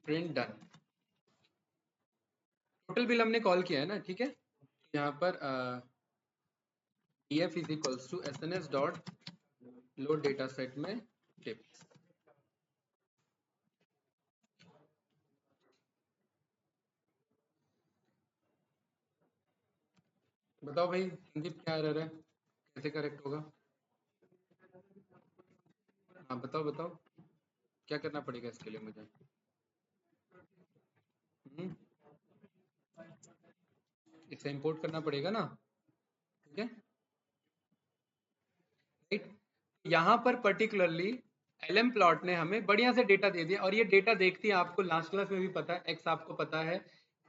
Print done. Total bill हमने call किया है ना, ठीक है। यहाँ पर df is equals to sns dot load data set में टिप। बताओ भाई संदीप, क्या एरर है, कैसे करेक्ट होगा? हाँ बताओ बताओ, क्या करना पड़ेगा इसके लिए मुझे? हम्म, इसे इंपोर्ट करना पड़ेगा ना, ठीक है, राइट। यहाँ पर पर्टिकुलरली एलएम प्लॉट ने हमें बढ़िया से डेटा दे दिया, और ये डेटा देखती है आपको लास्ट क्लास में भी पता है, एक्स आपको पता है,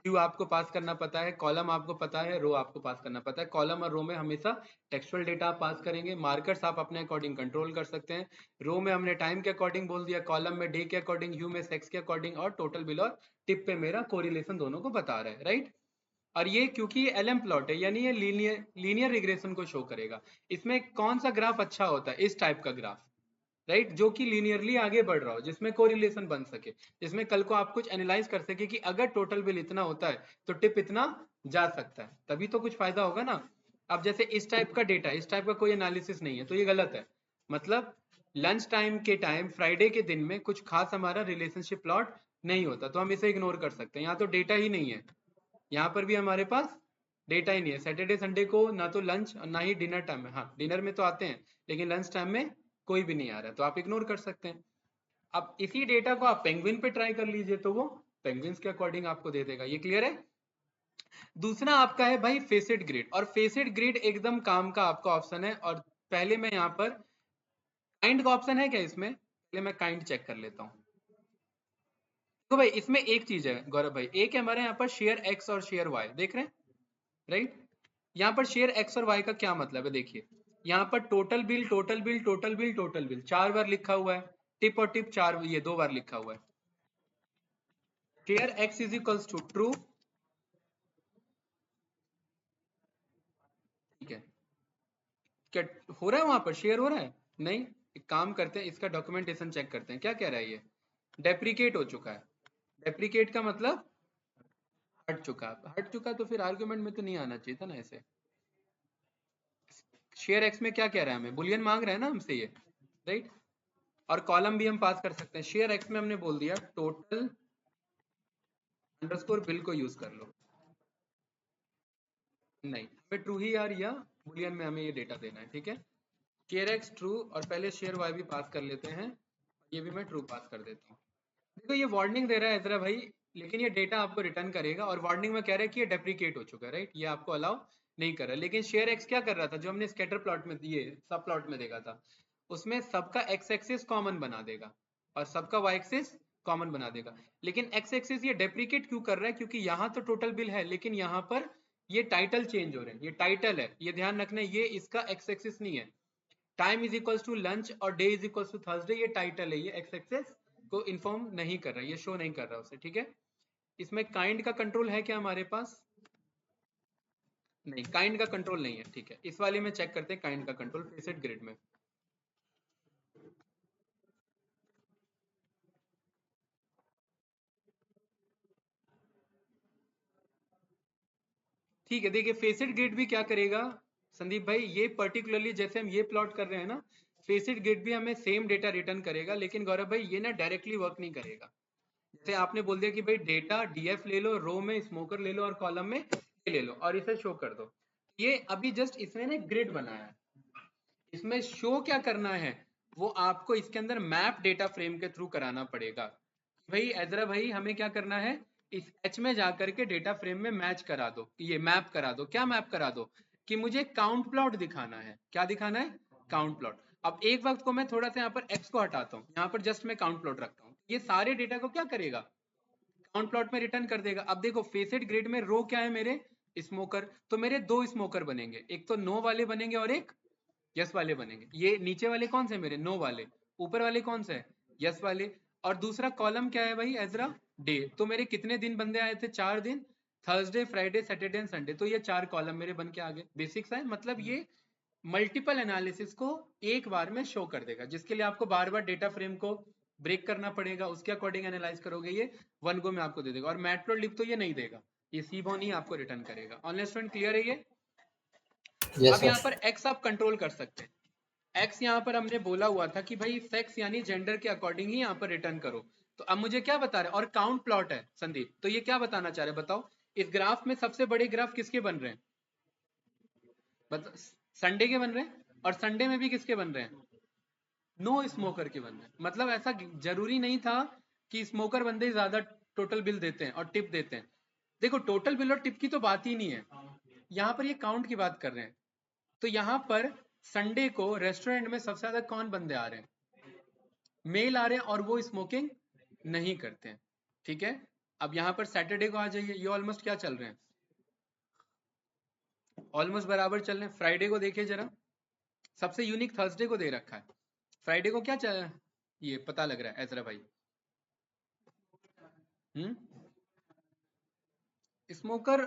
क्यू आपको पास करना पता है, कॉलम आपको पता है, रो आपको पास करना पता है। कॉलम और रो में हमेशा टेक्सचुअल डेटा आप पास करेंगे, मार्कर्स आप अपने अकॉर्डिंग कंट्रोल कर सकते हैं। रो में हमने टाइम के अकॉर्डिंग बोल दिया, कॉलम में डे के अकॉर्डिंग, ह्यू में सेक्स के अकॉर्डिंग, और टोटल बिल और टिप पे मेरा कोरिलेशन दोनों को बता रहा है, राइट। और ये क्योंकि ये एलएम प्लॉट है, यानी ये लीनियर रिग्रेशन को शो करेगा। इसमें कौन सा ग्राफ अच्छा होता है? इस टाइप का ग्राफ, राइट, जो कि लीनियरली आगे बढ़ रहा हो, जिसमें कोरिलेशन बन सके, जिसमें कल को आप कुछ एनालाइज कर सके कि अगर टोटल बिल इतना होता है तो टिप इतना जा सकता है, तभी तो कुछ फायदा होगा ना। अब जैसे इस टाइप का डेटा, इस टाइप का कोई एनालिसिस नहीं है तो ये गलत है। मतलब लंच टाइम के टाइम फ्राइडे के दिन में कुछ खास हमारा रिलेशनशिप प्लॉट नहीं होता, तो हम इसे इग्नोर कर सकते हैं, यहाँ तो डेटा ही नहीं है। यहाँ पर भी हमारे पास डेटा ही नहीं है। सैटरडे संडे को ना तो लंच और ना ही डिनर टाइम में, हाँ डिनर में तो आते हैं, लेकिन लंच टाइम में कोई भी नहीं आ रहा है, तो आप इग्नोर कर सकते हैं। अब इसी डेटा को आप पेंगुइन पे ट्राई कर लीजिए, तो वो पेंगुइन्स के अकॉर्डिंग आपको दे देगा। ये क्लियर है? दूसरा आपका है भाई फेसेट ग्रिड, और फेसेट ग्रिड एकदम काम का आपका ऑप्शन है। और पहले मैं यहाँ पर काइंड का ऑप्शन है क्या इसमें? पहले मैं काइंड चेक कर लेता हूँ। तो भाई इसमें एक चीज है गौरव भाई, एक है हमारे यहाँ पर शेयर एक्स और शेयर वाई, देख रहे हैं, राइट। यहाँ पर शेयर एक्स और वाई का क्या मतलब है, देखिए यहाँ पर total bill total bill total bill total bill 4 बार लिखा हुआ है, टिप और टिप 4, ये 2 बार लिखा हुआ है। Share x is equals to true, ठीक है। क्या हो रहा है वहां पर, शेयर हो रहा है? नहीं। एक काम करते हैं, इसका डॉक्यूमेंटेशन चेक करते हैं, क्या कह रहा है ये? डेप्रीकेट हो चुका है। डेप्रीकेट का मतलब हट चुका, हट चुका तो फिर आर्गुमेंट में तो नहीं आना चाहिए था ना ऐसे। शेयर एक्स में क्या कह रहा है, हमें बुलियन मांग रहा है ना हमसे ये, राइट। और कॉलम भी हम पास कर सकते हैं। शेयर एक्स में हमने बोल दिया टोटल अंडरस्कोर बिल को यूज कर लो। नहीं, हमें ट्रू ही यार, या बुलियन में हमें ये डेटा देना है, ठीक है। शेयर एक्स ट्रू, और पहले शेयर वाई भी पास कर लेते हैं, ये भी मैं ट्रू पास कर देता हूँ। देखो ये वार्निंग दे रहा है इधर भाई, लेकिन ये डेटा आपको रिटर्न करेगा, और वार्निंग में कह रहा है कि ये डेप्रीकेट हो चुका है, राइट, ये आपको अलाउ नहीं कर रहा। लेकिन शेयर एक्स क्या कर रहा था, जो हमने स्कैटर प्लॉट में, ये सब प्लॉट में देखा था, उसमें सबका एक्स एक्सिस कॉमन बना देगा और सबका वाई एक्सिस कॉमन बना देगा। लेकिन एक्स एक्सिस ये डेप्रीकेट क्यों कर रहा है? क्योंकि यहाँ तो टोटल बिल है, लेकिन यहाँ पर ये टाइटल चेंज हो रहे हैं, ये टाइटल है, ये ध्यान रखना, ये इसका एक्स एक्सिस नहीं है। Time is equals to lunch और day is equals to Thursday, ये टाइटल है, ये एक्स एक्सेस को इन्फॉर्म नहीं कर रहा है, ये शो नहीं कर रहा उसे, ठीक है। इसमें काइंड का कंट्रोल है क्या हमारे पास? नहीं, काइंड का कंट्रोल नहीं है, ठीक है। इस वाले में चेक करते हैं काइंड का कंट्रोल फेसेट ग्रिड में। ठीक है, देखिए फेसेट ग्रिड भी क्या करेगा संदीप भाई, ये पर्टिकुलरली जैसे हम ये प्लॉट कर रहे हैं ना, फेसेट ग्रिड भी हमें सेम डेटा रिटर्न करेगा, लेकिन गौरव भाई ये ना डायरेक्टली वर्क नहीं करेगा। जैसे आपने बोल दिया कि भाई डेटा डीएफ ले लो, रो में स्मोकर ले लो, और कॉलम में ये ले लो, और इसे शो कर दो। ये अभी जस्ट इसमें ना ग्रिड बनाया है, इसमें शो क्या करना है, वो आपको इसके अंदर मैप डेटा फ्रेम के थ्रू कराना पड़ेगा। भाई एजरा भाई हमें क्या करना है, इस एच में जाकर के डेटा फ्रेम में मैच करा दो, ये मैप करा दो। क्या मैप करा दो? कि मुझे काउंट प्लॉट दिखाना है। क्या दिखाना है? Count plot. अब एक वक्त को मैं थोड़ा सा यहाँ पर एक्स को हटाता हूँ, यहाँ पर जस्ट मैं काउंट प्लॉट रखता हूँ, ये सारे डेटा को क्या करेगा, काउंट प्लॉट में रिटर्न कर देगा। अब देखो फेसेट ग्रिड में रो क्या है मेरे, स्मोकर, तो मेरे दो स्मोकर बनेंगे, एक तो नो वाले बनेंगे और एक यस वाले बनेंगे। ये नीचे वाले कौन से मेरे, नो वाले, ऊपर वाले कौन से, यस वाले। और दूसरा कॉलम क्या है भाई एजरा, डे, तो मेरे कितने दिन बंदे आए थे, 4 दिन, Thursday Friday Saturday and Sunday, तो ये 4 कॉलम मेरे बन के आ गए। बेसिक्स है, मतलब ये मल्टीपल एनालिसिस को एक बार में शो कर देगा, जिसके लिए आपको बार बार डेटा फ्रेम को ब्रेक करना पड़ेगा, उसके अकॉर्डिंग एनालाइज करोगे, ये वन गो में आपको दे देगा। और मैटप्लॉटलिब तो ये नहीं देगा, ये सीबॉन ही आपको रिटर्न करेगा। ऑनलाइन स्टूडेंट क्लियर है ये? यस अब यहाँ सर। पर एक्स आप कंट्रोल कर सकते हैं। एक्स यहाँ पर हमने बोला हुआ था कि भाई सेक्स यानी जेंडर के अकॉर्डिंग ही यहाँ पर रिटर्न करो। तो अब मुझे क्या बता रहे हैं, और काउंट प्लॉट है संदीप, तो ये क्या बताना चाह रहे हैं बताओ, इस ग्राफ में सबसे बड़े ग्राफ किसके बन रहे हैं? संडे के बन रहे हैं, और संडे में भी किसके बन रहे हैं? नो स्मोकर के बन रहे हैं। मतलब ऐसा जरूरी नहीं था कि स्मोकर बंदे ज्यादा टोटल बिल देते हैं और टिप देते हैं। देखो टोटल बिल और टिप की तो बात ही नहीं है, यहाँ पर ये काउंट की बात कर रहे हैं। तो यहाँ पर संडे को रेस्टोरेंट में सबसे ज्यादा कौन बंदे आ रहे हैं? मेल आ रहे हैं, और वो स्मोकिंग नहीं करते हैं। ठीक है, अब यहाँ पर सैटरडे को आ जाइए, ये ऑलमोस्ट क्या चल रहे हैं? ऑलमोस्ट बराबर चल रहे हैं। फ्राइडे को देखिए जरा, सबसे यूनिक थर्सडे को दे रखा है, फ्राइडे को क्या चल, ये पता लग रहा है ऐसरा भाई? स्मोकर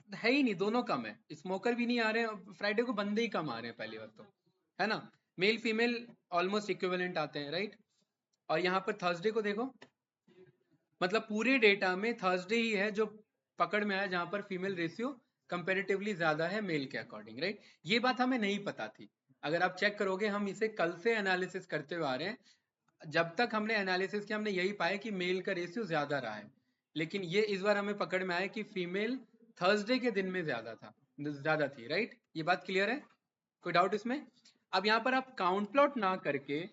है ही नहीं, दोनों कम है, स्मोकर भी नहीं आ रहे हैं, फ्राइडे को बंदे ही कम आ रहे हैं पहली बात तो, है ना। मेल फीमेल ऑलमोस्ट इक्विवेलेंट आते हैं, राइट। और यहाँ पर थर्सडे को देखो, मतलब पूरे डेटा में थर्सडे ही है जो पकड़ में आया जहां पर फीमेल रेशियो कंपेरेटिवली ज्यादा है मेल के अकॉर्डिंग, राइट। ये बात हमें नहीं पता थी, अगर आप चेक करोगे हम इसे कल से एनालिसिस करते हुए आ रहे हैं। जब तक हमने एनालिसिस किया हमने यही पाया कि मेल का रेशियो ज्यादा रहा है, लेकिन ये इस बार हमें पकड़ में आया कि फीमेल थर्सडे के दिन में ज्यादा थी, राइट। ये बात क्लियर है, कोई डाउट इसमें? अब यहाँ पर आप काउंट प्लॉट ना करके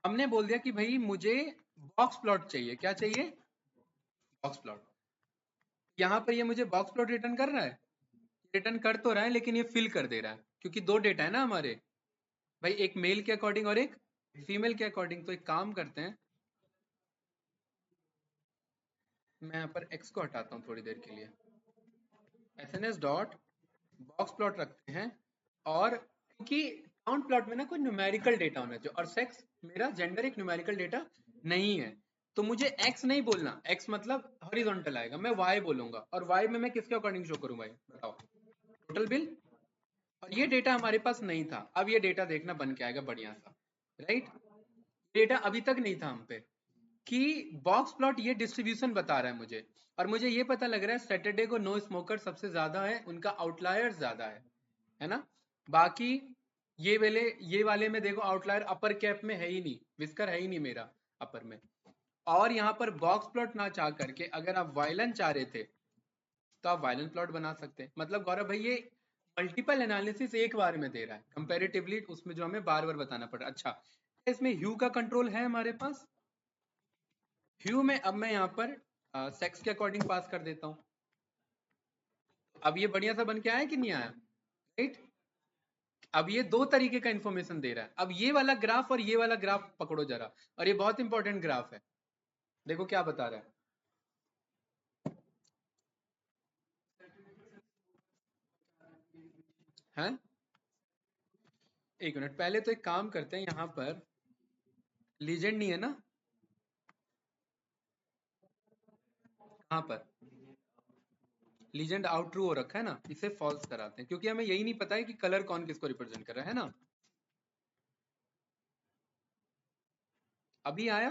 हमने बोल दिया कि भाई मुझे बॉक्स प्लॉट चाहिए। क्या चाहिए? Box plot. यहाँ पर ये मुझे बॉक्स प्लॉट रिटर्न कर रहा है, रिटर्न कर तो रहा है लेकिन ये फिल कर दे रहा है, क्योंकि दो डेटा है ना हमारे भाई, एक मेल के अकॉर्डिंग और एक फीमेल के अकॉर्डिंग। तो एक काम करते हैं, मैं यहाँ पर एक्स को हटाता हूँ थोड़ी देर के लिए, एस डॉट बॉक्स प्लॉट रखते हैं। और क्योंकि काउंट प्लॉट में ना कोई न्यूमेरिकल डेटा होना चाहिए, और सेक्स मेरा जेंडर एक न्यूमेरिकल डेटा नहीं है, तो मुझे एक्स नहीं बोलना, एक्स मतलब हॉरिजॉन्टल आएगा, मैं वाई बोलूंगा। और वाई में मैं किसके अकॉर्डिंग शो करूँ भाई बताओ? Total bill. और ये डेटा हमारे पास नहीं था, अब ये डेटा देखना बन के आएगा बढ़िया सा, राइट। डेटा अभी तक नहीं था हम पे कि बॉक्स प्लॉट ये डिस्ट्रीब्यूशन बता रहा है मुझे, और मुझे ये पता लग रहा है सैटरडे को नो स्मोकर सबसे ज्यादा है, उनका आउटलायर ज्यादा है ना। बाकी ये वाले में देखो आउटलायर अपर कैप में है ही नहीं, विस्कर है ही नहीं मेरा अपर में। और यहाँ पर बॉक्स प्लॉट ना चाह करके अगर आप वायलन चाह रहे थे तो आप वायलन प्लॉट बना सकते हैं। मतलब गौरव भाई ये मल्टीपल एनालिसिस एक बार में दे रहा है कंपैरेटिवली उसमें जो हमें बार बार बताना पड़ रहा है। अच्छा, इसमें ह्यू का कंट्रोल है हमारे पास। ह्यू में अब मैं यहाँ पर सेक्स के अकॉर्डिंग पास कर देता हूँ। अब ये बढ़िया सा बन के आया कि नहीं आया, राइट। अब ये दो तरीके का इंफॉर्मेशन दे रहा है। अब ये वाला ग्राफ और ये वाला ग्राफ पकड़ो जरा, और ये बहुत इंपॉर्टेंट ग्राफ है, देखो क्या बता रहा है। एक मिनट, पहले तो एक काम करते हैं, यहाँ पर लीजेंड नहीं है ना, कहाँ पर लीजेंड आउट ट्रू हो रखा है ना, इसे फॉल्स कराते हैं, क्योंकि हमें यही नहीं पता है कि कलर कौन किसको रिप्रेजेंट कर रहा है ना। अभी आया?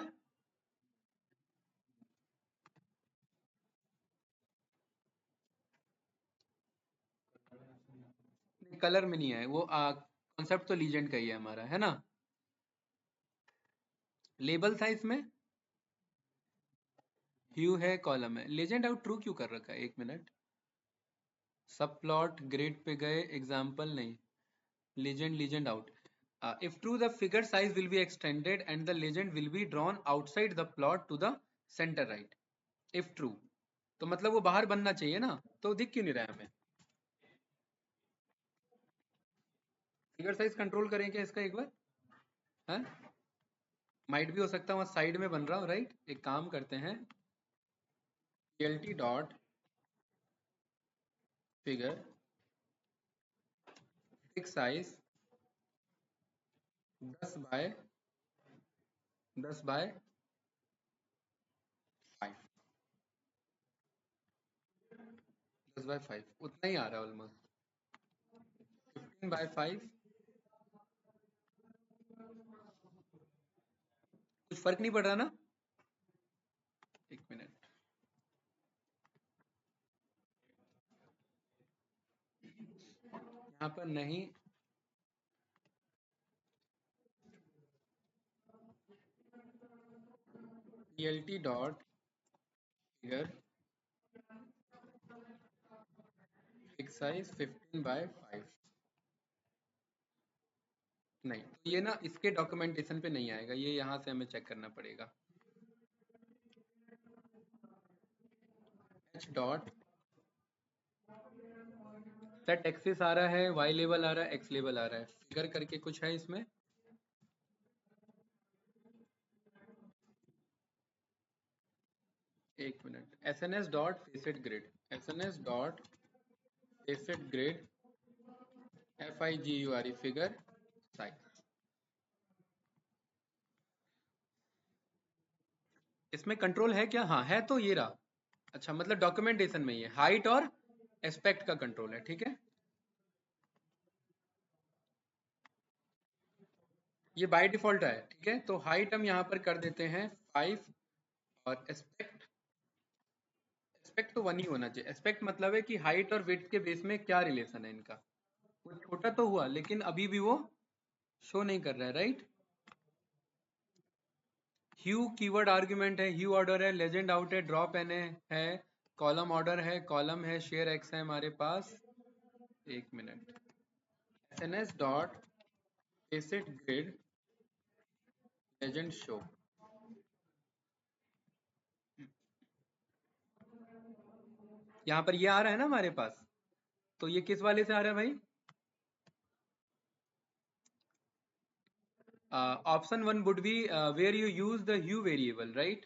कलर में नहीं आया, वो कॉन्सेप्ट तो लीजेंड का ही है हमारा, है ना। लेबल था इसमें, ह्यू है, कॉलम है, लेजेंड आउट ट्रू क्यों कर रखा है? एक मिनट, सब प्लॉट ग्रेड पे गए, एग्जाम्पल नहीं, legend legend out. If true, the figure size will be extended and the legend will be drawn outside the plot to the center right. If true, तो मतलब वो बाहर बनना चाहिए ना, तो दिख क्यों नहीं रहा है हमें? फिगर साइज कंट्रोल करें क्या इसका एक बार? है, माइट भी हो सकता है वहां साइड में बन रहा हो, राइट। एक काम करते हैं, T dot figure fix size 10 by 5, 10 by 5 उतना ही आ रहा है ऑलमोस्ट, 15 बाय 5, कुछ फर्क नहीं पड़ रहा ना? एक मिनट, यहाँ पर नहीं, ELT dot figure fix size 15/5, नहीं तो ये ना इसके डॉक्यूमेंटेशन पे नहीं आएगा, ये यहाँ से हमें चेक करना पड़ेगा। H डॉट सेट एक्सिस आ रहा है, वाई लेवल आ रहा है, एक्स लेवल आ रहा है, फिगर करके कुछ है इसमें। एक minute, SNS dot facet grid, SNS dot facet grid FIGURE figure size. इसमें कंट्रोल है क्या? हाँ है, तो ये रहा। अच्छा, मतलब डॉक्यूमेंटेशन में ये हाइट और एस्पेक्ट का कंट्रोल है, ठीक है। ये बाय डिफॉल्ट है, ठीक है। तो हाइट हम यहाँ पर कर देते हैं 5, और एस्पेक्ट, एस्पेक्ट तो 1 ही होना चाहिए। एस्पेक्ट मतलब है कि हाइट और विड्थ के बेस में क्या रिलेशन है इनका। वो छोटा तो हुआ, लेकिन अभी भी वो शो नहीं कर रहा है, राइट। ह्यू कीवर्ड आर्ग्यूमेंट है, ह्यू ऑर्डर है, लेजेंड आउट है, ड्रॉप एन है, कॉलम ऑर्डर है, कॉलम है, शेयर एक्स है हमारे पास। एक minute, SNS dot facet grid legend show, यहाँ पर ये आ रहा है ना हमारे पास। तो ये किस वाले से आ रहा है भाई? Option 1 would be where you use the hue variable, right.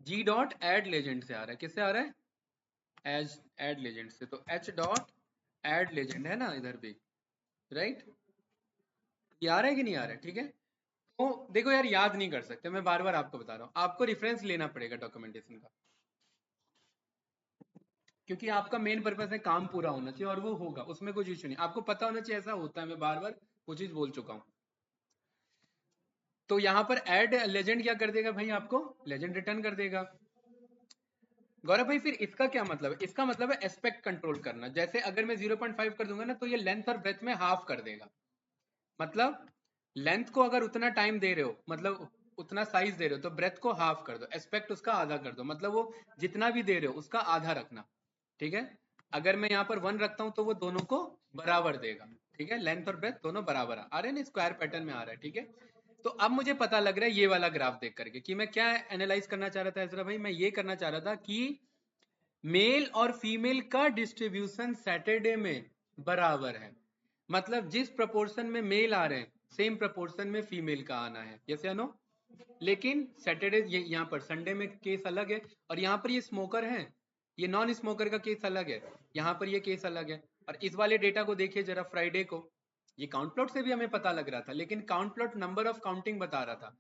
G dot add legend से आ रहा है, किससे आ रहा है? एज एड लेजेंड से। तो H डॉट एड लेजेंड है ना इधर भी, राइट। ये आ रहा है कि नहीं आ रहा है? ठीक है। तो देखो यार, याद नहीं कर सकते, मैं बार बार आपको बता रहा हूँ, आपको रेफरेंस लेना पड़ेगा डॉक्यूमेंटेशन का, क्योंकि आपका मेन पर्पस है काम पूरा होना चाहिए, और वो होगा, उसमें कुछ इशू नहीं। आपको पता होना चाहिए ऐसा होता है, मैं बार बार वो चीज बोल चुका हूँ। तो यहाँ पर एड लेजेंड क्या कर देगा भाई? आपको लेजेंड रिटर्न कर देगा। गौरव भाई, फिर इसका क्या मतलब है? इसका मतलब है एस्पेक्ट कंट्रोल करना। जैसे अगर मैं 0.5 कर दूंगा ना, तो ये लेंथ और ब्रेथ में हाफ कर देगा। मतलब लेंथ को अगर उतना टाइम दे रहे हो, मतलब उतना साइज दे रहे हो, तो ब्रेथ को हाफ कर दो, एस्पेक्ट उसका आधा कर दो। मतलब वो जितना भी दे रहे हो उसका आधा रखना, ठीक है। अगर मैं यहाँ पर 1 रखता हूँ तो वो दोनों को बराबर देगा, ठीक है। लेंथ और ब्रेथ दोनों बराबर आ रहे हैं ना, स्क्वायर पैटर्न में आ रहा है, ठीक है। तो अब मुझे पता लग रहा है ये वाला ग्राफ देख करके कि मैं क्या एनालाइज करना चाह रहा था इजरा भाई। मैं ये करना चाह रहा था कि मेल और फीमेल का डिस्ट्रीब्यूशन सैटरडे में बराबर है। मतलब जिस प्रपोर्शन में मेल आ रहे हैं, सेम प्रपोर्शन में फीमेल का आना है, यस या नो। लेकिन सैटरडे, ये यहाँ पर संडे में केस अलग है, और यहाँ पर ये स्मोकर है, ये नॉन स्मोकर का केस अलग है, यहाँ पर ये केस अलग है। और इस वाले डेटा को देखिए जरा, फ्राइडे को ये काउंट प्लॉट से भी हमें पता लग रहा था, लेकिन count plot number of counting बता रहा था।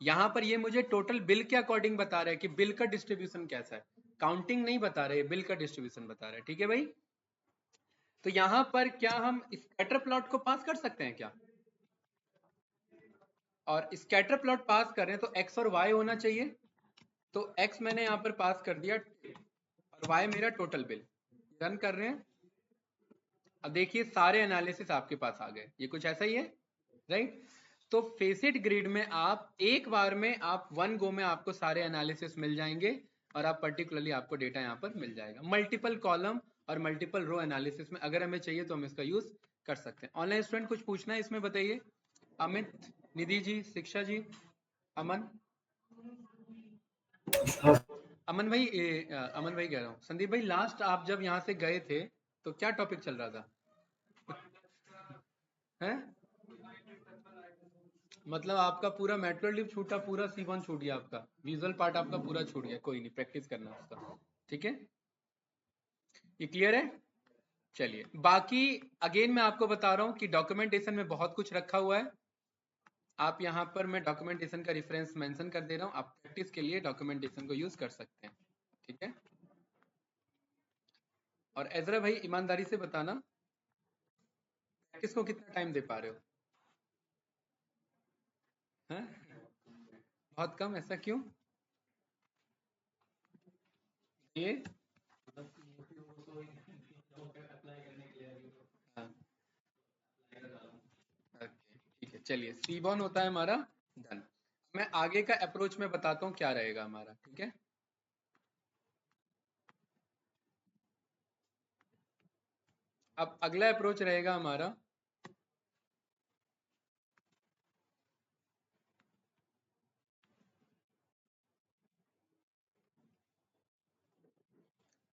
यहाँ पर ये मुझे टोटल बिल के अकॉर्डिंग बता रहा है कि बिल का डिस्ट्रीब्यूशन कैसा है, काउंटिंग नहीं बता रहे, बिल का डिस्ट्रीब्यूशन बता रहा है, ठीक है भाई। तो यहाँ पर क्या हम स्कैटर प्लॉट को पास कर सकते हैं क्या? और स्कैटर प्लॉट पास कर रहे हैं तो एक्स और वाई होना चाहिए। तो एक्स मैंने यहाँ पर पास कर दिया, और वाई मेरा टोटल बिल। रन कर रहे हैं। अब देखिए सारे एनालिसिस आपके पास आ गए, ये कुछ ऐसा ही है, राइट। तो फेसिट ग्रिड में आप एक बार में, आप 1 गो में आपको सारे एनालिसिस मिल जाएंगे, और आप पर्टिकुलरली आपको डेटा यहाँ पर मिल जाएगा। मल्टीपल कॉलम और मल्टीपल रो एनालिसिस में अगर हमें चाहिए तो हम इसका यूज कर सकते हैं। ऑनलाइन स्टूडेंट कुछ पूछना है इसमें, बताइए। अमित, निधि जी, शिक्षा जी, अमन, अमन भाई अमन भाई कह रहा हूँ, संदीप भाई, लास्ट आप जब यहाँ से गए थे तो क्या टॉपिक चल रहा था? हैं? मतलब आपका पूरा मैट्रोलिप छूटा, पूरा C1 छूट गया, आपका विजुअल पार्ट आपका पूरा छूट गया। कोई नहीं, प्रैक्टिस करना उसका, ठीक है। ये क्लियर है? चलिए, बाकी अगेन मैं आपको बता रहा हूँ कि डॉक्यूमेंटेशन में बहुत कुछ रखा हुआ है। आप यहाँ पर, मैं डॉक्यूमेंटेशन का रेफरेंस मेंशन कर दे रहा हूँ, आप प्रैक्टिस के लिए डॉक्यूमेंटेशन को यूज कर सकते हैं, ठीक है। और एजरा भाई, ईमानदारी से बताना, प्रैक्टिस को कितना टाइम दे पा रहे हो? हैं? बहुत कम, ऐसा क्यों? ये हाँ, ओके, ठीक है, चलिए सीबॉन होता है हमारा डन। मैं आगे का अप्रोच में बताता हूँ क्या रहेगा हमारा, ठीक है। अब अगला अप्रोच रहेगा हमारा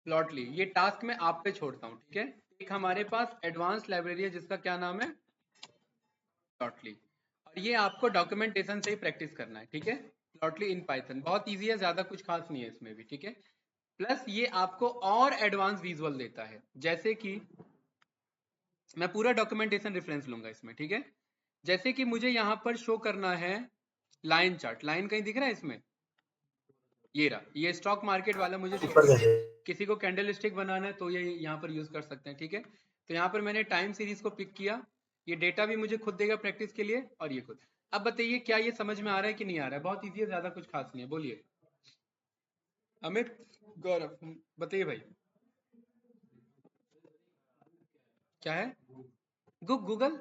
प्लॉटली। ये टास्क मैं आप पे छोड़ता हूँ, ठीक है। एक हमारे पास एडवांस लाइब्रेरी है जिसका क्या नाम है, प्लॉटली। और ये आपको डॉक्यूमेंटेशन से ही प्रैक्टिस करना है, ठीक है। प्लॉटली इन पाइथन बहुत इजी है, ज्यादा कुछ खास नहीं है इसमें भी, ठीक है। प्लस ये आपको और एडवांस विजुअल देता है, जैसे कि मैं पूरा डॉक्यूमेंटेशन रेफरेंस लूंगा इसमें, ठीक है। जैसे कि मुझे यहाँ पर शो करना है लाइन चार्ट, लाइन कहीं दिख रहा है इसमें, ये रहा, ये स्टॉक मार्केट वाला मुझे दिख रहा है। किसी को कैंडल स्टिक बनाना है तो ये यहाँ पर यूज कर सकते हैं, ठीक है। तो यहाँ पर मैंने टाइम सीरीज को पिक किया, ये डेटा भी मुझे खुद देगा प्रैक्टिस के लिए, और ये खुद। अब बताइए क्या ये समझ में आ रहा है कि नहीं आ रहा है? बहुत ईजी है, ज्यादा कुछ खास नहीं है, बोलिए। अमित, गौरव, बताइए भाई। क्या है? गूगल,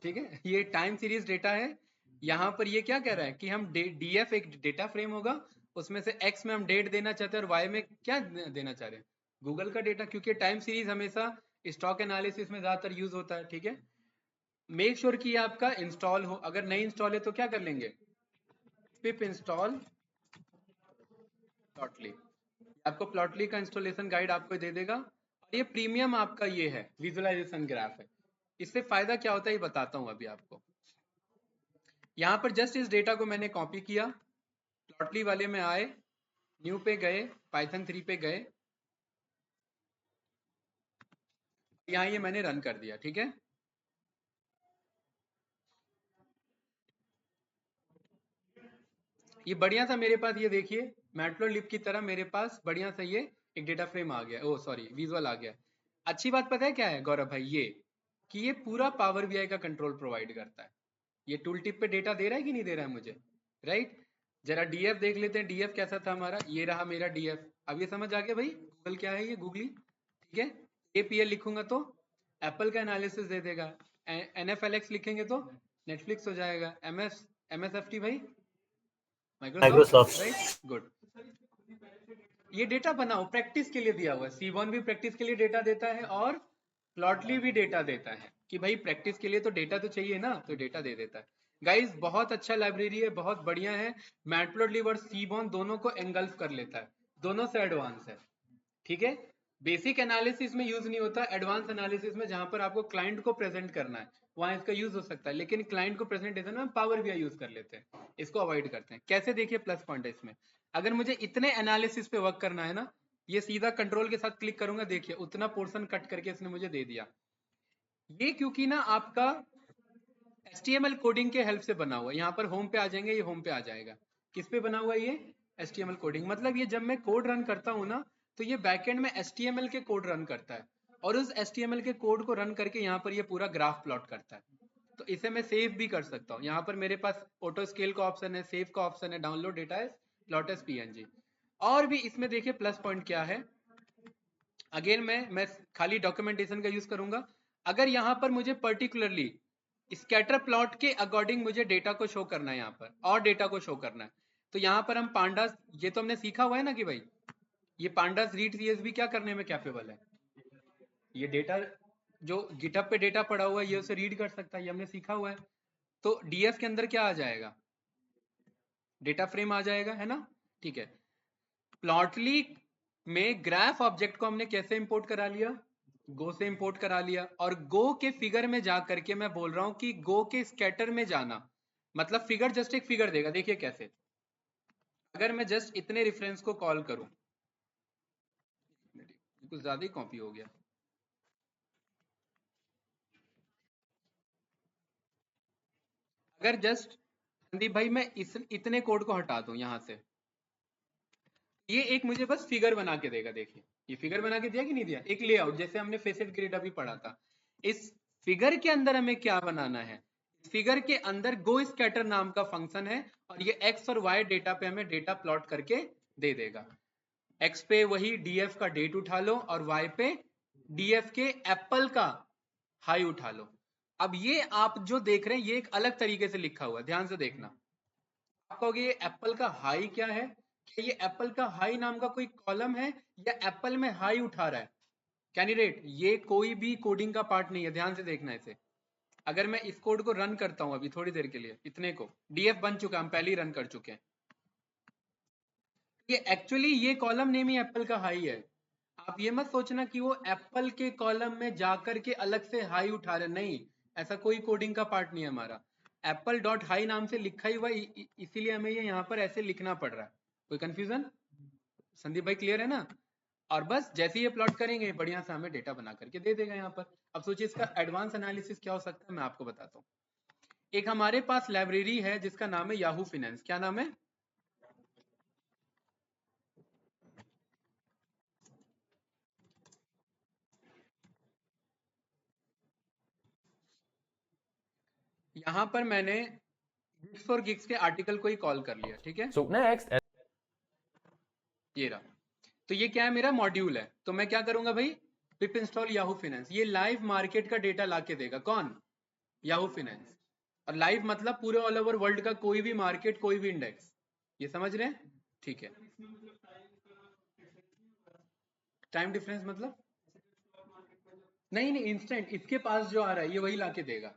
ठीक है। ये टाइम सीरीज डेटा है। यहाँ पर ये क्या कह रहा है कि हम डीएफ एक डेटा फ्रेम होगा, उसमें से एक्स में हम डेट देना चाहते हैं और वाई में क्या देना चाह रहे हैं, गूगल का डेटा, क्योंकि टाइम सीरीज हमेशा स्टॉक एनालिसिस में ज्यादातर यूज होता है, ठीक है। मेक श्योर कि आपका इंस्टॉल हो, अगर नहीं इंस्टॉल है तो क्या कर लेंगे, पिप इंस्टॉल प्लॉटली। आपको प्लॉटली का इंस्टॉलेशन गाइड आपको दे देगा। और ये प्रीमियम आपका ये है, विजुअलाइजेशन ग्राफ है। इससे फायदा क्या होता है ये बताता हूँ अभी आपको। यहाँ पर जस्ट इस डेटा को मैंने कॉपी किया, प्लॉटली वाले में आए, न्यू पे गए, पाइथन 3 पे गए, यहाँ ये मैंने रन कर दिया, ठीक है। ये बढ़िया सा मेरे पास, ये देखिए मैटप्लोट्लिब की तरह मेरे पास बढ़िया सा ये एक डेटा फ्रेम आ गया, ओ सॉरी विजुअल आ गया। अच्छी बात पता है क्या है गौरव भाई, ये कि ये पूरा पावर बीआई का कंट्रोल प्रोवाइड करता है। ये टूल टिप पे डेटा दे रहा है कि नहीं दे रहा है मुझे, राइट। जरा डीएफ देख लेते हैं, डीएफ कैसा था हमारा, ये रहा मेरा डीएफ। अब ये समझ आ गया भाई गूगल क्या है, ये गूगली, ठीक है। एपीएल लिखूंगा तो एप्पल का एनालिसिस दे देगा, एनएफएलएक्स लिखेंगे तो नेटफ्लिक्स हो जाएगा, एमएस एमएसएफटी भाई माइक्रोसॉफ्ट, राइट, गुड। ये डेटा बनाओ, प्रैक्टिस के लिए दिया हुआ है, सीबॉन भी प्रैक्टिस के लिए डेटा देता है और प्लॉटली भी डेटा देता है, कि भाई प्रैक्टिस के लिए तो डेटा तो चाहिए ना, तो डेटा दे देता है। गाइस बहुत अच्छा लाइब्रेरी है, बहुत बढ़िया है। मैटप्लोट्लिब और सीबॉन दोनों को एंगल्फ कर लेता है, दोनों से एडवांस है, ठीक है। बेसिक एनालिसिस में यूज नहीं होता, एडवांस एनालिसिस में जहां पर आपको क्लाइंट को प्रेजेंट करना है वहां इसका यूज हो सकता है, लेकिन क्लाइंट को प्रेजेंटेशन में पावर बीआई यूज कर लेते हैं, इसको अवॉइड करते हैं। कैसे, देखिए प्लस पॉइंट है इसमें। अगर मुझे इतने एनालिसिस पे वर्क करना है ना, ये सीधा कंट्रोल के साथ क्लिक करूंगा, देखिए उतना पोर्शन कट करके इसने मुझे दे दिया। ये क्योंकि ना आपका HTML कोडिंग के हेल्प से बना हुआ है। यहाँ पर होम पे आ जाएंगे, ये होम पे आ जाएगा, किस पे बना हुआ है ये, HTML कोडिंग। मतलब ये जब मैं कोड रन करता हूँ ना, तो ये बैकएंड में HTML के कोड रन करता है, और उस HTML के कोड को रन करके यहाँ पर ये पूरा ग्राफ प्लॉट करता है। तो इसे मैं सेव भी कर सकता हूँ, यहाँ पर मेरे पास ऑटो स्केल का ऑप्शन है, सेव का ऑप्शन है, download data as plot as PNG। और भी इसमें देखिए प्लस पॉइंट क्या है। अगेन मैं खाली डॉक्यूमेंटेशन का यूज करूंगा। अगर यहाँ पर मुझे पर्टिकुलरली स्कैटर प्लॉट के अकॉर्डिंग मुझे डेटा को शो करना है, यहाँ पर और डेटा को शो करना है, तो यहाँ पर हम पांडास, ये तो हमने सीखा हुआ है ना कि भाई ये पांडास रीड सीएसवी क्या करने में कैपेबल है, ये डेटा जो गिटहब पे डेटा पड़ा हुआ है ये उसे रीड कर सकता है, ये हमने सीखा हुआ है। तो डीएफ के अंदर क्या आ जाएगा, डेटा फ्रेम आ जाएगा, है ना, ठीक है। प्लॉटली में ग्राफ ऑब्जेक्ट को हमने कैसे इंपोर्ट करा लिया, गो से इंपोर्ट करा लिया, और गो के फिगर में जा करके मैं बोल रहा हूं कि गो के स्कैटर में जाना, मतलब फिगर जस्ट एक फिगर देगा, देखिए कैसे। अगर मैं जस्ट इतने रेफरेंस को कॉल करूं, कुछ ज्यादा ही कॉपी हो गया। अगर जस्ट संदीप भाई मैं इतने कोड को हटा दूं यहां से, ये एक मुझे बस फिगर बना के देगा, देखिए ये फिगर बना के दिया कि नहीं दिया, एक लेआउट, जैसे हमने फेसेट ग्रिड अभी पढ़ा था। इस फिगर के अंदर हमें क्या बनाना है, फिगर के अंदर गो स्कैटर नाम का फंक्शन है और ये एक्स और वाई डेटा पे हमें डेटा प्लॉट करके दे देगा। एक्स पे वही डीएफ का डेट उठा लो और वाई पे डीएफ के एप्पल का हाई उठा लो। अब ये आप जो देख रहे हैं ये एक अलग तरीके से लिखा हुआ है, ध्यान से देखना। आप कहोगे ये एप्पल का हाई क्या है? क्या ये एप्पल का हाई नाम का कोई कॉलम है या एप्पल में हाई उठा रहा है? कैंडिडेट ये कोई भी कोडिंग का पार्ट नहीं है, ध्यान से देखना इसे। अगर मैं इस कोड को रन करता हूं अभी थोड़ी देर के लिए, इतने को डीएफ बन चुका, हम पहले ही रन कर चुके हैं। ये एक्चुअली ये कॉलम नेम ही एप्पल का हाई है। आप ये मत सोचना कि वो एप्पल के कॉलम में जाकर के अलग से हाई उठा रहे, नहीं, ऐसा कोई कोडिंग का पार्ट नहीं है हमारा। एप्पल डॉट हाई नाम से लिखा ही हुआ, इसीलिए हमें ये यहाँ पर ऐसे लिखना पड़ रहा है। कोई कंफ्यूजन? संदीप भाई क्लियर है ना? और बस जैसे ही ये प्लॉट करेंगे बढ़िया से हमें डेटा बना करके दे देगा यहाँ पर। अब सोचिए इसका एडवांस एनालिसिस क्या हो सकता है, मैं आपको बताता हूँ। एक हमारे पास लाइब्रेरी है जिसका नाम है याहू फिनेंस। क्या नाम है? यहाँ पर मैंने गिग्स फॉर गिग्स के आर्टिकल को ही कॉल कर लिया, ठीक है। So next, ये रहा। तो ये क्या है, मेरा मॉड्यूल है। तो मैं क्या करूंगा भाई, पिप इंस्टॉल याहू फिनेंस। ये लाइव मार्केट का डेटा लाके देगा, कौन? Yahoo finance. और लाइव मतलब पूरे ऑल ओवर वर्ल्ड का कोई भी मार्केट, कोई भी इंडेक्स। ये समझ रहे हैं? ठीक है। टाइम डिफरेंस मतलब? नहीं नहीं, इंस्टेंट इसके पास जो आ रहा है ये वही लाके देगा।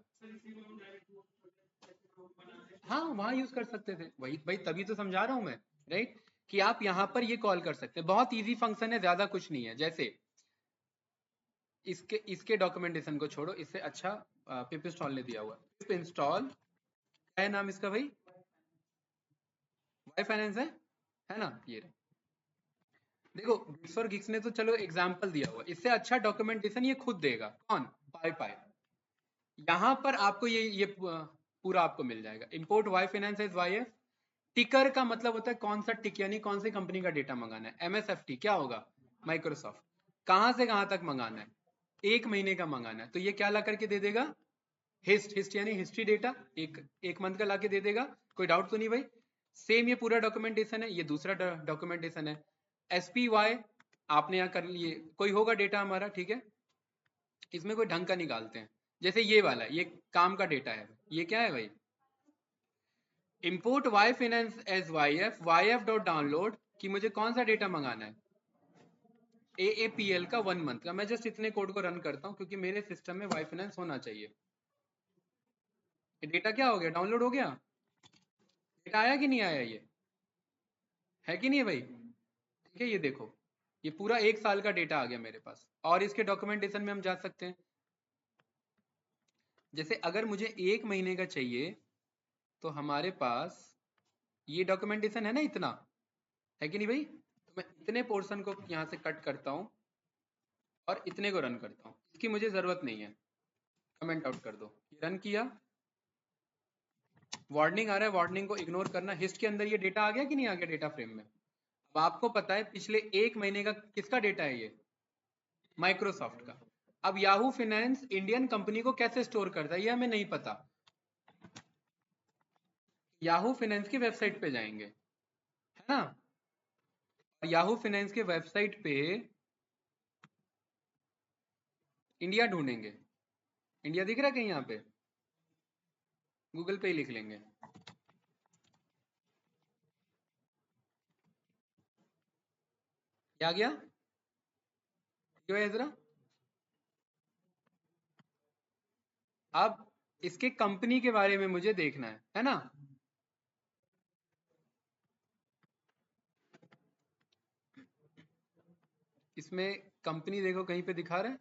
हाँ वहां यूज कर सकते थे, वही भाई तभी तो समझा रहा हूं मैं, राइट, कि आप यहाँ पर ये कॉल कर सकते हैं। बहुत इजी फंक्शन है, ज्यादा कुछ नहीं है। जैसे इसके डॉक्यूमेंटेशन को छोड़ो, इससे अच्छा पिप इंस्टॉल ने दिया हुआ है। पिप इंस्टॉल क्या है नाम इसका भाई? वाई फाइनेंस है ना? ये रहे। देखो गिग्स और गिग्स ने तो चलो एग्जाम्पल दिया हुआ, इससे अच्छा डॉक्यूमेंटेशन ये खुद देगा। कौन? पाई पाई। यहाँ पर आपको ये पूरा आपको मिल जाएगा। Import Y finance as Y F. Ticker का मतलब होता है कौन सा टिक, यानी कौन सी कंपनी का डेटा मंगाना है। एमएसएफटी क्या होगा? माइक्रोसॉफ्ट। कहां से कहां तक मंगाना है? 1 महीने का मंगाना है, तो ये क्या ला करके दे देगा? हिस्ट यानी हिस्ट्री डेटा, एक मंथ का लाके दे देगा। कोई डाउट तो नहीं भाई? सेम ये पूरा डॉक्यूमेंटेशन है, ये दूसरा डॉक्यूमेंटेशन है। SPY आपने यहाँ कर लिए, कोई होगा डेटा हमारा, ठीक है। इसमें कोई ढंग का निकालते हैं। जैसे ये वाला, ये काम का डेटा है। ये क्या है भाई? Import Y finance as Y F dot download, कि मुझे कौन सा डेटा मंगाना है? AAPL का 1 मंथ का। मैं जस्ट इतने कोड को रन करता हूँ क्योंकि मेरे सिस्टम में वाई फाइनेंस होना चाहिए। ये डेटा क्या हो गया? डाउनलोड हो गया। डेटा आया कि नहीं आया? ये है कि नहीं है भाई? ठीक है, ये देखो, ये पूरा 1 साल का डेटा आ गया मेरे पास। और इसके डॉक्यूमेंटेशन में हम जा सकते हैं। जैसे अगर मुझे 1 महीने का चाहिए तो हमारे पास ये डॉक्यूमेंटेशन है ना, इतना है कि नहीं भाई? तो मैं इतने पोर्शन को यहाँ से कट करता हूँ और इतने को रन करता हूँ। इसकी मुझे जरूरत नहीं है, कमेंट आउट कर दो। ये रन किया, वार्निंग आ रहा है, वार्निंग को इग्नोर करना। हिस्ट के अंदर ये डेटा आ गया कि नहीं आ गया डेटा फ्रेम में? अब आपको पता है पिछले 1 महीने का किसका डेटा है? ये माइक्रोसॉफ्ट का। अब याहू फाइनेंस इंडियन कंपनी को कैसे स्टोर करता है ये हमें नहीं पता। याहू फाइनेंस की वेबसाइट पे जाएंगे, है ना। याहू फाइनेंस के वेबसाइट पे इंडिया ढूंढेंगे। इंडिया दिख रहा है कहीं यहाँ पे? गूगल पे ही लिख लेंगे। क्या गया? क्यों है जरा? अब इसके कंपनी के बारे में मुझे देखना है ना। इसमें कंपनी देखो कहीं पे दिखा रहा है?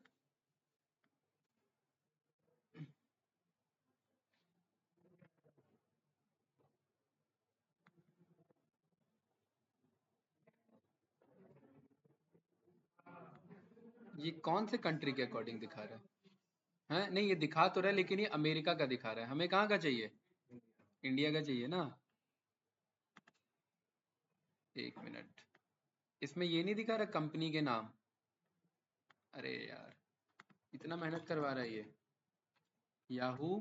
ये कौन से कंट्री के अकॉर्डिंग दिखा रहा है? नहीं ये दिखा तो रहा है लेकिन ये अमेरिका का दिखा रहा है। हमें कहाँ का चाहिए? इंडिया का चाहिए ना। 1 मिनट, इसमें ये नहीं दिखा रहा कंपनी के नाम? अरे यार, इतना मेहनत करवा रहा है ये याहू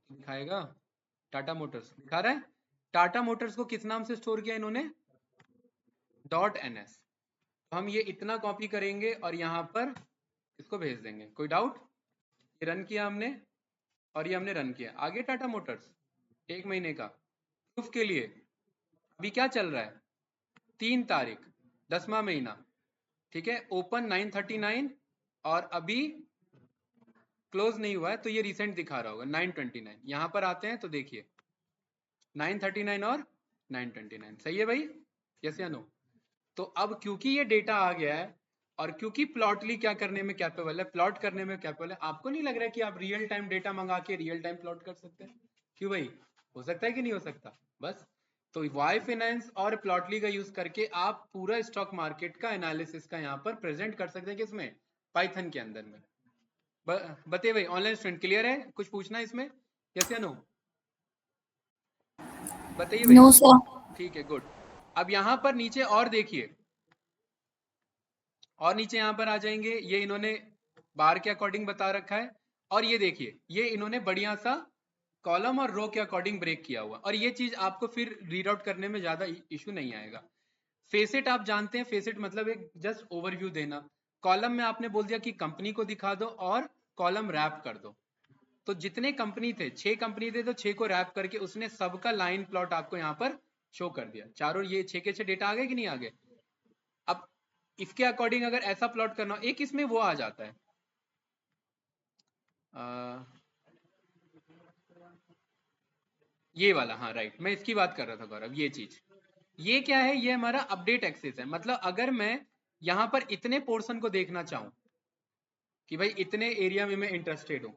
दिखाएगा, टाटा मोटर्स दिखा रहा है। टाटा मोटर्स को किस नाम से स्टोर किया इन्होंने, .ns। हम ये इतना कॉपी करेंगे और यहाँ पर इसको भेज देंगे। कोई डाउट? ये रन किया हमने और ये हमने रन किया। आगे टाटा मोटर्स 1 महीने का प्रूफ के लिए अभी क्या चल रहा है, 3 तारीख 10वां महीना, ठीक है। ओपन 939 और अभी क्लोज नहीं हुआ है, तो ये रिसेंट दिखा रहा होगा 929। यहां पर आते हैं तो देखिए 939 और 929 सही है भाई, यस या नो। तो अब क्योंकि ये डेटा आ गया है और क्योंकि प्लॉटली क्या करने में कैपेबल है, प्लॉट करने में कैपेबल है, आपको नहीं लग रहा है कि आप रियल टाइम डेटा मंगा के रियल टाइम प्लॉट कर सकते हैं? क्यों भाई, हो सकता है कि नहीं हो सकता? बस तो वाई फाइनेंस और प्लॉटली का यूज करके आप पूरा स्टॉक मार्केट का एनालिसिस का यहाँ पर प्रेजेंट कर सकते हैं। किसमें? पाइथन के अंदर में। बताइए भाई, ऑनलाइन स्टूडेंट क्लियर है? कुछ पूछना है इसमें, यस या नो? बताइए भाई। No sir. ठीक है, गुड। अब यहाँ पर नीचे और देखिए, और नीचे यहाँ पर आ जाएंगे, ये इन्होंने बार के अकॉर्डिंग बता रखा है। और ये देखिए, ये इन्होंने बढ़िया सा कॉलम और रो के अकॉर्डिंग ब्रेक किया हुआ, और ये चीज आपको फिर रीड आउट करने में ज्यादा इशू नहीं आएगा। फेसेट आप जानते हैं, फेसेट मतलब एक जस्ट ओवरव्यू देना। कॉलम में आपने बोल दिया कि कंपनी को दिखा दो और कॉलम रैप कर दो। तो जितने कंपनी थे, 6 कंपनी थे, तो 6 को रैप करके उसने सबका लाइन प्लॉट आपको यहाँ पर शो कर दिया। चारों ये 6 के 6 डेटा आ गए कि नहीं आ गए? अब इसके अकॉर्डिंग अगर ऐसा प्लॉट करना हो, एक इसमें वो आ जाता है, ये वाला, हाँ राइट, मैं इसकी बात कर रहा था गौरव। ये चीज, ये क्या है, ये हमारा अपडेट एक्सेस है। मतलब अगर मैं यहां पर इतने पोर्शन को देखना चाहूं कि भाई इतने एरिया में मैं इंटरेस्टेड हूं,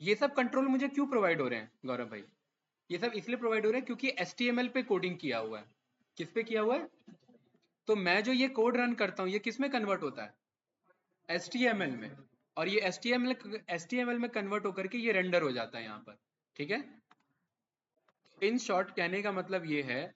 ये सब कंट्रोल मुझे क्यों प्रोवाइड हो रहे हैं गौरव भाई? ये सब इसलिए प्रोवाइड हो रहे हैं क्योंकि HTML पे कोडिंग किया हुआ है। किस पे किया हुआ है? तो मैं जो ये कोड रन करता हूँ, ये किस में कन्वर्ट होता है? HTML में। और ये HTML में कन्वर्ट होकर के ये रेंडर हो जाता है यहाँ पर, ठीक है। इन शॉर्ट कहने का मतलब ये है,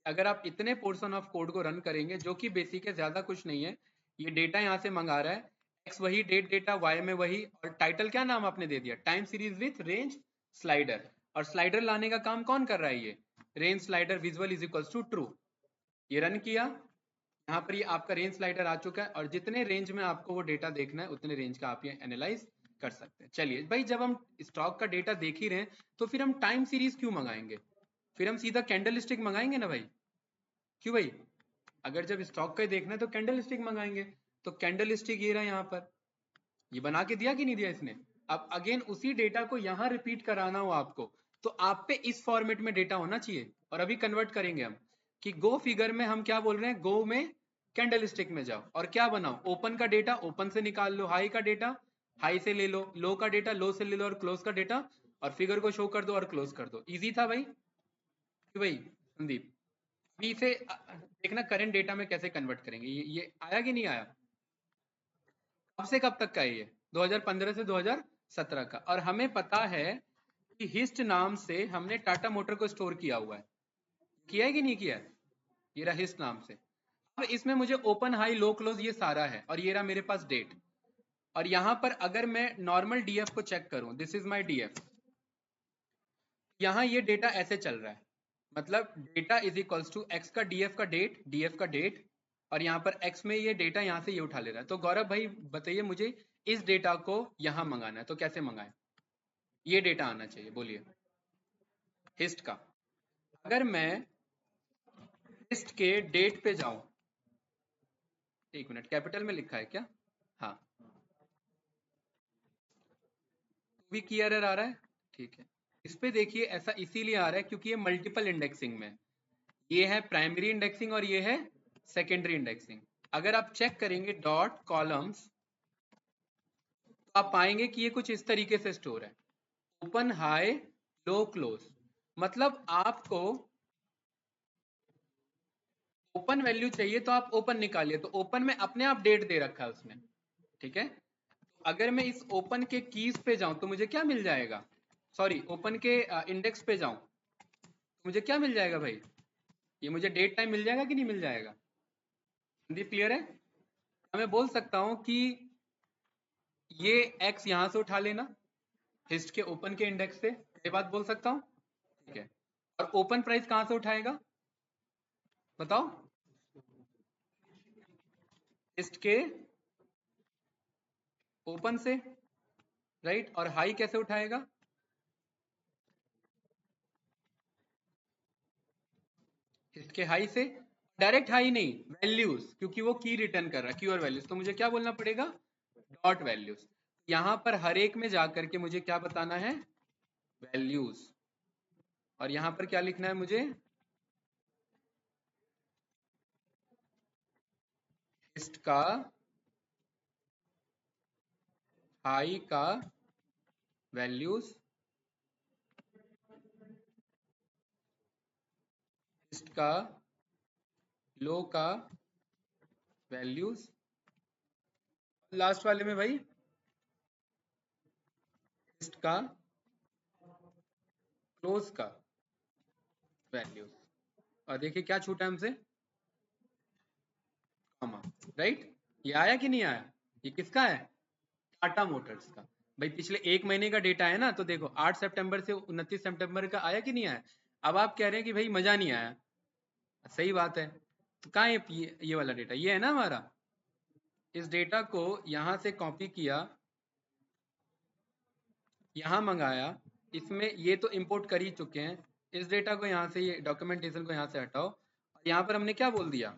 अगर आप इतने पोर्शन ऑफ कोड को रन करेंगे, जो कि बेसिक है, ज्यादा कुछ नहीं है, ये डेटा यहाँ से मंगा रहा है, एक्स वही, डेट डेटा, वाई में वही, और टाइटल क्या नाम आपने दे दिया, time series with range slider. और स्लाइडर लाने का काम कौन कर रहा है? ये range slider visual is equals to true. ये रन किया, यहाँ पर ये आपका रेंज स्लाइडर आ चुका है, और जितने रेंज में आपको वो डेटा देखना है, उतने रेंज का आप ये एनालाइज कर सकते हैं। चलिए भाई, जब हम स्टॉक का डेटा देख ही रहे हैं, तो फिर हम टाइम सीरीज क्यों मंगाएंगे? फिर हम सीधा कैंडल स्टिक मंगाएंगे ना भाई। क्यों भाई? अगर जब स्टॉक का ही देखना है तो कैंडल स्टिक मंगाएंगे। तो कैंडल स्टिक ये रहा यहाँ पर, ये बना के दिया कि नहीं दिया इसने? अब अगेन उसी डेटा को यहाँ रिपीट कराना हो आपको, तो आप पे इस फॉर्मेट में डेटा होना चाहिए। और अभी कन्वर्ट करेंगे हम कि गो फिगर में हम क्या बोल रहे हैं, गो में कैंडल स्टिक में जाओ और क्या बनाओ, ओपन का डेटा ओपन से निकाल लो, हाई का डेटा हाई से ले लो, लो का डेटा लो से ले लो, और क्लोज का डेटा और फिगर को शो कर दो और क्लोज कर दो। इजी था भाई? भाई संदीप, अभी से देखना करंट डेटा में कैसे कन्वर्ट करेंगे। ये आया कि नहीं आया? कब से कब तक का है ये? 2015 से 2017 का। और हमें पता है कि हिस्ट नाम से हमने टाटा मोटर को स्टोर किया हुआ है। किया है कि नहीं किया है? ये रहा हिस्ट नाम से। अब इसमें मुझे ओपन हाई लो क्लोज ये सारा है, और ये रहा मेरे पास डेट। और यहां पर अगर मैं नॉर्मल डीएफ को चेक करूं, दिस इज माय डीएफ, यहां ये डेटा ऐसे चल रहा है। मतलब data is equals to X का डीएफ का डेट, डीएफ का डेट, और यहाँ पर एक्स में ये डेटा यहाँ से ये उठा ले रहा है। तो गौरव भाई बताइए मुझे, इस डेटा को यहाँ मंगाना है तो कैसे मंगाएं? ये डेटा आना चाहिए, बोलिए। हिस्ट का, अगर मैं हिस्ट के डेट पे जाऊं, एक मिनट, कैपिटल में लिखा है क्या? हाँ, भी की एरर आ रहा है, ठीक है। इस पे देखिए, ऐसा इसीलिए आ रहा है क्योंकि ये मल्टीपल इंडेक्सिंग में, ये है प्राइमरी इंडेक्सिंग और ये है सेकेंडरी इंडेक्सिंग। अगर आप चेक करेंगे डॉट कॉलम्स, तो आप पाएंगे कि ये कुछ इस तरीके से स्टोर है, ओपन हाई लो क्लोज। मतलब आपको ओपन वैल्यू चाहिए तो आप ओपन निकालिए, तो ओपन में अपने आप डेट दे रखा है उसने, ठीक है। अगर मैं इस ओपन के कीज पे जाऊं तो मुझे क्या मिल जाएगा, सॉरी ओपन के इंडेक्स पे जाऊं तो मुझे क्या मिल जाएगा भाई? ये मुझे डेट टाइम मिल जाएगा कि नहीं मिल जाएगा? हिंदी क्लियर है? मैं बोल सकता हूं कि ये एक्स यहां से उठा लेना, हिस्ट के ओपन के इंडेक्स से, ये बात बोल सकता हूँ, ठीक है। और ओपन प्राइस कहाँ से उठाएगा बताओ? लिस्ट के ओपन से, राइट। और हाई कैसे उठाएगा? इसके हाई से। डायरेक्ट हाई नहीं, वैल्यूज, क्योंकि वो की रिटर्न कर रहा है, की और वैल्यूज, तो मुझे क्या बोलना पड़ेगा? Dot values. यहां पर हर एक में जाकर के मुझे क्या बताना है? वैल्यूज। और यहां पर क्या लिखना है मुझे? लिस्ट का हाई का वैल्यूज, लिस्ट का लो का वैल्यूज, लास्ट वाले में भाई लिस्ट का क्लोज का वैल्यूज। और देखिए क्या छूटा हमसे? Comma, right. ये आया कि नहीं आया? ये किसका है? टाटा मोटर्स का। भाई पिछले एक महीने का डेटा है ना, तो देखो 8 सितंबर से 29 सितंबर का आया कि नहीं आया? अब आप कह रहे हैं कि भाई मजा नहीं आया, सही बात है। तो कहाँ है ये वाला डेटा? ये है ना हमारा। इस डेटा को यहां से कॉपी किया, यहाँ मंगाया, इसमें ये तो इंपोर्ट कर ही चुके हैं। इस डेटा को यहाँ से, ये डॉक्यूमेंटेशन को यहाँ से हटाओ, और यहाँ पर हमने क्या बोल दिया?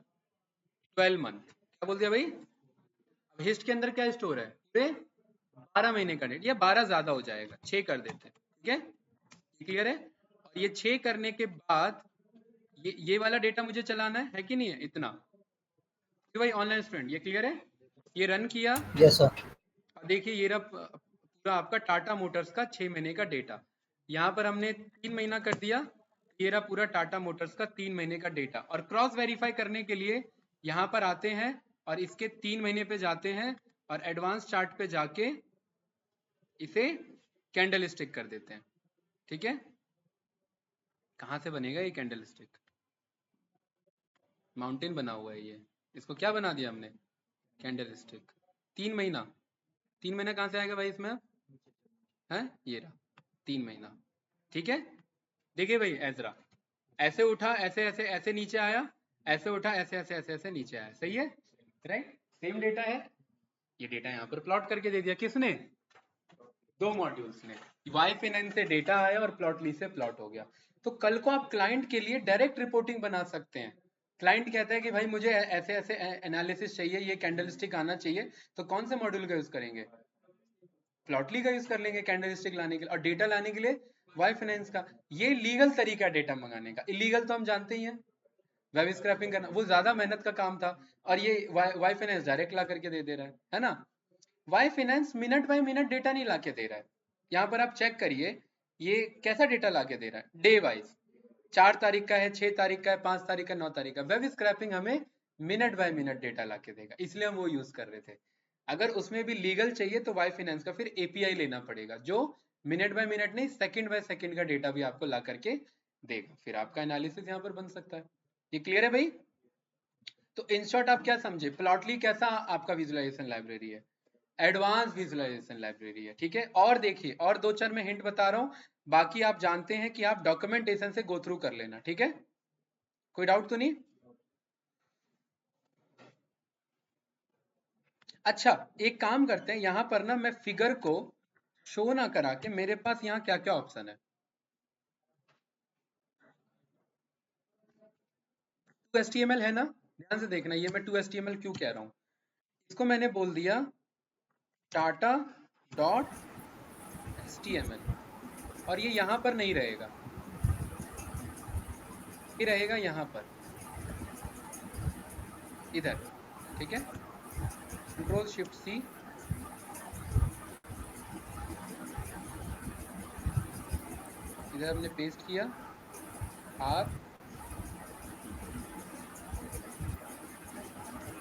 12 मंथ। क्या बोल दिया भाई? अब हिस्ट के अंदर क्या स्टोर है? पूरे 12 महीने का डेट, या 12 ज्यादा हो जाएगा, 6 कर देते हैं, ठीक है। क्लियर है? और ये 6 करने के बाद ये वाला डेटा मुझे चलाना है कि नहीं है? इतना भाई ऑनलाइन स्टूडेंट, ये क्लियर है? ये रन किया। Yes sir. और देखिए ये रहा पूरा आपका टाटा मोटर्स का 6 महीने का डेटा। यहाँ पर हमने 3 महीना कर दिया, ये रहा पूरा टाटा मोटर्स का 3 महीने का डेटा। और क्रॉस वेरीफाई करने के लिए यहाँ पर आते हैं और इसके 3 महीने पे जाते हैं और एडवांस चार्ट पे जाके इसे कैंडल स्टिक कर देते हैं, ठीक है। कहाँ से बनेगा ये कैंडल स्टिक? माउंटेन बना हुआ है ये, इसको क्या बना दिया हमने? Candle stick. 3 महीना, 3 महीना कहाँ से आएगा भाई इसमें? है ये रहा 3 महीना, ठीक है। देखिए भाई एजरा ऐसे उठा, ऐसे ऐसे ऐसे नीचे आया, ऐसे उठा, ऐसे ऐसे ऐसे ऐसे नीचे आया, सही है, राइट। सेम डेटा है। ये डेटा यहाँ पर प्लॉट करके दे दिया, किसने? दो मॉड्यूल्स ने। वाई फाइनेंस से डेटा आया और प्लॉटली से प्लॉट हो गया। तो कल को आप क्लाइंट के लिए डायरेक्ट रिपोर्टिंग बना सकते हैं। क्लाइंट कहता है कि भाई मुझे ऐसे ऐसे एनालिसिस चाहिए, ये कैंडलस्टिक आना चाहिए, तो कौन से मॉड्यूल का यूज करेंगे? प्लॉटली का यूज कर लेंगे कैंडलस्टिक लाने के लिए। और डेटा लाने के लिए वाई फाइनेंस का। ये लीगल तरीका डेटा मंगाने का, इलीगल तो हम जानते ही हैं, वेब स्क्रैपिंग करना, वो ज्यादा मेहनत का काम था। और ये वाई फाइनेंस डायरेक्ट ला करके दे दे रहा है ना। Y finance minute by minute data नहीं ला के दे रहा है। यहाँ पर आप चेक करिए ये कैसा डेटा ला के दे रहा है, डे वाइज। 4 तारीख का है, 6 तारीख का है, 5 तारीख का, 9 तारीख का। वेब स्क्रैपिंग हमें मिनट बाय मिनट डेटा ला के देगा, इसलिए हम वो यूज कर रहे थे। अगर उसमें भी लीगल चाहिए तो वाई फाइनेंस का फिर एपीआई लेना पड़ेगा, जो मिनट बाय मिनट नहीं, सेकंड बाय सेकंड का डेटा भी आपको ला करके देगा। फिर आपका एनालिसिस यहाँ पर बन सकता है। ये क्लियर है भाई? तो इन शॉर्ट आप क्या समझे? प्लॉटली कैसा आपका विजुअलाइजेशन लाइब्रेरी है? एडवांस विजुअलाइजेशन लाइब्रेरी है, ठीक है। और देखिए, और 2-4 मैं हिंट बता रहा हूं, बाकी आप जानते हैं कि आप डॉक्यूमेंटेशन से गो थ्रू कर लेना, ठीक है। कोई डाउट तो नहीं? अच्छा, एक काम करते हैं, यहां पर ना मैं फिगर को शो ना करा के, मेरे पास यहाँ क्या क्या ऑप्शन है। 2HTML है ना, ध्यान से देखना, ये मैं 2HTML क्यों कह रहा हूं। इसको मैंने बोल दिया टाटा डॉट HTML, और ये यहां पर नहीं रहेगा, ये रहेगा यहां पर, इधर, ठीक है। कंट्रोल शिफ्ट सी, इधर हमने पेस्ट किया, आर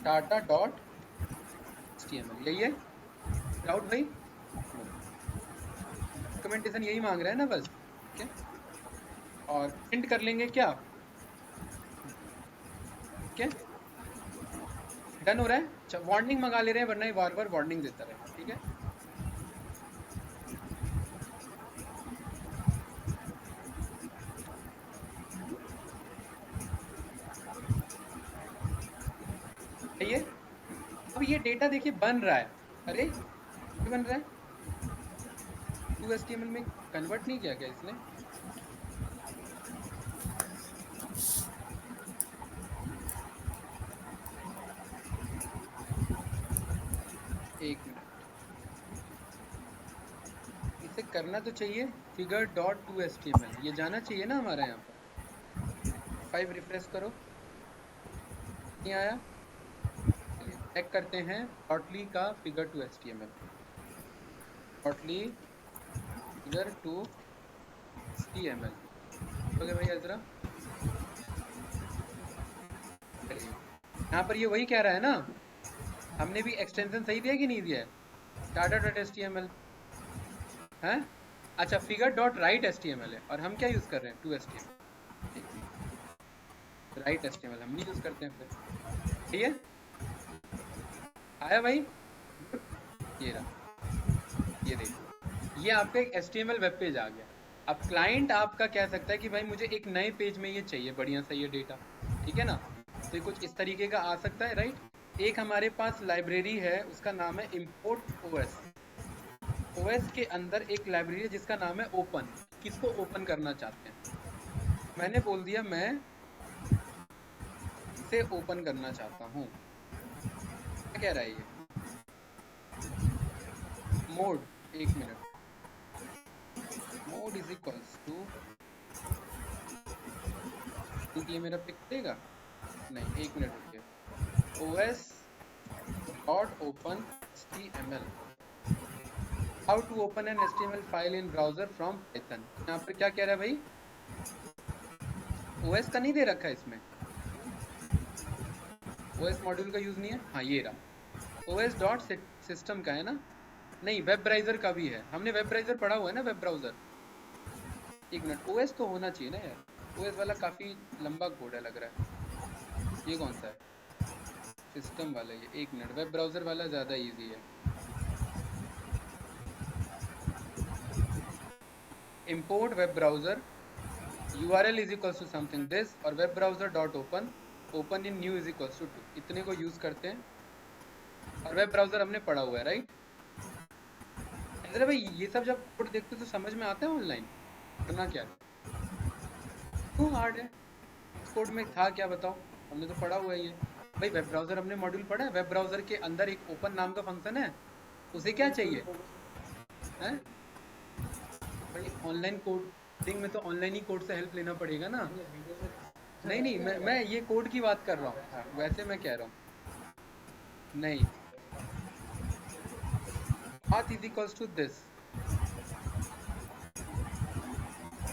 टाटा डॉट HTML, यही है। डाउट भाई? डॉक्यूमेंटेशन यही मांग रहा है ना बस, ठीक है। और प्रिंट कर लेंगे क्या? ठीक है, डन हो रहा है। अच्छा, वार्निंग मंगा ले रहे हैं, वरना ये बार बार वार्निंग देता रहेगा, ठीक है। ये डेटा देखिए बन रहा है, अरे ये बन रहा है, टू HTML में कन्वर्ट नहीं किया क्या इसने? एक मिनट, इसे करना तो चाहिए फिगर डॉट टू HTML, ये जाना चाहिए ना हमारा यहाँ पर। 5 रिफ्रेश करो, नहीं आया, चेक करते हैं प्लॉटली का figure to HTML, plotly figure to HTML। Okay भाई अजरा, यहाँ पर ये वही कह रहा है ना, हमने भी एक्सटेंशन सही दिया कि नहीं दिया है, डाटा डॉट HTML है। अच्छा फिगर डॉट राइट HTML है, और हम क्या यूज कर रहे हैं, टू HTML, राइट HTML हम नहीं यूज करते हैं फिर, ठीक है। आया भाई, ये रहा, ये देखो ये आपका एक HTML वेब पेज आ गया। अब क्लाइंट आपका कह सकता है कि भाई मुझे एक नए पेज में ये चाहिए बढ़िया सा ये डेटा, ठीक है ना, तो ये कुछ इस तरीके का आ सकता है, राइट। एक हमारे पास लाइब्रेरी है, उसका नाम है import OS। OS के अंदर एक लाइब्रेरी है जिसका नाम है ओपन। किसको ओपन करना चाहते हैं, मैंने बोल दिया मैं इसे ओपन करना चाहता हूँ, क्या कह रहा है ये, मोड, एक minute, mode is equals to, क्योंकि ये मेरा पिक देगा नहीं, एक मिनट रुकिए, OS dot open HTML, how to open an HTML file in browser from python. यहाँ पर क्या कह रहा है भाई, OS का नहीं दे रखा है इसमें, OS मॉड्यूल का यूज नहीं है, हाँ ये रहा, OS डॉट सिस्टम का है ना, नहीं वेब ब्राउजर का भी है, हमने वेब ब्राउजर पढ़ा हुआ है ना, वेब ब्राउजर। एक मिनट, OS तो होना चाहिए ना यार, OS वाला काफी लंबा कोड है लग रहा है, ये कौन सा है, सिस्टम वाला ये, एक मिनट, वेब ब्राउजर वाला ज्यादा इजी है। import web browser URL is equals to something this, और web browser dot open, open in new is equals to 2, इतने को यूज करते हैं, और वेब ब्राउजर हमने पढ़ा हुआ है, राइट। अरे भाई ये सब जब कोड देखते तो समझ में आता है ऑनलाइन, करना क्या है, क्यों हार्ड है, इस कोड में था क्या बताओ, हमने तो पढ़ा हुआ है ये। भाई वेब ब्राउजर हमने मॉड्यूल पढ़ा है, वेब ब्राउजर के अंदर एक ओपन नाम का फंक्शन है, उसे क्या चाहिए है भाई, ऑनलाइन कोडिंग में तो ऑनलाइन ही कोड से हेल्प लेना पड़ेगा ना। नहीं नहीं, मैं ये कोड की बात कर रहा हूँ, वैसे मैं कह रहा हूँ नहीं, path is equals to this,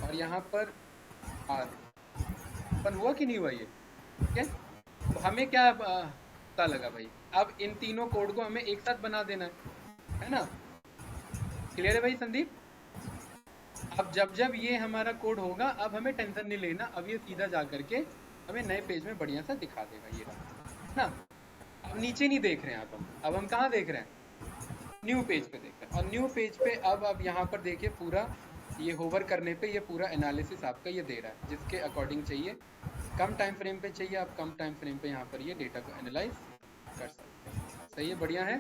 और यहाँ पर R ओपन हुआ कि नहीं हुआ ये, ठीक है। तो हमें क्या पता लगा भाई, अब इन तीनों कोड को हमें एक साथ बना देना है ना, क्लियर है भाई संदीप। अब जब ये हमारा कोड होगा, अब हमें टेंशन नहीं लेना, अब ये सीधा जा करके हमें नए पेज में बढ़िया सा दिखा देगा, ये ना। अब नीचे नहीं देख रहे हैं अब हम कहाँ देख रहे हैं, न्यू पेज पे देख रहे हैं, और न्यू पेज पे अब यहाँ पर देखिए पूरा ये होवर करने पे ये पूरा एनालिसिस आपका ये दे रहा है, जिसके अकॉर्डिंग चाहिए, कम टाइम फ्रेम पे चाहिए, आप कम टाइम फ्रेम पे यहाँ पर ये डेटा को एनालाइज कर सकते हैं। सही है, बढ़िया है।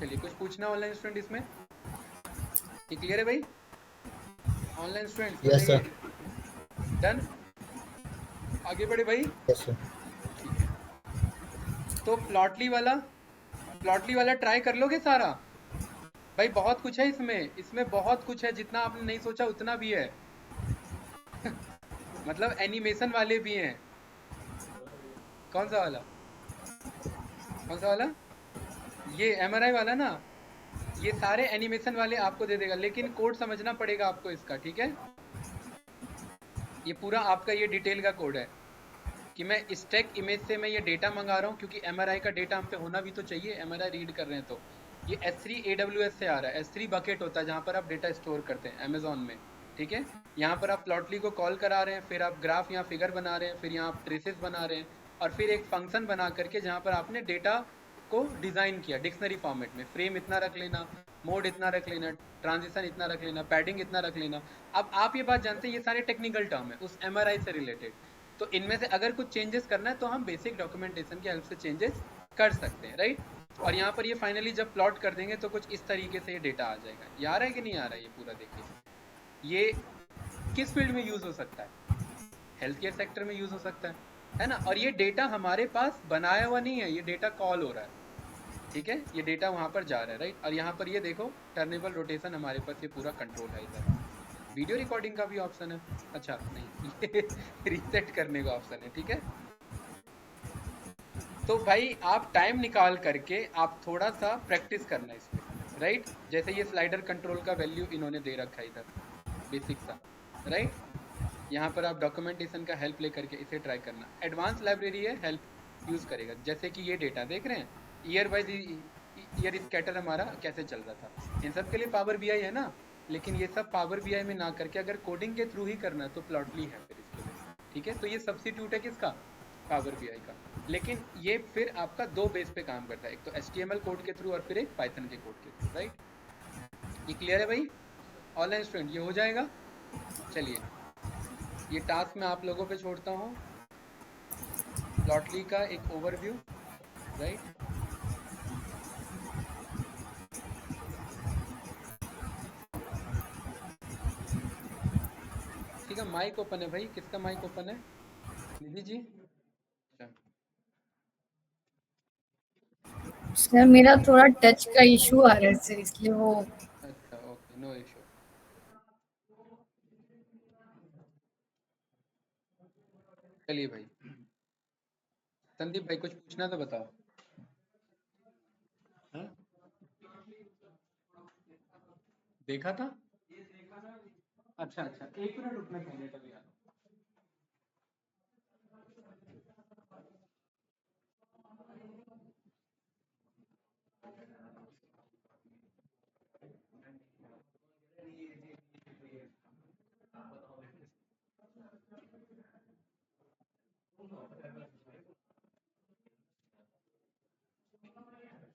चलिए कुछ पूछना ऑनलाइन स्टूडेंट इसमें, ये क्लियर है भाई online student? Yes sir. Done, आगे बढ़े भाई। Yes sir. तो प्लॉटली वाला ट्राई कर लोगे सारा भाई, बहुत कुछ है इसमें बहुत कुछ है, जितना आपने नहीं सोचा उतना भी है मतलब एनिमेशन वाले भी हैं। कौन सा वाला, ये MRI वाला ना, ये सारे एनिमेशन वाले आपको दे देगा, लेकिन कोड समझना पड़ेगा आपको इसका, ठीक है। ये पूरा आपका ये डिटेल का कोड है कि मैं स्टैक इमेज से मैं ये डेटा मंगा रहा हूँ, क्योंकि MRI का डेटा हम पे होना भी तो चाहिए, MRI रीड कर रहे हैं, तो ये S3 AWS से आ रहा है, S3 बकेट होता है जहाँ पर आप डेटा स्टोर करते हैं अमेजोन में, ठीक है। यहाँ पर आप प्लॉटली को कॉल करा रहे हैं, फिर आप ग्राफ यहाँ फिगर बना रहे हैं, फिर यहाँ आप ट्रेसेस बना रहे हैं, और फिर एक फंक्शन बना करके जहाँ पर आपने डेटा को डिज़ाइन किया डिक्शनरी फॉर्मेट में, फ्रेम इतना रख लेना, मोड इतना रख लेना, ट्रांजिशन इतना रख लेना, पैडिंग इतना रख लेना। अब आप ये बात जानते हैं, ये सारे टेक्निकल टर्म है उस MRI से रिलेटेड, तो इनमें से अगर कुछ चेंजेस करना है तो हम बेसिक डॉक्यूमेंटेशन की हेल्प से चेंजेस कर सकते हैं, राइट। और यहाँ पर ये फाइनली जब प्लॉट कर देंगे तो कुछ इस तरीके से ये डेटा आ जाएगा। ये आ रहा है कि नहीं आ रहा है? ये पूरा देखिए, ये किस फील्ड में यूज हो सकता है? हेल्थ केयर सेक्टर में यूज हो सकता है ना। और ये डेटा हमारे पास बनाया हुआ नहीं है, ये डेटा कॉल हो रहा है, ठीक है, ये डेटा वहां पर जा रहा है, राइट। और यहाँ पर ये देखो टर्नेबल रोटेशन हमारे पास ये पूरा कंट्रोल है इधर। वीडियो रिकॉर्डिंग का भी ऑप्शन है, अच्छा नहीं ये रीसेट करने का ऑप्शन है, ठीक है। तो भाई आप टाइम निकाल करके आप थोड़ा सा प्रैक्टिस करना इस पे, राइट। जैसे ये स्लाइडर कंट्रोल का वैल्यू इन्होंने दे रखा है इधर, बेसिक सा, राइट। यहाँ पर आप डॉक्यूमेंटेशन का हेल्प लेकर के इसे ट्राई करना। एडवांस लाइब्रेरी है, हेल्प यूज करेगा। जैसे कि ये डेटा देख रहे हैं, ईयर वाइज ईयर स्कैटर हमारा कैसे चल रहा था। इन सब के लिए पावर बीआई है ना, लेकिन ये सब पावर बीआई में ना करके अगर कोडिंग के थ्रू ही करना है तो प्लॉटली है फिर इसके लिए, ठीक है। तो ये सब्सिट्यूट है किसका? पावर बीआई का। लेकिन ये फिर आपका दो बेस पे काम करता है, एक तो HTML कोड के थ्रू और फिर एक पाइथन के कोड के थ्रू, राइट। ये क्लियर है भाई ऑनलाइन स्टूडेंट? ये हो जाएगा। चलिए ये टास्क मैं आप लोगों पे छोड़ता हूँ, प्लॉटली का एक ओवरव्यू, राइट। ठीक है, माइक ओपन है भाई, किसका माइक ओपन है? निधि जी। अच्छा सर मेरा थोड़ा टच का इशू आ रहा है सर, इसलिए वो। अच्छा, ओके, नो इशू। चलिए भाई, संदीप भाई कुछ पूछना तो बताओ। हाँ? देखा था? अच्छा अच्छा, एक मिनट रुकना पहले तभी आ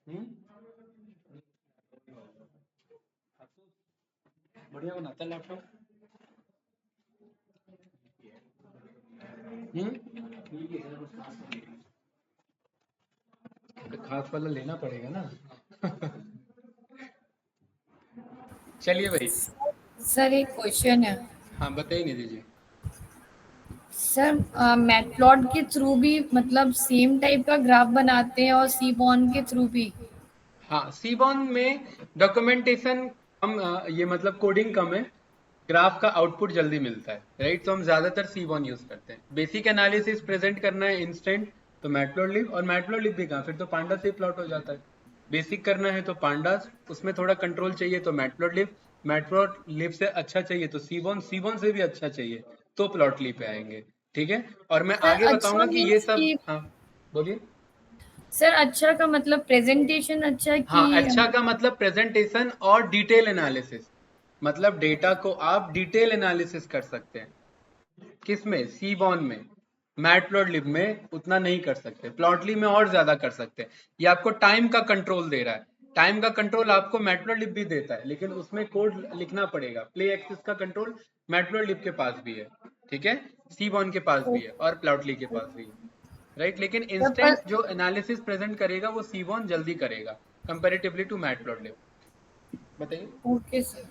हम्म, बढ़िया बनाता है लैपटॉप। तो खास वाला लेना पड़ेगा ना। चलिए भाई। सर एक क्वेश्चन है। हाँ बताइए निधि जी। सर मैटप्लॉट के थ्रू भी मतलब सेम टाइप का ग्राफ बनाते हैं और सीबॉन के थ्रू भी? हाँ, सीबॉन में डॉक्यूमेंटेशन कम, ये मतलब कोडिंग कम है, ग्राफ का आउटपुट जल्दी मिलता है, राइट। तो हम ज्यादातर सीबॉन यूज करते हैं। बेसिक एनालिसिस प्रेजेंट करना है इंस्टेंट तो मैटप्लॉटलिब, और मैटप्लॉटलिब भी कहाँ, फिर तो पांडा से प्लॉट हो जाता है। बेसिक करना है तो पांडास, उसमें थोड़ा कंट्रोल चाहिए तो मैटप्लॉटलिब, मैटप्लॉटलिब से अच्छा चाहिए तो सीबॉन, सीबॉन से भी अच्छा चाहिए तो प्लॉटली पे आएंगे, ठीक है। और मैं सर आगे अच्छा बताऊंगा कि ये मीन्स सब, कि हाँ बोलिए। सर अच्छा का मतलब प्रेजेंटेशन अच्छा कि? हाँ, अच्छा का मतलब प्रेजेंटेशन और डिटेल एनालिसिस, मतलब डेटा को आप डिटेल एनालिसिस कर सकते हैं। किसमें? सीबॉन में। मैटप्लॉटलिब में उतना नहीं कर सकते, प्लॉटली में और ज्यादा कर सकते हैं। ये आपको टाइम का कंट्रोल दे रहा है, टाइम का कंट्रोल आपको मैटप्लॉटलिब भी देता है, लेकिन उसमें कोड लिखना पड़ेगा। प्ले एक्सिस का कंट्रोल मैटप्लॉटलिब के पास भी है, ठीक है, सीबॉन के पास भी है और प्लॉटली के पास भी है, राइट। लेकिन सर पर इंस्टेंट जो एनालिसिस प्रेजेंट करेगा वो सीबॉन जल्दी करेगा कंपैरेटिवली टू मैटप्लॉटलिब। बताइए। Okay sir.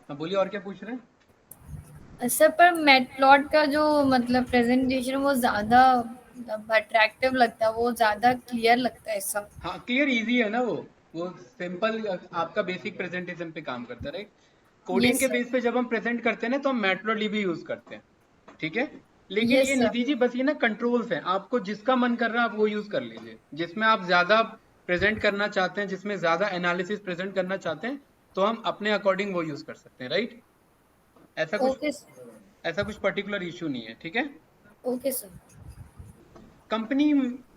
हाँ बोलिए, और क्या पूछ रहे हैं? सर पर मैटप्लॉट का जो मतलब प्रेजेंटेशन वो ज़्यादा मतलब अट्रैक्टिव लगता है, वो ज़्यादा क्लियर लगता है सब। हाँ क्लियर इजी है ना वो सिंपल आपका बेसिक प्रेजेंटेशन पे काम करता है, राइट। कोडिंग यस के सर। बेस पे जब हम प्रेजेंट करते हैं ना तो हम मैटप्लॉटलिब भी यूज करते हैं, ठीक है। लेकिन ये यस सर। निधि जी बस ये ना कंट्रोल्स हैं, आपको जिसका मन कर रहा है आप वो यूज कर लीजिए। जिसमें आप ज्यादा प्रेजेंट करना चाहते हैं, जिसमें ज्यादा एनालिसिस प्रेजेंट करना चाहते हैं, तो हम अपने अकॉर्डिंग वो यूज कर सकते हैं, राइट। ऐसा कुछ, ओके सर। ऐसा कुछ पर्टिकुलर इशू नहीं है, ठीक है। Okay sir. कंपनी,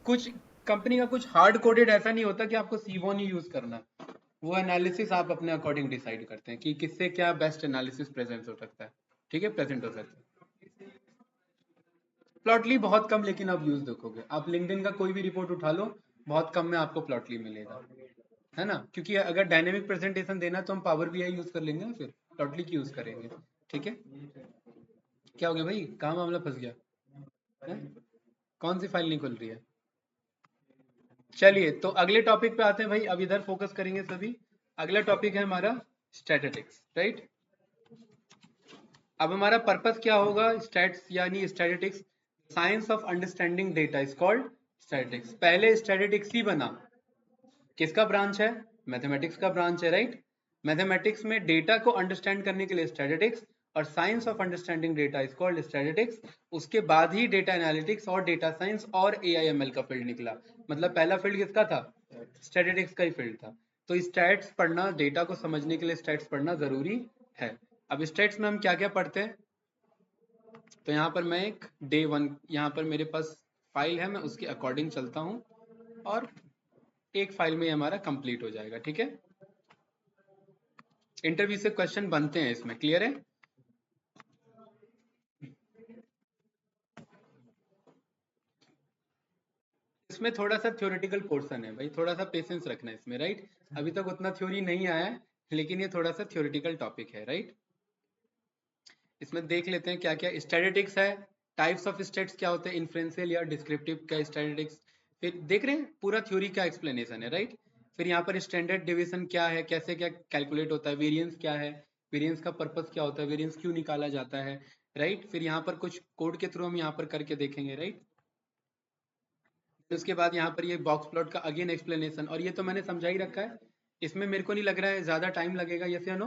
कुछ कंपनी का कुछ हार्ड कोडेड ऐसा नहीं होता कि आपको सीबॉन ही यूज करना है। वो एनालिसिस आप अपने अकॉर्डिंग डिसाइड करते हैं कि किससे क्या बेस्ट एनालिसिस प्रेजेंट हो सकता है, ठीक है, प्रेजेंट हो सकता है। प्लॉटली बहुत कम, लेकिन आप यूज देखोगे, आप लिंक्डइन का कोई भी रिपोर्ट उठा लो, बहुत कम में आपको प्लॉटली मिलेगा, है ना। क्योंकि अगर डायनेमिक प्रेजेंटेशन देना तो हम पावर बीआई यूज कर लेंगे ना, फिर प्लॉटली की यूज करेंगे, ठीक है। क्या हो गया भाई, कहाँ मामला फंस गया है? कौन सी फाइल नहीं खुल रही है? चलिए तो अगले टॉपिक पे आते हैं भाई, अब इधर फोकस करेंगे सभी। अगला टॉपिक है हमारा स्टैटिस्टिक्स, राइट। अब हमारा पर्पस क्या होगा, स्टैट्स यानी statistics, science of understanding data is called statistics. पहले स्टैटिस्टिक्स ही बना, किसका ब्रांच है, मैथमेटिक्स का ब्रांच है, राइट। मैथमेटिक्स में डेटा को अंडरस्टैंड करने के लिए स्टैटिस्टिक्स, और science of understanding data is called statistics. उसके बाद ही डेटा एनालिटिक्स और डेटा साइंस और एआईएमएल का फील्ड निकला। मतलब पहला फील्ड किसका था, स्टैटिस्टिक्स का ही फील्ड था। तो स्टैट्स पढ़ना, डेटा को समझने के लिए स्टैट्स पढ़ना जरूरी है। अब स्टैट्स में हम क्या क्या पढ़ते हैं, तो यहाँ पर मैं एक डे 1, यहाँ पर मेरे पास फाइल है, मैं उसके अकॉर्डिंग चलता हूँ और एक फाइल में हमारा कंप्लीट हो जाएगा, ठीक है। इंटरव्यू से क्वेश्चन बनते हैं इसमें, क्लियर है। इसमें थोड़ा सा थ्योरेटिकल पोर्शन है भाई, थोड़ा सा पेशेंस रखना है इसमें, राइट। अभी तक उतना थ्योरी नहीं आया है, लेकिन ये थोड़ा सा थ्योरेटिकल टॉपिक है, राइट। इसमें देख लेते हैं क्या क्या स्टैटिस्टिक्स है, टाइप्स ऑफ स्टेट्स क्या होते हैं, इन्फ्रेंशियल या डिस्क्रिप्टिव का स्टैटिस्टिक्स। फिर देख रहे हैं पूरा थ्योरी का एक्सप्लेनेशन है, राइट। फिर यहाँ पर स्टैंडर्ड डिवीजन क्या है, कैसे क्या कैलकुलेट होता है, वेरिएंस क्या है, वेरिएंस का पर्पस क्या होता है, वेरिएंस क्यों निकाला जाता है, राइट। फिर यहाँ पर कुछ कोड के थ्रू हम यहाँ पर करके देखेंगे, राइट। उसके बाद यहाँ पर ये बॉक्स प्लॉट का अगेन एक्सप्लेनेशन, और ये तो मैंने समझा ही रखा है, इसमें मेरे को नहीं लग रहा है ज्यादा टाइम लगेगा, यस या नो।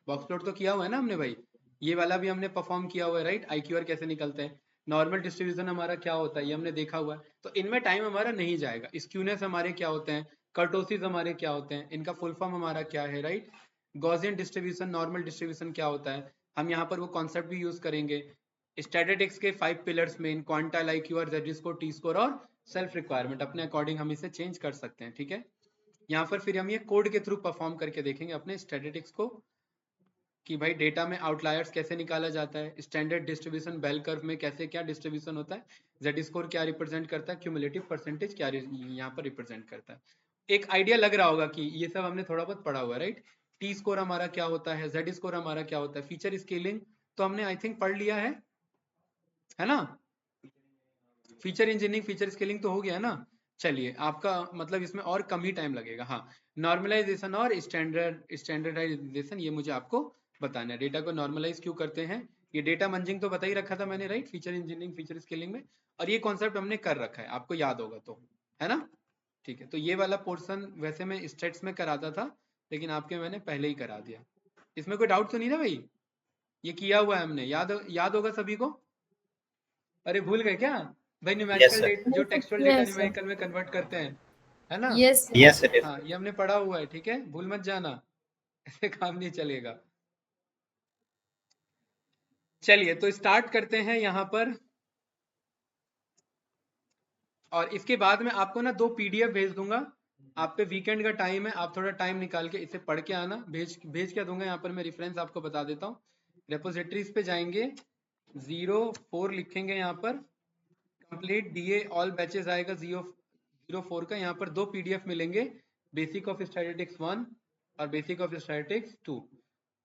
बॉक्स प्लॉट तो किया हुआ है ना हमने भाई, ये वाला भी हमने परफॉर्म किया हुआ है, राइट। आईक्यूआर कैसे निकलते हैं, नॉर्मल डिस्ट्रीब्यूशन हमारा क्या होता है, ये हमने देखा हुआ है। तो इनमें टाइम हमारा नहीं जाएगा। स्क्यूनेस हमारे क्या होते हैं, कर्टोसिस हमारे क्या होते हैं, इनका फुल फॉर्म हमारा क्या है, right. Gaussian distribution, normal distribution क्या होता है, हम यहाँ पर वो कॉन्सेप्ट भी यूज करेंगे। स्टैटिस्टिक्स के 5 पिलर्स में quantile, IQR, Z score, T score और सेल्फ रिक्वायरमेंट, अपने अकॉर्डिंग हम इसे चेंज कर सकते हैं, ठीक है। यहाँ पर फिर हम ये कोड के थ्रू परफॉर्म करके देखेंगे अपने स्टैटिस्टिक्स को, कि भाई डेटा में आउटलायर्स कैसे निकाला जाता है, स्टैंडर्ड डिस्ट्रीब्यूशन बेल कर्व में कैसे क्या डिस्ट्रीब्यूशन होता है, जेड स्कोर क्या रिप्रेजेंट करता है, क्यूमुलेटिव परसेंटेज क्या यहाँ पर रिप्रेजेंट करता है। एक आइडिया लग रहा होगा कि ये सब हमने थोड़ा बहुत पढ़ा हुआ है, राइट। टी स्कोर हमारा क्या होता है, जेड स्कोर हमारा क्या होता है, फीचर स्केलिंग तो हमने आई थिंक पढ़ लिया है ना। फीचर इंजीनियरिंग, फीचर स्केलिंग तो हो गया ना। चलिए, आपका मतलब इसमें और कम ही टाइम लगेगा। हाँ, नॉर्मलाइजेशन और स्टैंडर्डाइजेशन, ये मुझे आपको बताना है। डेटा को नॉर्मलाइज क्यों करते हैं, ये डेटा मंजिंग तो बता ही रखा था मैंने, right, feature engineering, feature scaling में। और ये कॉन्सेप्ट हमने कर रखा है, आपको याद होगा तो, है ना। ठीक है, तो ये वाला पोर्शन वैसे मैं स्टेट्स में कराता था, लेकिन आपके मैंने पहले ही करा दिया। इसमें कोई डाउट तो नहीं ना भाई, ये किया हुआ है हमने, याद होगा सभी को। अरे भूल गए क्या भाई, यस न्यूमेरिकल सर, डेटा जो टेक्सचुअल डेटा यस न्यूमेरिकल में कन्वर्ट करते हैं, है ना। यस यस सर, हाँ, ये हमने पढ़ा हुआ है, ठीक है, भूल मत जाना। ऐसे काम नहीं चलेगा। चलिए तो स्टार्ट करते हैं यहाँ पर, और इसके बाद में आपको ना 2 पीडीएफ भेज दूंगा। आप पे वीकेंड का टाइम है, आप थोड़ा टाइम निकाल के इसे पढ़ के आना। भेज क्या दूंगा, यहाँ पर मैं रेफरेंस आपको बता देता हूँ। रेपोजिटरीज पे जाएंगे, 04 लिखेंगे यहाँ पर, कंप्लीट डीए ऑल बैचेस आएगा 04 का। यहाँ पर 2 पीडीएफ मिलेंगे, बेसिक ऑफ स्टैटिस्टिक्स 1 और बेसिक ऑफ स्टैटिस्टिक्स 2।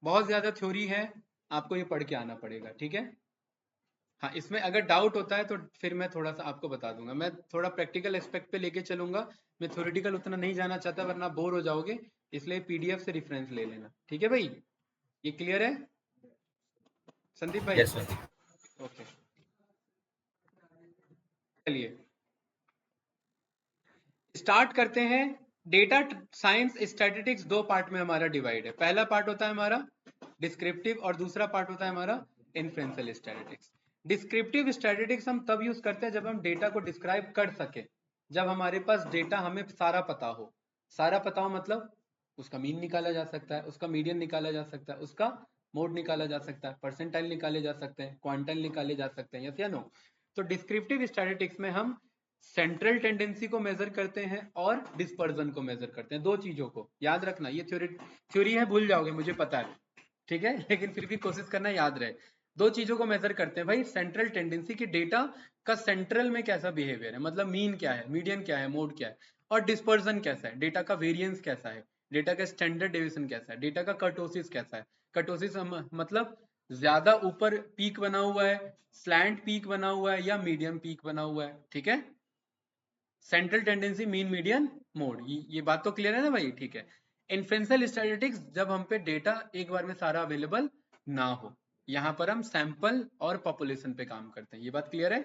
बहुत ज्यादा थ्योरी है, आपको ये पढ़ के आना पड़ेगा, ठीक है। हाँ, इसमें अगर डाउट होता है तो फिर मैं थोड़ा सा आपको बता दूंगा, मैं थोड़ा प्रैक्टिकल एस्पेक्ट पे लेके चलूंगा। मैं थ्योरेटिकल उतना नहीं जाना चाहता, वरना बोर हो जाओगे, इसलिए पीडीएफ से रेफरेंस ले लेना, ठीक है भाई। ये क्लियर है संदीप भाई? Yes sir. ओके, चलिए स्टार्ट करते हैं। डेटा साइंस स्टैटिस्टिक्स 2 पार्ट में हमारा डिवाइड है। पहला पार्ट होता है हमारा डिस्क्रिप्टिव और दूसरा पार्ट होता है हमारा इन्फ्रेंशियल स्टैटिस्टिक्स। डिस्क्रिप्टिव स्टैटिस्टिक्स हम तब यूज करते हैं जब हम डेटा को डिस्क्राइब कर सके, जब हमारे पास डेटा हमें सारा पता हो। सारा पता हो मतलब उसका मीन निकाला जा सकता है, उसका मीडियन निकाला जा सकता है, उसका मोड निकाला जा सकता है, परसेंटाइल निकाले जा सकते हैं, क्वांटाइल निकाले जा सकते हैं, यस या नो। तो डिस्क्रिप्टिव स्टैटिस्टिक्स में हम सेंट्रल टेंडेंसी को मेजर करते हैं और डिस्पर्जन को मेजर करते हैं। 2 चीजों को याद रखना, ये थ्योरी है, भूल जाओगे मुझे पता है, ठीक है, लेकिन फिर भी कोशिश करना याद रहे। 2 चीजों को मेजर करते हैं भाई, सेंट्रल टेंडेंसी की डेटा का सेंट्रल में कैसा बिहेवियर है, मतलब मीन क्या है, मीडियन क्या है, मोड क्या है, और डिस्पर्जन कैसा है, डेटा का वेरिएंस कैसा है, डेटा का स्टैंडर्ड डेविएशन कैसा है, डेटा का कर्टोसिस कैसा है। कर्टोसिस मतलब ज्यादा ऊपर पीक बना हुआ है, स्लैंट पीक बना हुआ है, या मीडियम पीक बना हुआ है, ठीक है। Central tendency, mean, median, mode, ये बात तो क्लियर है ना भाई? ठीक है। इन्फ्रेंशियल स्टैटिस्टिक्स जब हम पे डेटा एक बार में सारा अवेलेबल ना हो, यहाँ पर हम सैंपल और पॉपुलेशन पे काम करते हैं। ये बात क्लियर है?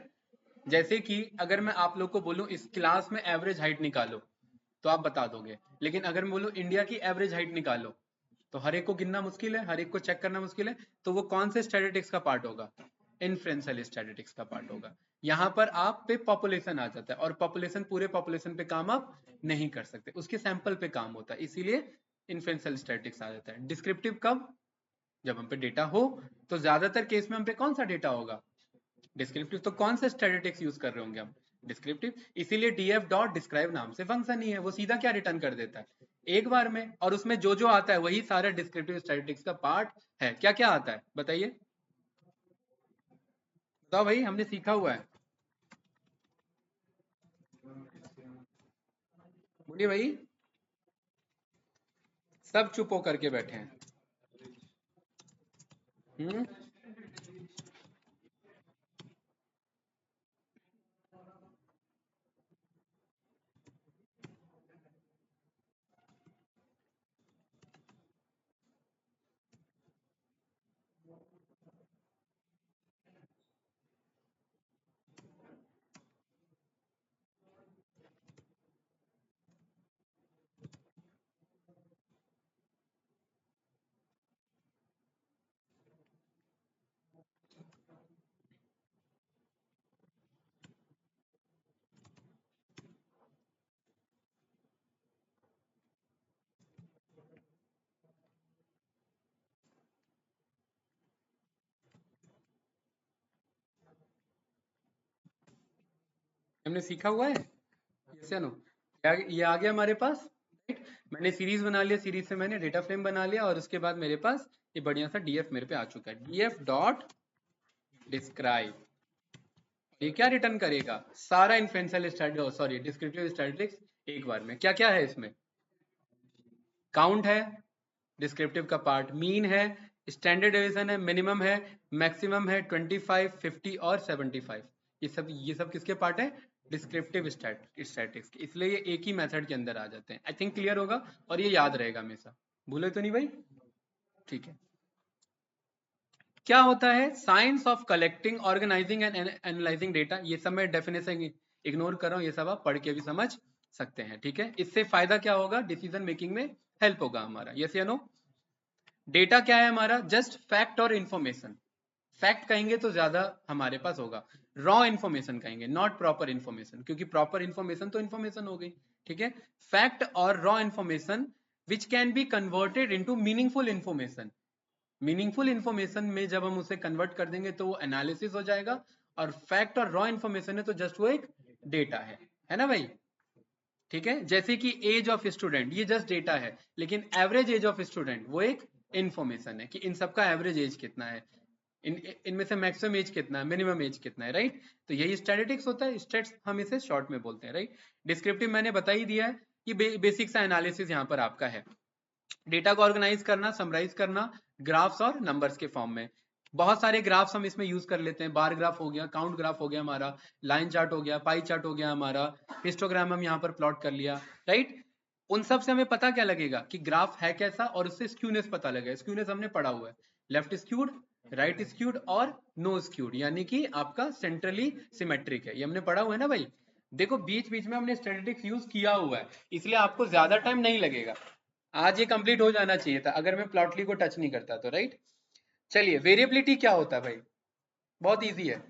जैसे कि अगर मैं आप लोग को बोलूं इस क्लास में एवरेज हाइट निकालो तो आप बता दोगे, लेकिन अगर मैं बोलूं इंडिया की एवरेज हाइट निकालो तो हर एक को गिनना मुश्किल है, हर एक को चेक करना मुश्किल है। तो वो कौन से स्टैटिस्टिक्स का पार्ट होगा? इन्फ्रेंशियल स्टैटिस्टिक्स का पार्ट होगा। यहाँ पर आप पे पॉपुलेशन आ जाता है, और पॉपुलेशन, पूरे पॉपुलेशन पे काम आप नहीं कर सकते, उसके सैंपल पे काम होता है, इसीलिए इन्फ्रेंशियल स्टैटिस्टिक्स आ जाता है। डिस्क्रिप्टिव कब? जब हम पे डेटा हो। तो ज्यादातर केस में हम पे कौन सा डेटा होगा? डिस्क्रिप्टिव। तो कौन से स्टैटिस्टिक्स यूज कर रहे होंगे हम? डिस्क्रिप्टिव। इसीलिए डीएफ डॉट डिस्क्राइब नाम से फंक्शन ही है, वो सीधा क्या रिटर्न कर देता है? एक बार में, और उसमें जो जो आता है वही सारा डिस्क्रिप्टिव स्टैटिस्टिक्स का पार्ट है। क्या क्या आता है बताइए? बताओ भाई, हमने सीखा हुआ है, बोलिए भाई। सब चुप हो करके बैठे हैं। हम्म। हमने सीखा हुआ है, यस या नो? ये आ गया हमारे पास, राइट? मैंने सीरीज बना लिया, सीरीज से मैंने डेटा फ्रेम बना लिया, और उसके बाद मेरे पास ये बढ़िया सा डीएफ मेरे पे आ चुका है। डीएफ डॉट डिस्क्राइब, ये क्या रिटर्न करेगा? सारा inferential statistics, sorry descriptive statistics एक बार में। क्या क्या है इसमें? काउंट है डिस्क्रिप्टिव का पार्ट, मीन है, स्टैंडर्ड डेविएशन है, मिनिमम है, मैक्सिमम है, 25, 50 और 75। ये सब किसके पार्ट है? Descriptive statistics. इसलिए ये एक ही मेथड के अंदर आ जाते हैं। आई थिंक क्लियर होगा, और ये याद रहेगा हमेशा, भूले तो नहीं भाई? ठीक है। क्या होता है? Science of collecting, organizing and analyzing data. ये सब मैं डेफिनेशन इग्नोर कर रहा हूँ, ये सब आप पढ़ के भी समझ सकते हैं। ठीक है, इससे फायदा क्या होगा? डिसीजन मेकिंग में हेल्प होगा हमारा। यस या नो? डेटा क्या है हमारा? जस्ट फैक्ट और इंफॉर्मेशन। फैक्ट कहेंगे तो ज्यादा हमारे पास होगा, रॉ इन्फॉर्मेशन कहेंगे, नॉट प्रॉपर इन्फॉर्मेशन, क्योंकि प्रॉपर इन्फॉर्मेशन तो इन्फॉर्मेशन हो गई। ठीक है, फैक्ट और raw information which can be converted into meaningful information. Meaningful information में जब हम उसे कन्वर्ट कर देंगे तो वो एनालिसिस हो जाएगा, और फैक्ट और रॉ इन्फॉर्मेशन है तो जस्ट वो एक डेटा है ना भाई? ठीक है, जैसे कि एज ऑफ स्टूडेंट, ये जस्ट डेटा है, लेकिन एवरेज एज ऑफ स्टूडेंट वो एक इन्फॉर्मेशन है कि इन सबका एवरेज एज कितना है, इनमें से मैक्सिमम एज कितना है, मिनिमम एज कितना है, राइट? तो यही स्टैटिस्टिक्स होता है, स्टेट्स हम इसे शॉर्ट में बोलते हैं, राइट? डिस्क्रिप्टिव मैंने बता ही दिया है, ये बेसिक सा एनालिसिस यहाँ पर आपका है। डेटा को ऑर्गेनाइज करना, समराइज करना, ग्राफ्स और नंबर्स के फॉर्म में। बहुत सारे ग्राफ्स हम इसमें यूज कर लेते हैं, बार ग्राफ हो गया, काउंट ग्राफ हो गया हमारा, लाइन चार्ट हो गया, पाई चार्ट हो गया हमारा, हिस्टोग्राम हम यहाँ पर प्लॉट कर लिया, राइट? उन सब से हमें पता क्या लगेगा कि ग्राफ है कैसा, और उससे स्क्यूनेस पता लगेगा। स्क्यूनेस हमने पढ़ा हुआ है, लेफ्ट स्क्यूड, राइट स्क्यूड और नो स्क्यूड, यानी कि आपका सेंट्रली सिमेट्रिक है, ये हमने पढ़ा हुआ है ना भाई? देखो बीच बीच में हमने स्टैटिस्टिक्स यूज किया हुआ है, इसलिए आपको ज्यादा टाइम नहीं लगेगा। आज ये कंप्लीट हो जाना चाहिए था अगर मैं प्लॉटली को टच नहीं करता तो, राइट? चलिए, वेरिएबिलिटी क्या होता है भाई? बहुत इजी है,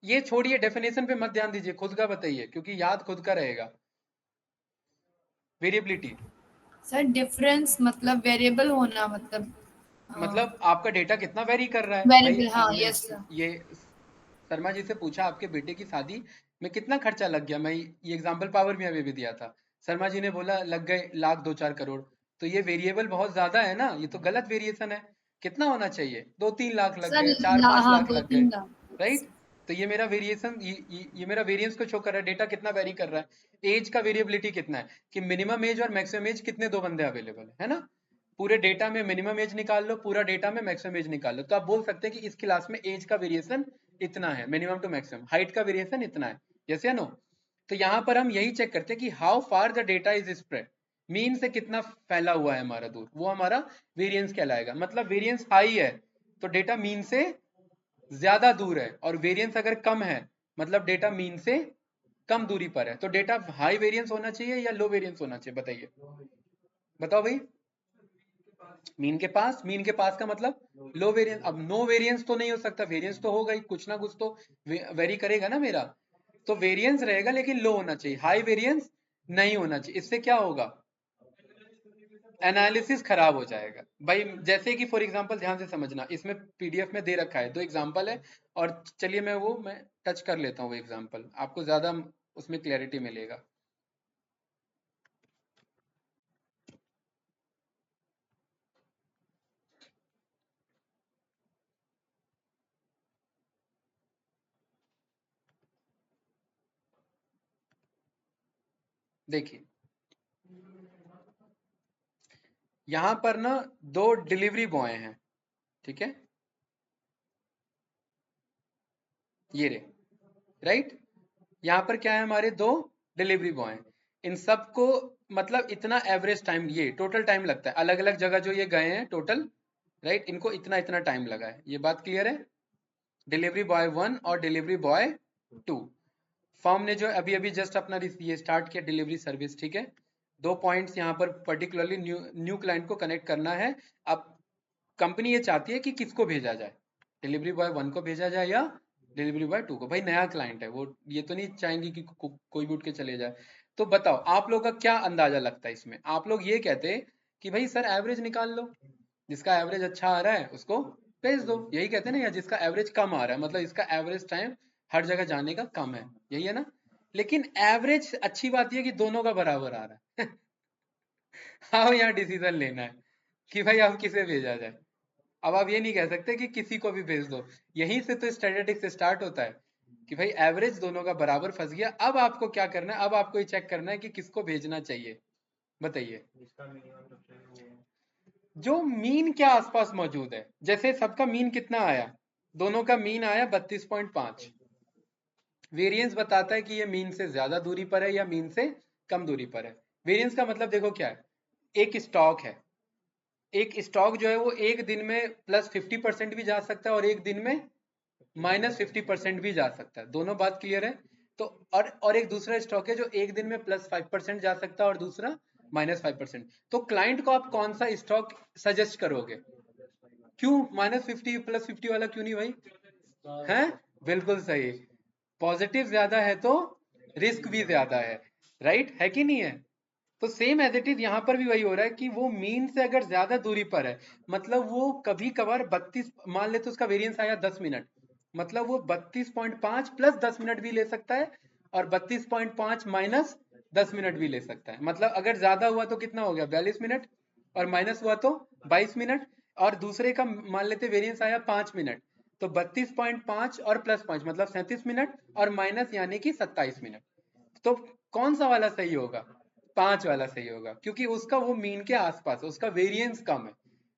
ये छोड़िए, डेफिनेशन पे मत ध्यान दीजिए, खुद का बताइए, क्योंकि याद खुद का रहेगा। वेरिएबिलिटी सर डिफरेंस मतलब वेरिएबल होना, मतलब आपका डेटा कितना वेरी कर रहा है भाई? वेरिएबल, हाँ, हमने यस सर। ये शर्मा जी से पूछा आपके बेटे की शादी में कितना खर्चा लग गया, मैं ये एग्जाम्पल पावर में अभी भी दिया था। शर्मा जी ने बोला लग गए लाख 2-4 करोड़। तो ये वेरिएबल बहुत ज्यादा है ना, ये तो गलत वेरिएशन है। कितना होना चाहिए? 2-3 लाख लग सर गए, 4-5 हाँ, लाख दो लग गए, तीन लाख राइट? तो ये मेरा वेरिएशन, ये मेरा वेरिएंस को शो कर रहा है, डेटा कितना वेरी कर रहा है। एज का वेरिएबिलिटी कितना है कि मिनिमम एज और मैक्सिमम एज कितने दो बंदे अवेलेबल है ना? पूरे डेटा में मिनिमम एज निकाल लो, पूरा डेटा में मैक्सिमम एज निकाल लो, तो आप बोल सकते हैं कि इस क्लास में एज का वेरिएशन इतना है, मिनिमम टू मैक्सिमम, हाइट का वेरिएशन इतना है। यस या नो? तो यहाँ पर हम यही चेक करते हैं कि how far the data is spread, mean से कितना फैला हुआ है हमारा दूर, वो हमारा वेरिएंस कहलाएगा। मतलब वेरिएंस हाई है तो डेटा मीन से ज्यादा दूर है, और वेरिएंस अगर कम है मतलब डेटा मीन से कम दूरी पर है। तो डेटा हाई वेरिएंस होना चाहिए या लो वेरिएंस होना चाहिए, बताइए, बताओ भाई। मीन के पास का मतलब लो वेरिएंस। अब नो वेरिएंस तो नहीं हो सकता, वेरिएंस तो होगा ही, कुछ ना कुछ तो वेरी करेगा ना मेरा। तो वेरिएंस रहेगा लेकिन लो होना चाहिए, हाई वेरिएंस नहीं होना चाहिए। इससे क्या होगा, एनालिसिस खराब हो जाएगा भाई। जैसे कि फॉर एग्जांपल ध्यान से समझना, इसमें पीडीएफ में दे रखा है 2 एग्जांपल है, और चलिए मैं टच कर लेता हूँ वो एग्जांपल, आपको ज्यादा उसमें क्लैरिटी मिलेगा। देखिए यहाँ पर ना 2 डिलीवरी बॉय हैं, ठीक है, ये रे, राइट। यहाँ पर क्या है, हमारे 2 डिलीवरी बॉय हैं। इन सबको मतलब इतना एवरेज टाइम, ये टोटल टाइम लगता है अलग अलग जगह जो ये गए हैं टोटल, राइट, इनको इतना इतना टाइम लगा है। ये बात क्लियर है, डिलीवरी बॉय 1 और डिलीवरी बॉय 2। फर्म ने जो अभी अभी जस्ट अपना ये स्टार्ट किया डिलीवरी सर्विस, ठीक है। 2 पॉइंट्स यहाँ पर पर्टिकुलरली न्यू क्लाइंट को कनेक्ट करना है। अब कंपनी ये चाहती है कि किसको भेजा जाए, डिलीवरी बॉय 1 को भेजा जाए या डिलीवरी बॉय 2 को। भाई नया क्लाइंट है, वो ये तो नहीं चाहेंगे कि कोई भी उठ के चले जाए। तो बताओ आप लोगों का क्या अंदाजा लगता है इसमें। आप लोग ये कहते हैं कि भाई सर एवरेज निकाल लो, जिसका एवरेज अच्छा आ रहा है उसको भेज दो, यही कहते हैं ना, या जिसका एवरेज कम आ रहा है मतलब इसका एवरेज टाइम हर जगह जाने का कम है, यही है ना। लेकिन एवरेज अच्छी बात यह कि दोनों का बराबर आ रहा है। हाँ यहाँ डिसीजन लेना है कि भाई अब किसे भेजा जाए। अब आप ये नहीं कह सकते कि किसी को भी भेज दो, यहीं से तो स्टैटिस्टिक्स स्टार्ट होता है कि भाई एवरेज दोनों का बराबर फंस गया। अब आपको क्या करना है, अब आपको ये चेक करना है कि किसको भेजना चाहिए, बताइए। जो मीन के आसपास मौजूद है, जैसे सबका मीन कितना आया, दोनों का मीन आया 32.5। वेरिएंस बताता है कि ये मीन से ज्यादा दूरी पर है या मीन से कम दूरी पर है। वेरिएंस का मतलब देखो क्या है, एक स्टॉक है, एक स्टॉक जो है वो एक दिन में +50% भी जा सकता है और एक दिन में -50% भी जा सकता है, दोनों बात क्लियर है। तो और एक दूसरा स्टॉक है जो एक दिन में +5% जा सकता है और दूसरा -5%। तो क्लाइंट को आप कौन सा स्टॉक सजेस्ट करोगे, क्यों -50 +50 वाला क्यों नहीं भाई, हैं, बिल्कुल सही। पॉजिटिव ज्यादा है तो रिस्क भी ज्यादा है, राइट है कि नहीं है। तो सेम एज इट इज यहाँ पर भी वही हो रहा है कि वो मीन से अगर ज्यादा दूरी पर है, मतलब वो कभी कभार 32, मान ले तो उसका वेरिएंस आया 10 मिनट, मतलब वो 32.5 +10 मिनट भी ले सकता है और 32.5 -10 मिनट भी ले सकता है। मतलब अगर ज्यादा हुआ तो कितना हो गया 42 मिनट, और माइनस हुआ तो 22 मिनट, और दूसरे का मान लेते वेरिएंस आया 5 मिनट, तो 32.5 और +5 मतलब 37 मिनट, और माइनस यानी कि 27 मिनट। तो कौन सा वाला सही होगा, 5 वाला सही होगा, क्योंकि उसका वो मीन के आसपास है, उसका वेरिएंस कम है।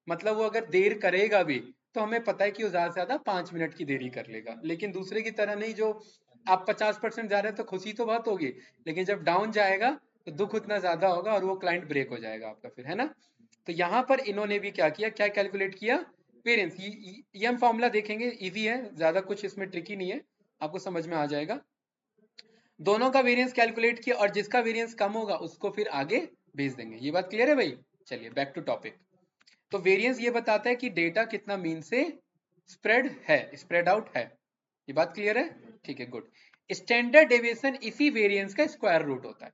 मतलब वो अगर देर करेगा भी तो हमें पता है कि वो ज्यादा से ज्यादा 5 मिनट की देरी कर लेगा, लेकिन दूसरे की तरह नहीं जो आप 50% जा रहे हैं तो खुशी तो बहुत होगी, लेकिन जब डाउन जाएगा तो दुख उतना ज्यादा होगा और वो क्लाइंट ब्रेक हो जाएगा आपका फिर, है ना। तो यहाँ पर इन्होंने भी क्या किया, क्या कैलकुलेट किया, वेरिएंस। ये हम फॉर्मूला देखेंगे, इजी है, ज्यादा कुछ इसमें ट्रिकी नहीं है, आपको समझ में आ जाएगा। दोनों का वेरिएंस कैलकुलेट किया और जिसका वेरिएंस कम होगा उसको फिर आगे भेज देंगे। ये बात क्लियर है भाई, चलिए बैक टू टॉपिक। तो वेरिएंस ये बताता है कि डेटा कितना मीन से स्प्रेड है, स्प्रेड आउट है। ये बात क्लियर है, ठीक है, गुड। स्टैंडर्ड डेविएशन इसी वेरिएंस का स्क्वायर रूट होता है।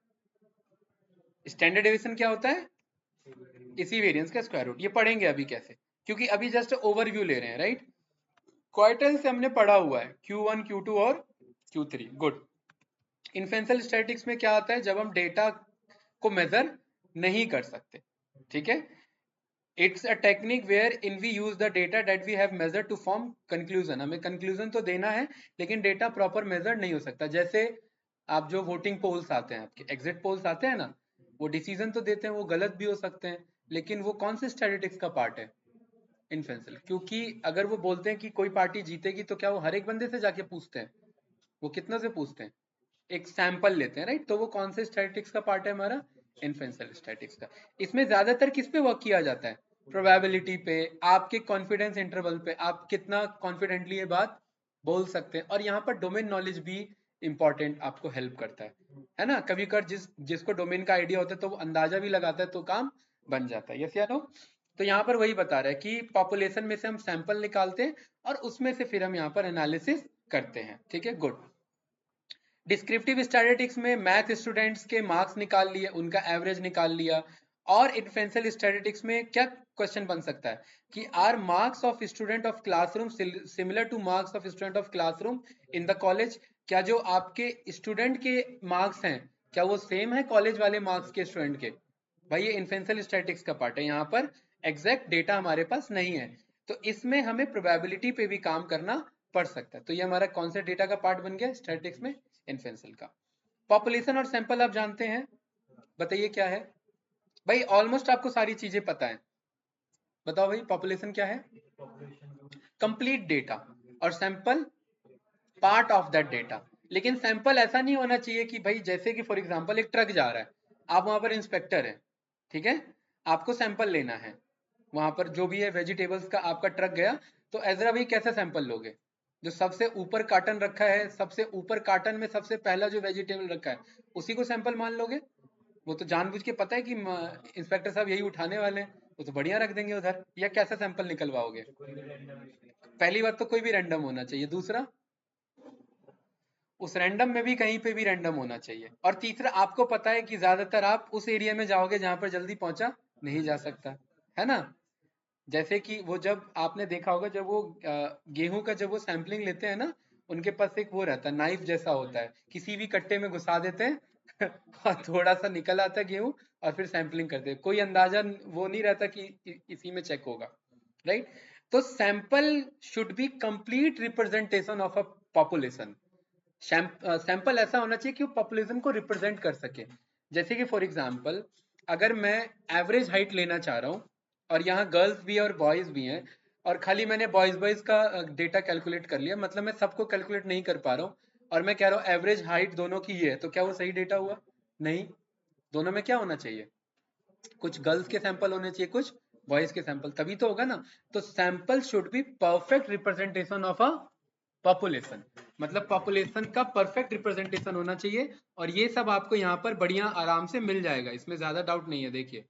स्टैंडर्ड डेविएशन क्या होता है, इसी वेरिएंस का स्क्वायर रूट। ये पढ़ेंगे अभी कैसे, क्योंकि अभी जस्ट ओवरव्यू ले रहे हैं, राइट। क्वार्टल से हमने पढ़ा हुआ है Q1 Q2 और Q3, गुड। इन्फेंसल स्टैटिक्स में क्या आता है, जब हम डेटा को मेजर नहीं कर सकते, ठीक है। It's a technique wherein we use the data that we have measure to form conclusion. हमें कंक्लूजन तो देना है लेकिन डेटा प्रॉपर मेजर नहीं हो सकता। जैसे आप जो वोटिंग पोल्स आते हैं, आपके एग्जिट पोल्स आते हैं ना, वो डिसीजन तो देते हैं, वो गलत भी हो सकते हैं, लेकिन वो कौन से स्टैटिस्टिक्स का पार्ट है, इन्फेंसल। क्योंकि अगर वो बोलते हैं कि कोई पार्टी जीतेगी तो क्या वो हर एक बंदे से जाके पूछते हैं, वो कितनों से पूछते हैं, एक सैंपल लेते हैं, राइट? तो वो कौन से स्टैटिस्टिक्स का पार्ट है हमारा? इन्फ्लुएंशियल स्टैटिस्टिक्स का। इसमें ज्यादातर किस पे वर्क किया जाता है? प्रोबेबिलिटी पे, आपके कॉन्फिडेंस इंटरवल पे, आप कितना कॉन्फिडेंटली ये बात बोल सकते हैं। और यहाँ पर डोमेन नॉलेज भी इंपॉर्टेंट आपको हेल्प करता है ना? कभी कभी जिसको डोमेन का आइडिया होता है तो वो अंदाजा भी लगाता है, तो काम बन जाता है। यस या नो? तो यहाँ पर वही बता रहा है कि पॉपुलेशन में से हम सैंपल निकालते हैं और उसमें से फिर हम यहाँ पर एनालिसिस करते हैं। ठीक है, गुड। डिस्क्रिप्टिव स्टैटिस्टिक्स में मैथ स्टूडेंट्स के मार्क्स निकाल लिए, उनका एवरेज निकाल लिया। और इन्फ्लुएंशियल स्टैटिस्टिक्स में क्या क्वेश्चन बन सकता है कि are marks of student of classroom similar to marks of student of classroom in the college? क्या जो आपके स्टूडेंट के मार्क्स हैं क्या वो सेम है कॉलेज वाले मार्क्स के स्टूडेंट के? भाई ये इन्फ्लुएंशियल स्टैटिस्टिक्स का पार्ट है, यहाँ पर एग्जैक्ट डेटा हमारे पास नहीं है, तो इसमें हमें प्रोबेबिलिटी पे भी काम करना पड़ सकता है। तो ये हमारा कौन सा डेटा का पार्ट बन गया स्टैटिस्टिक्स में? इन्फ्लुएंशियल का। पॉपुलेशन और सैंपल आप जानते हैं, बताइए क्या है? भाई ऑलमोस्ट आपको सारी चीजें पता है। बताओ भाई, पॉपुलेशन क्या है? कंप्लीट डेटा, और sample part of that data. लेकिन सैंपल ऐसा नहीं होना चाहिए कि भाई जैसे कि फॉर एग्जांपल एक ट्रक जा रहा है, आप वहां पर इंस्पेक्टर है, ठीक है, आपको सैंपल लेना है वहां पर जो भी है वेजिटेबल्स का, आपका ट्रक गया, तो एजरा भाई कैसे सैंपल लोगे? जो सबसे ऊपर कार्टन रखा है, सबसे ऊपर कार्टन में सबसे पहला जो वेजिटेबल रखा है उसी को सैंपल मान लोगे? वो तो जानबूझ के पता है कि इंस्पेक्टर साहब यही उठाने वाले हैं, वो तो बढ़िया रख देंगे उधर। या कैसा सैंपल निकलवाओगे? पहली बात तो कोई भी रैंडम होना चाहिए, दूसरा उस रैंडम में भी कहीं पे भी रैंडम होना चाहिए, और तीसरा आपको पता है कि ज्यादातर आप उस एरिया में जाओगे जहां पर जल्दी पहुंचा नहीं जा सकता, है ना? जैसे कि वो जब आपने देखा होगा जब वो गेहूं का जब वो सैंपलिंग लेते हैं ना, उनके पास एक वो रहता है नाइफ जैसा होता है, किसी भी कट्टे में घुसा देते हैं और थोड़ा सा निकल आता है गेहूं, और फिर सैंपलिंग करते हैं, कोई अंदाजा वो नहीं रहता कि इसी में चेक होगा, राइट? तो sample should be complete representation of a population. Sample ऐसा होना चाहिए कि वो पॉपुलेशन को रिप्रेजेंट कर सके। जैसे कि फॉर एग्जांपल अगर मैं एवरेज हाइट लेना चाह रहा हूँ और यहाँ गर्ल्स भी और बॉयज भी हैं, और खाली मैंने बॉयज का डेटा कैलकुलेट कर लिया, मतलब मैं सबको कैलकुलेट नहीं कर पा रहा हूँ, और मैं कह रहा हूँ एवरेज हाइट दोनों की ये है, तो क्या वो सही डेटा हुआ? नहीं। दोनों में क्या होना चाहिए? कुछ गर्ल्स के सैंपल होने चाहिए, कुछ बॉयज के सैंपल, तभी तो होगा ना। तो sample should be perfect representation of a population, मतलब पॉपुलेशन का परफेक्ट रिप्रेजेंटेशन होना चाहिए। और ये सब आपको यहाँ पर बढ़िया आराम से मिल जाएगा, इसमें ज्यादा डाउट नहीं है। देखिए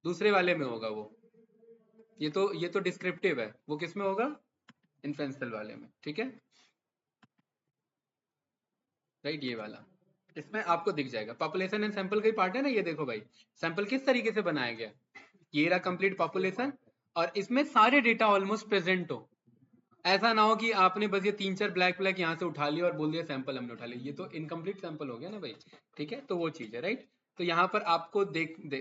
दूसरे वाले में होगा वो, ये तो डिस्क्रिप्टिव है, वो किस में होगा? इन्फ्लुएंशियल वाले में, ठीक है, राइट? ये वाला इसमें आपको दिख जाएगा, पॉपुलेशन एंड सैंपल का ही पार्ट है ना ये। देखो भाई सैंपल किस तरीके से बनाया गया, ये रहा कंप्लीट पॉपुलेशन, और इसमें सारे डेटा ऑलमोस्ट प्रेजेंट हो। ऐसा ना हो कि आपने बस ये 3-4 ब्लैक ब्लैक यहाँ से उठा लिया और बोल दिया सैंपल हमने उठा लिया, ये तो इनकम्प्लीट सैंपल हो गया ना भाई। ठीक है, तो वो चीज है, राइट? तो यहाँ पर आपको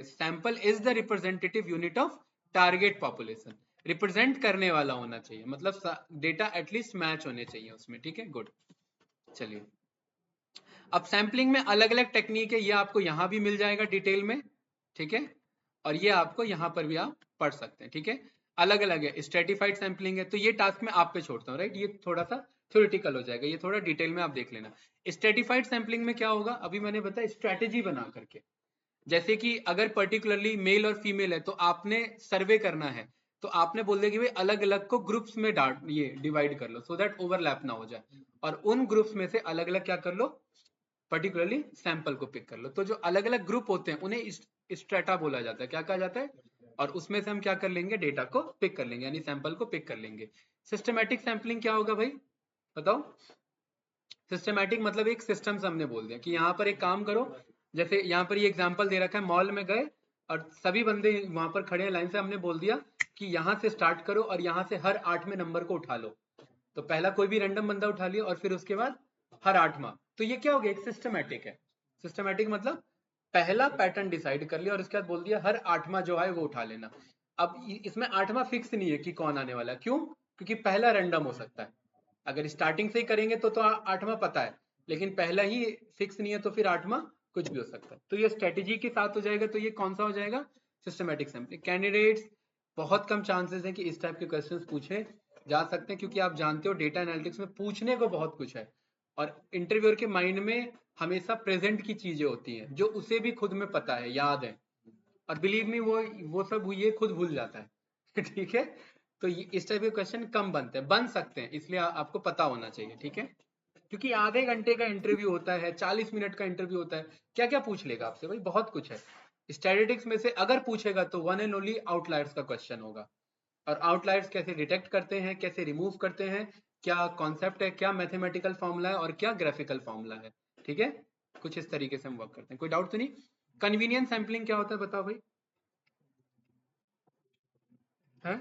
sample is the representative unit of target population, represent करने वाला होना चाहिए, मतलब डेटा एटलीस्ट मैच होने चाहिए उसमें। ठीक है, गुड। चलिए, अब सैम्पलिंग में अलग अलग टेक्निक है, ये आपको यहाँ भी मिल जाएगा डिटेल में, ठीक है, और ये आपको यहाँ पर भी आप पढ़ सकते हैं। ठीक है, अलग अलग है, स्ट्रेटिफाइड सैम्पलिंग है, तो ये टास्क मैं आप पे छोड़ता हूँ, राइट? ये थोड़ा सा थ्योरेटिकल हो जाएगा, ये थोड़ा डिटेल में आप देख लेना। स्ट्रेटिफाइड सैम्पलिंग में क्या होगा, अभी मैंने बताया स्ट्रैटेजी बना करके, जैसे कि अगर पर्टिकुलरली मेल और फीमेल है तो आपने सर्वे करना है, तो आपने बोल दिया कि भाई अलग अलग को ग्रुप्स में ये डिवाइड कर लो, सो दैट ओवरलैप ना हो जाए, और उन ग्रुप्स में से अलग अलग क्या कर लो, पर्टिकुलरली सैंपल को पिक कर लो। तो जो अलग अलग ग्रुप होते हैं उन्हें स्ट्रेटा बोला जाता है, क्या कहा जाता है? और उसमें से हम क्या कर लेंगे, डेटा को पिक कर लेंगे, यानी सैंपल को पिक कर लेंगे। सिस्टमैटिक सैंपलिंग क्या होगा भाई, बताओ? सिस्टमैटिक मतलब एक सिस्टम से हमने बोल दिया कि यहाँ पर एक काम करो, जैसे यहाँ पर ये एग्जांपल दे रखा है, मॉल में गए और सभी बंदे वहां पर खड़े हैं लाइन से, हमने बोल दिया कि यहाँ से स्टार्ट करो और यहाँ से हर 8वें नंबर को उठा लो। तो पहला कोई भी रैंडम बंदा उठा लिया और फिर उसके बाद हर 8वां, तो ये क्या हो गया, एक सिस्टमैटिक है। सिस्टमैटिक मतलब पहला पैटर्न डिसाइड कर लिया और उसके बाद बोल दिया हर 8वां जो है वो उठा लेना। अब इसमें 8वां फिक्स नहीं है कि कौन आने वाला है, क्यों? क्योंकि पहला रैंडम हो सकता है, अगर स्टार्टिंग से ही करेंगे तो 8वां पता है, लेकिन पहला ही फिक्स नहीं है तो फिर 8वां कुछ भी हो सकता है। तो ये स्ट्रेटेजी के साथ हो जाएगा, तो ये कौन सा हो जाएगा, सिस्टमैटिक सैंपलिंग। कैंडिडेट्स बहुत कम चांसेस है कि इस टाइप के क्वेश्चंस पूछे जा सकते हैं, क्योंकि आप जानते हो डेटा एनालिटिक्स में पूछने को बहुत कुछ है, और इंटरव्यूअर के माइंड में हमेशा प्रेजेंट की चीजें होती हैं जो उसे भी खुद में पता है, याद है, और बिलीव मी वो सब ये खुद भूल जाता है ठीक है। तो इस टाइप के क्वेश्चन कम बनते हैं, बन सकते हैं, इसलिए आपको पता होना चाहिए, ठीक है। क्योंकि आधे घंटे का इंटरव्यू होता है, 40 मिनट का इंटरव्यू होता है, क्या क्या पूछ लेगा आपसे भाई, बहुत कुछ है। स्टैटिस्टिक्स में से अगर पूछेगा तो वन एंड ओनली आउटलायर्स का क्वेश्चन होगा, और आउटलायर्स कैसे डिटेक्ट करते हैं, कैसे रिमूव करते हैं, क्या कॉन्सेप्ट है, क्या मैथमेटिकल फॉर्मूला है और क्या ग्राफिकल फॉर्मूला है, ठीक है। कुछ इस तरीके से हम वर्क करते हैं। कोई डाउट तो नहीं? कन्वीनियंस सैम्पलिंग क्या होता है बताओ भाई? है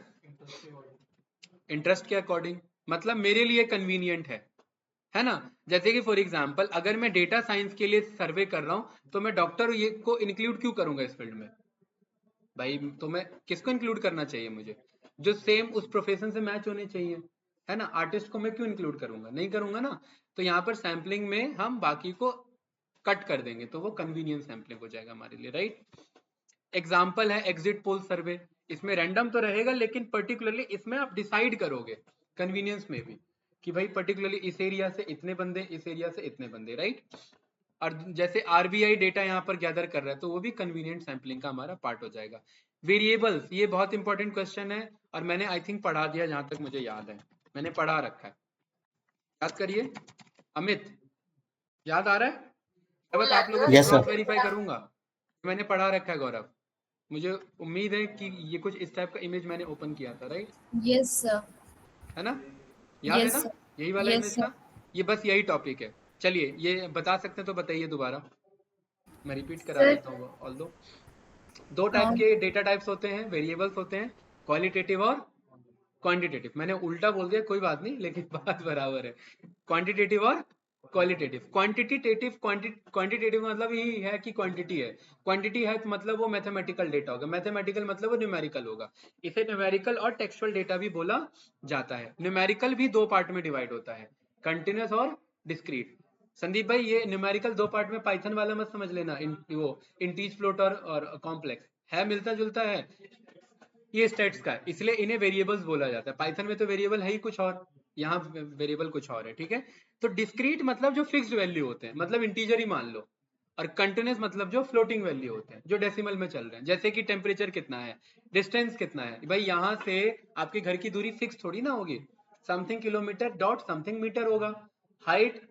इंटरेस्ट के अकॉर्डिंग, मतलब मेरे लिए कन्वीनियंट है ना। जैसे कि फॉर एग्जांपल अगर मैं डेटा साइंस के लिए सर्वे कर रहा हूं तो मैं डॉक्टर ये को इंक्लूड क्यों करूंगा इस फील्ड में भाई? तो मैं किसको इंक्लूड करना चाहिए मुझे? जो सेम उस प्रोफेशन से मैच होने चाहिए, है ना। आर्टिस्ट को मैं क्यों इंक्लूड करूंगा? नहीं करूंगा ना। तो यहाँ पर सैम्पलिंग में हम बाकी को कट कर देंगे, तो वो कन्वीनियंस सैम्पलिंग हो जाएगा हमारे लिए, राइट। एग्जाम्पल है एग्जिट पोल सर्वे, इसमें रैंडम तो रहेगा लेकिन पर्टिकुलरली इसमें आप डिसाइड करोगे कन्वीनियंस में भी कि भाई पर्टिकुलरली इस एरिया से इतने बंदे, इस एरिया से इतने बंदे, राइट। और जैसे आरबीआई डेटा यहाँ पर गैदर कर रहा है तो वो भी कन्वीनियंट सैम्पलिंग का हमारा पार्ट हो जाएगा। वेरिएबल्स, ये बहुत इंपॉर्टेंट क्वेश्चन है और मैंने आई थिंक पढ़ा दिया, जहां तक मुझे याद है मैंने पढ़ा रखा है। याद करिए अमित, याद आ रहा है? मैं बस आप लोगों से यस क्रॉस सर। वेरीफाई करूंगा। मैंने पढ़ा रखा है गौरव, मुझे उम्मीद है कि ये कुछ इस टाइप का इमेज मैंने ओपन किया था, राइट, यस सर। है ना? याद है यस ना सर। यही वाला यस इमेज सर। था? ये बस यही टॉपिक है। चलिए ये बता सकते हैं तो बताइए दोबारा, मैं रिपीट करा सर देता हूँ। ऑल दो टाइप के डेटा टाइप्स होते हैं, वेरिएबल्स होते हैं, क्वालिटेटिव और क्वांटिटेटिव। मैंने उल्टा बोल दिया, कोई बात नहीं, लेकिन बात बराबर है। क्वांटिटेटिव और क्वालिटेटिव। क्वांटिटेटिव मतलब यही है कि क्वांटिटी है, क्वांटिटी है तो मतलब वो मैथमेटिकल डेटा होगा, मैथमेटिकल मतलब वो न्यूमेरिकल होगा। इसे न्यूमेरिकल और टेक्सुअल डेटा भी बोला जाता है। न्यूमेरिकल भी दो पार्ट में डिवाइड होता है, कंटिन्यूअस और डिस्क्रीट। संदीप भाई ये न्यूमेरिकल दो पार्ट में पाइथन वाला मत समझ लेना, वो इंटीज फ्लोट और कॉम्प्लेक्स है, मिलता जुलता है, ये स्टेट्स का है, इसलिए इन्हें वेरिएबल्स बोला जाता है। पाइथन में तो वेरिएबल है ही कुछ और, यहाँ वेरिएबल कुछ और है, ठीक है। तो डिस्क्रीट मतलब जो फिक्स्ड वैल्यू होते हैं, मतलब इंटीजर ही मान लो, और कंटिन्यूअस मतलब जो फ्लोटिंग वैल्यू होते हैं, जो डेसिमल में चल रहे हैं। जैसे कि टेम्परेचर कितना है, डिस्टेंस कितना है, भाई यहाँ से आपके घर की दूरी फिक्स थोड़ी ना होगी, something kilometre dot something metre होगा, height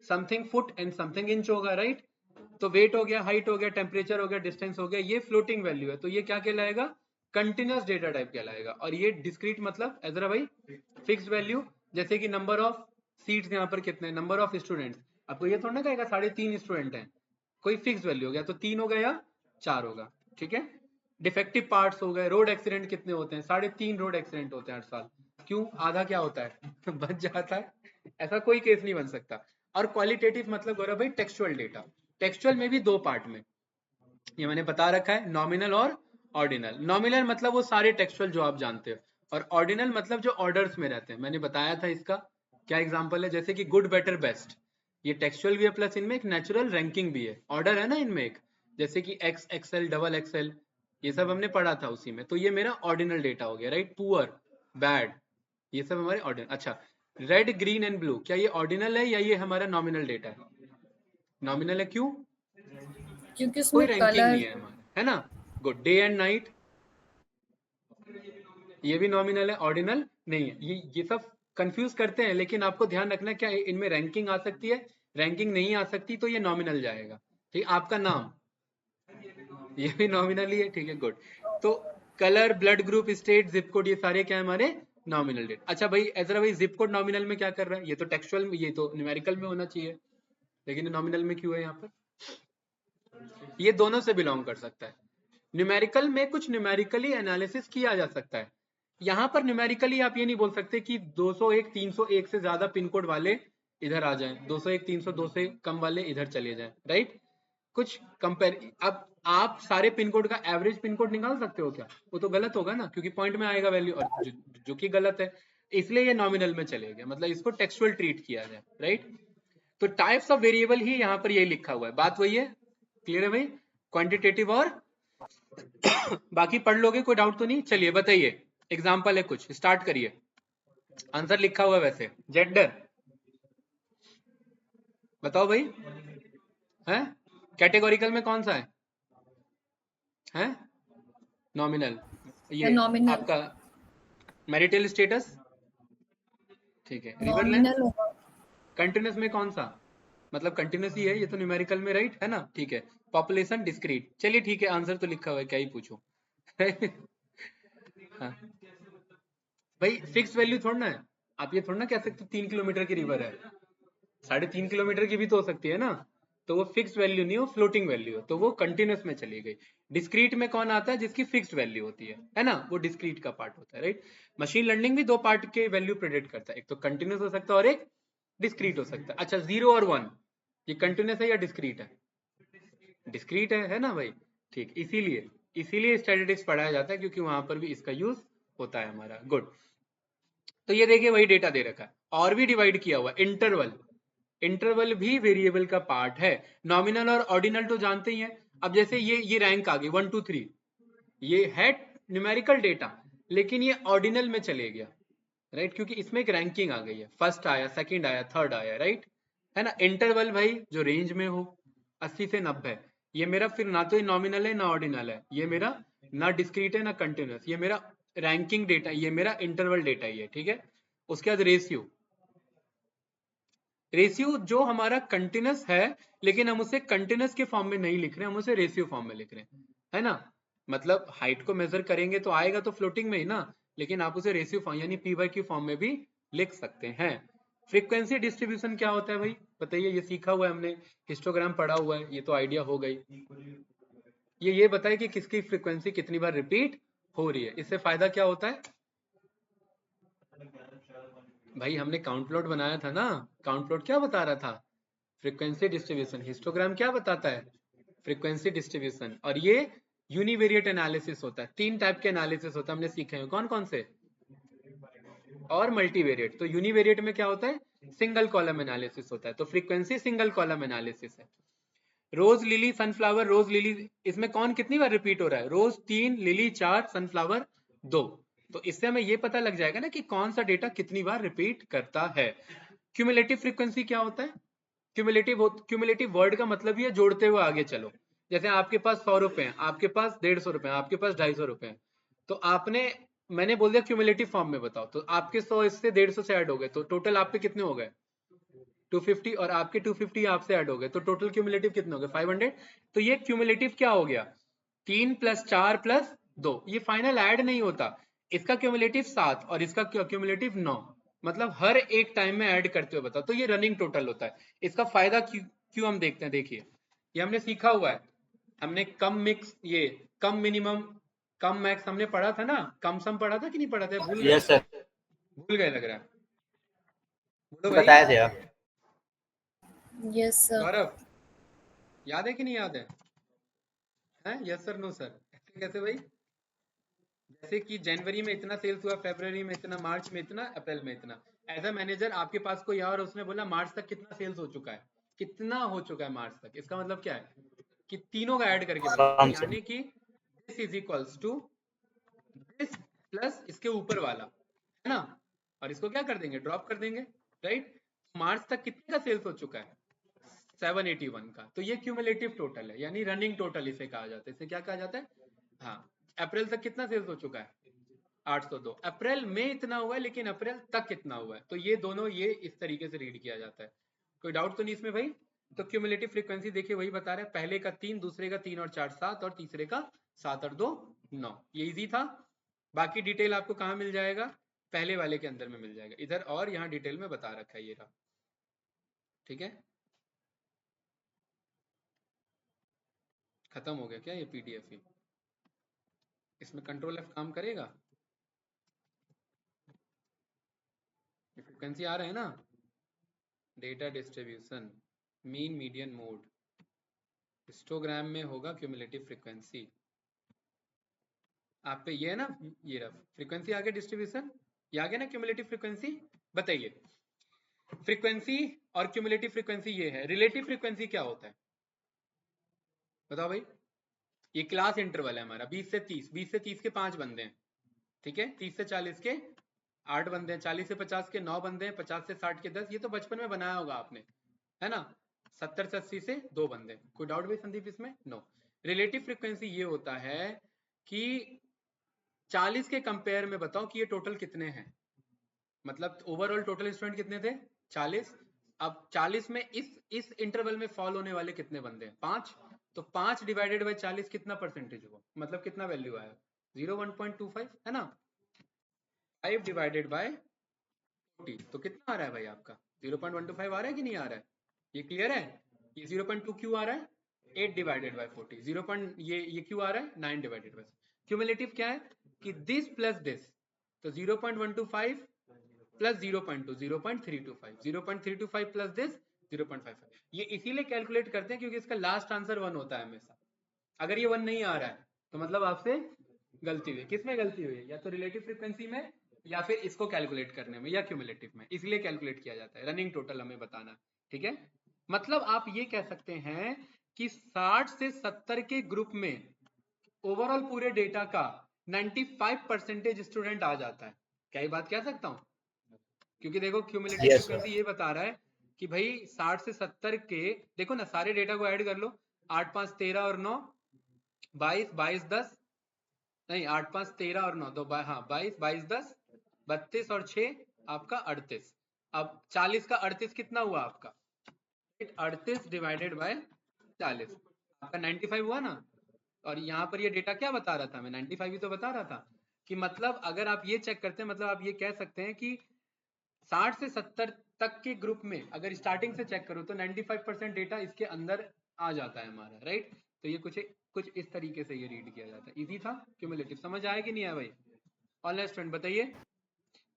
something foot and something inch होगा, राइट। तो वेट हो गया, हाइट हो गया, टेम्परेचर हो गया, डिस्टेंस हो गया, ये फ्लोटिंग वैल्यू है, तो ये क्या कहलाएगा? कंटिन्यूअस डेटा टाइप कहलाएगा। और ये डिस्क्रीट मतलब एजरा भाई फिक्स्ड वैल्यू, जैसे कि नंबर ऑफ सीट्स यहाँ पर कितने, नंबर ऑफ स्टूडेंट्स, आपको ये थोड़ा ना कहेगा 3.5 स्टूडेंट हैं, कोई फिक्स वैल्यू हो गया, तो 3 होगा या 4 होगा, ठीक है। डिफेक्टिव पार्ट्स हो गए, रोड एक्सीडेंट कितने होते हैं, 3.5 रोड एक्सीडेंट होते हैं हर साल, क्यों? आधा क्या होता है बच जाता है, ऐसा कोई केस नहीं बन सकता। और क्वालिटेटिव मतलब गौरव भाई टेक्सचुअल डेटा, टेक्सचुअल में भी दो पार्ट में, ये मैंने बता रखा है, नॉमिनल और ऑर्डिनल। नॉमिनल मतलब वो सारे टेक्सचुअल जो आप जानते हो, और ऑर्डिनल मतलब जो ऑर्डर्स में रहते हैं। मैंने बताया था इसका क्या एग्जांपल है, जैसे कि गुड बेटर बेस्ट, ये टेक्सचुअल भी है प्लस इनमें एक नेचुरल रैंकिंग भी है, ऑर्डर है ना इनमें एक, जैसे कि एक्स एक्सएल डबल एक्सएल, ये सब हमने पढ़ा था उसी में। तो ये मेरा ऑर्डिनल डेटा हो गया, राइट। पुअर बैड, ये सब हमारे ऑर्डिनल। अच्छा, रेड ग्रीन एंड ब्लू, क्या ये ऑर्डिनल है या ये हमारा नॉमिनल डेटा है? नॉमिनल है, क्यों? क्योंकि कोई उसमें रैंकिंग नहीं कलर। है हमारा, है ना। गुड डे एंड नाइट, ये भी नॉमिनल है, ऑर्डिनल नहीं है। ये सब कंफ्यूज करते हैं, लेकिन आपको ध्यान रखना क्या इनमें रैंकिंग आ सकती है, रैंकिंग नहीं आ सकती तो ये नॉमिनल जाएगा, ठीक। आपका नाम, ये भी नॉमिनल ही है, ठीक है, गुड। तो colour, blood group, state, zip code, ये सारे क्या है हमारे नॉमिनल डेट। अच्छा भाई ऐसा भाई जिप कोड नॉमिनल में क्या कर रहा है? ये तो टेक्सचुअल में, ये तो न्यूमेरिकल में होना चाहिए, लेकिन नॉमिनल में क्यों है यहाँ पर? ये दोनों से बिलोंग कर सकता है। न्यूमेरिकल में कुछ न्यूमेरिकली एनालिसिस किया जा सकता है, यहाँ पर न्यूमेरिकली आप ये नहीं बोल सकते कि 201 301 से ज्यादा पिन कोड वाले इधर आ जाएं, 201 302 से कम वाले इधर चले जाएं, राइट। कुछ कंपेयर, अब आप सारे पिन कोड का एवरेज पिन कोड निकाल सकते हो क्या? वो तो गलत होगा ना, क्योंकि पॉइंट में आएगा वैल्यू, और जो कि गलत है, इसलिए ये नॉमिनल में चलेगा, मतलब इसको टेक्सुअल ट्रीट किया जाए, राइट। तो टाइप्स ऑफ वेरिएबल ही यहाँ पर यही लिखा हुआ है, बात वही है, क्लियर है भाई। क्वांटिटेटिव और बाकी पढ़ लोगे, कोई डाउट तो नहीं? चलिए बताइए, एग्जाम्पल है कुछ, स्टार्ट करिए। आंसर लिखा हुआ है वैसे, जेंडर बताओ भाई, है कैटेगोरिकल में कौन सा है नॉमिनल, ये नॉमिनल आपका मैरिटल स्टेटस, ठीक है। रिवर लेंथ नॉमिनल होगा। कंटिन्यूस में कौन सा, मतलब कंटिन्यूस ही है ये तो न्यूमेरिकल में, राइट है ना, ठीक है। पॉपुलेशन डिस्क्रीट, चलिए ठीक है, आंसर तो लिखा हुआ है, क्या ही पूछो। हाँ भाई, फिक्स वैल्यू थोड़ा ना है, आप ये थोड़ा ना कह सकते 3 किलोमीटर की रिवर है, 3.5 किलोमीटर की भी तो हो सकती है ना, तो वो फिक्स वैल्यू नहीं, वो फ्लोटिंग वैल्यू है, तो वो कंटिन्यूस में चली गई। डिस्क्रीट में कौन आता है, जिसकी फिक्स्ड वैल्यू होती है ना, वो डिस्क्रीट का पार्ट होता है, राइट। मशीन लर्निंग भी 2 पार्ट के वैल्यू प्रेडिक्ट करता है, एक तो कंटिन्यूस हो सकता है और एक डिस्क्रीट हो सकता है। अच्छा 0 और 1 ये कंटिन्यूस है या डिस्क्रीट है, डिस्क्रीट है ना भाई, ठीक। इसीलिए इसीलिए स्टैटिस्टिक्स पढ़ाया जाता है, क्योंकि वहां पर भी इसका यूज होता है हमारा। गुड, तो ये देखिए वही डेटा दे रखा है, और भी डिवाइड किया हुआ है। इंटरवल, इंटरवल भी वेरिएबल का पार्ट है। नॉमिनल और ऑर्डिनल तो जानते ही हैं। अब जैसे ये रैंक आ गई 1 2 3, ये है न्यूमेरिकल डेटा, लेकिन ये ऑर्डिनल में चले गया, राइट, क्योंकि इसमें एक रैंकिंग आ गई है, फर्स्ट आया, सेकंड आया, थर्ड आया, राइट है ना। इंटरवल भाई जो रेंज में हो 80 से 90, ये मेरा फिर ना तो ये नॉमिनल है ना ऑर्डिनल है, ये मेरा ना डिस्क्रीट है ना कंटिन्यूस, ये मेरा रैंकिंग डेटा, ये मेरा इंटरवल डेटा ही है, ठीक है। उसके बाद रेशियो, रेशियो जो हमारा कंटिन्यूस है, लेकिन हम उसे कंटिन्यूस के फॉर्म में नहीं लिख रहे, हम उसे रेशियो फॉर्म में लिख रहे हैं, है ना। मतलब हाइट को मेजर करेंगे तो आएगा तो फ्लोटिंग में ही ना, लेकिन आप उसे रेशियो फॉर्म यानी पी बाई क्यू फॉर्म में भी लिख सकते हैं। फ्रीक्वेंसी डिस्ट्रीब्यूशन क्या होता है भाई, बताइए, ये सीखा हुआ है हमने, हिस्टोग्राम पढ़ा हुआ है, ये तो आइडिया हो गई। ये बताए कि किसकी फ्रीक्वेंसी कितनी बार रिपीट हो रही है, इससे फायदा क्या होता है भाई, हमने काउंट प्लॉट बनाया था ना, काउंट प्लॉट क्या बता रहा था, फ्रीक्वेंसी डिस्ट्रीब्यूशन। हिस्टोग्राम क्या बताता है, फ्रीक्वेंसी डिस्ट्रीब्यूशन। और ये यूनिवेरिएट एनालिसिस होता है, 3 टाइप के एनालिसिस होता है, हमने सीखे हैं कौन कौन से, और मल्टीवेरिएट। तो यूनिवेरिएट में क्या होता है, सिंगल कॉलम एनालिसिस होता है, तो फ्रीक्वेंसी सिंगल कॉलम एनालिसिस है। Rose lily sunflower, rose lily, इसमें कौन कितनी बार रिपीट हो रहा है, रोज 3, लिली 4, सनफ्लावर 2। तो इससे हमें ये पता लग जाएगा ना कि कौन सा डेटा कितनी बार रिपीट करता है। क्यूमुलेटिव फ्रीक्वेंसी क्या होता है, क्यूमुलेटिव वर्ड का मतलब ही है जोड़ते हुए आगे चलो। जैसे आपके पास 100 रुपए हैं, आपके पास 150 रुपए हैं, आपके पास 250 रुपए हैं, तो आपने, मैंने बोल दिया क्यूमुलेटिव फॉर्म में बताओ, तो आपके 100 इससे 150 से ऐड हो गए, तो टोटल आप पे कितने हो गए 250, और आपके 250 आपसे ऐड हो गए, तो टोटल क्यूमुलेटिव कितने हो गए 500। तो ये क्यूमुलेटिव क्या हो गया, 3 + 4 + 2, ये फाइनल ऐड नहीं होता, इसका क्यूमुलेटिव 7 और इसका क्यूमुलेटिव 9, मतलब हर एक टाइम में ऐड करते हुए बताओ, तो ये रनिंग टोटल होता है। इसका फायदा क्यों हम देखते हैं, देखिए ये हमने सीखा हुआ है, हमने कम मिक्स, ये कम मिनिमम, कम मैक्स हमने पढ़ा था ना, कम सम पढ़ा था कि नहीं पढ़ा था, भूल गए, यस सर, भूल गए लग रहा है, बोलो भाई। बताए थे आप। Yes sir. गौरव, याद है कि नहीं याद है, यस सर नो सर, ऐसे कैसे भाई, जैसे कि जनवरी में इतना सेल्स हुआ, फरवरी में इतना, मार्च में इतना, अप्रैल में इतना। एज अ मैनेजर आपके पास कोई और उसने बोला मार्च तक कितना सेल्स हो चुका है, कितना हो चुका है मार्च तक, इसका मतलब क्या है कि तीनों का ऐड करके बताओ, कम से यानी कि this is equals to this plus इसके ऊपर वाला, है ना, और इसको क्या कर देंगे, ड्रॉप कर देंगे, राइट। मार्च तक कितने का सेल्स हो चुका है 781 का, तो ये क्यूमुलेटिव टोटल है, यानी रनिंग टोटल इसे कहा जाता है, इसे क्या कहा जाता है, हाँ। अप्रैल तक कितना सेल्स हो चुका है 802, अप्रैल में इतना हुआ है, लेकिन अप्रैल तक कितना हुआ है, तो ये दोनों ये इस तरीके से रीड किया जाता है। कोई डाउट तो नहीं इसमें भाई। तो क्यूमुलेटिव फ्रीक्वेंसी देखिए वही बता रहा है, पहले का 3, दूसरे का 3 और 4 7, और तीसरे का 7 और 2 9, ये इजी था। बाकी डिटेल आपको कहाँ मिल जाएगा, पहले वाले के अंदर में मिल जाएगा इधर, और यहाँ डिटेल में बता रखा है ये रहा, ठीक है। खत्म हो गया क्या ये पीडीएफ ही, इसमें कंट्रोल F काम करेगा, फ्रीक्वेंसी आ रहा है ना, data distribution, mean median mode, histogram में होगा क्यूमुलेटिव फ्रीक्वेंसी, आप पे ये है ना, ये रहा फ्रीक्वेंसी आ गया, डिस्ट्रीब्यूशन ये आ गया ना, क्यूमुलेटिव फ्रीक्वेंसी। बताइए फ्रीक्वेंसी और क्यूमुलेटिव फ्रीक्वेंसी ये है, रिलेटिव फ्रीक्वेंसी क्या होता है बताओ भाई। ये क्लास इंटरवल है हमारा 20 से 30, 20 से 30 के 5 बंदे हैं, ठीक है, 30 से 40 के 8 बंदे हैं, 40 से 50 के 9 बंदे हैं, 50 से 60 के 10, ये तो बचपन में बनाया होगा आपने, है ना। 70 से 80 से 2 बंदे। कोई डाउट भाई संदीप इसमें? नो। रिलेटिव फ्रीक्वेंसी ये होता है कि 40 के कंपेयर में बताओ कि ये टोटल कितने हैं, मतलब ओवरऑल टोटल स्टूडेंट कितने थे 40। अब 40 में इस इंटरवल में फॉल होने वाले कितने बंदे हैं 5, तो 5 डिवाइडेड बाय 40 कितना परसेंटेज हुआ, मतलब कितना वैल्यू आया 0.125 है ना। 5 डिवाइडेड बाय 40 तो कितना आ रहा है भाई आपका 0.125 आ रहा है कि नहीं आ रहा है, ये क्लियर है। ये 0.2 क्यों आ रहा है, 8 डिवाइडेड बाय 40 ये क्यों आ रहा है 9 डिवाइडेड बाय। क्यूमुलेटिव क्या है कि दिस प्लस दिस, तो 0.125 प्लस 0.2 0.325 0.325 प्लस दिस 0.55। ये इसीलिए कैलकुलेट करते हैं क्योंकि इसका लास्ट आंसर 1 होता है हमेशा। अगर ये 1 नहीं आ रहा है तो मतलब आपसे गलती हुई। किस में गलती हुई है, या तो रिलेटिव फ्रीक्वेंसी में या फिर इसको कैलकुलेट करने में या क्यूमुलेटिव में, इसलिए कैलकुलेट किया जाता है। रनिंग टोटल हमें बताना, ठीक है। मतलब आप ये कह सकते हैं कि 60 से 70 के ग्रुप में ओवरऑल पूरे डेटा का 95% स्टूडेंट आ जाता है। क्या ये बात कह सकता हूं, क्योंकि देखो क्यूमुलेटिव Yes, फ्रीक्वेंसी ये बता रहा है कि भाई 60 से 70 के, देखो ना सारे डेटा को ऐड कर लो, 8 5 13 और 9 22 22 10, नहीं 8 5 13 और 9 तो हाँ 22 22 10 32 और 6 आपका 38। अब 40 का 38 कितना हुआ आपका 38 डिवाइडेड बाय 40 आपका 95 हुआ ना। और यहाँ पर ये डेटा क्या बता रहा था, मैं 95 ही तो बता रहा था कि मतलब अगर आप ये चेक करते हैं, मतलब आप ये कह सकते हैं कि 60 से 70 तक के ग्रुप में अगर स्टार्टिंग से चेक करो तो 95% डेटा इसके अंदर आ जाता है हमारा, राइट। तो ये कुछ इस तरीके से ये रीड किया जाता है। इजी था क्यूमुलेटिव, समझ आया कि नहीं आया भाई। ऑनलाइन स्टूडेंट बताइए।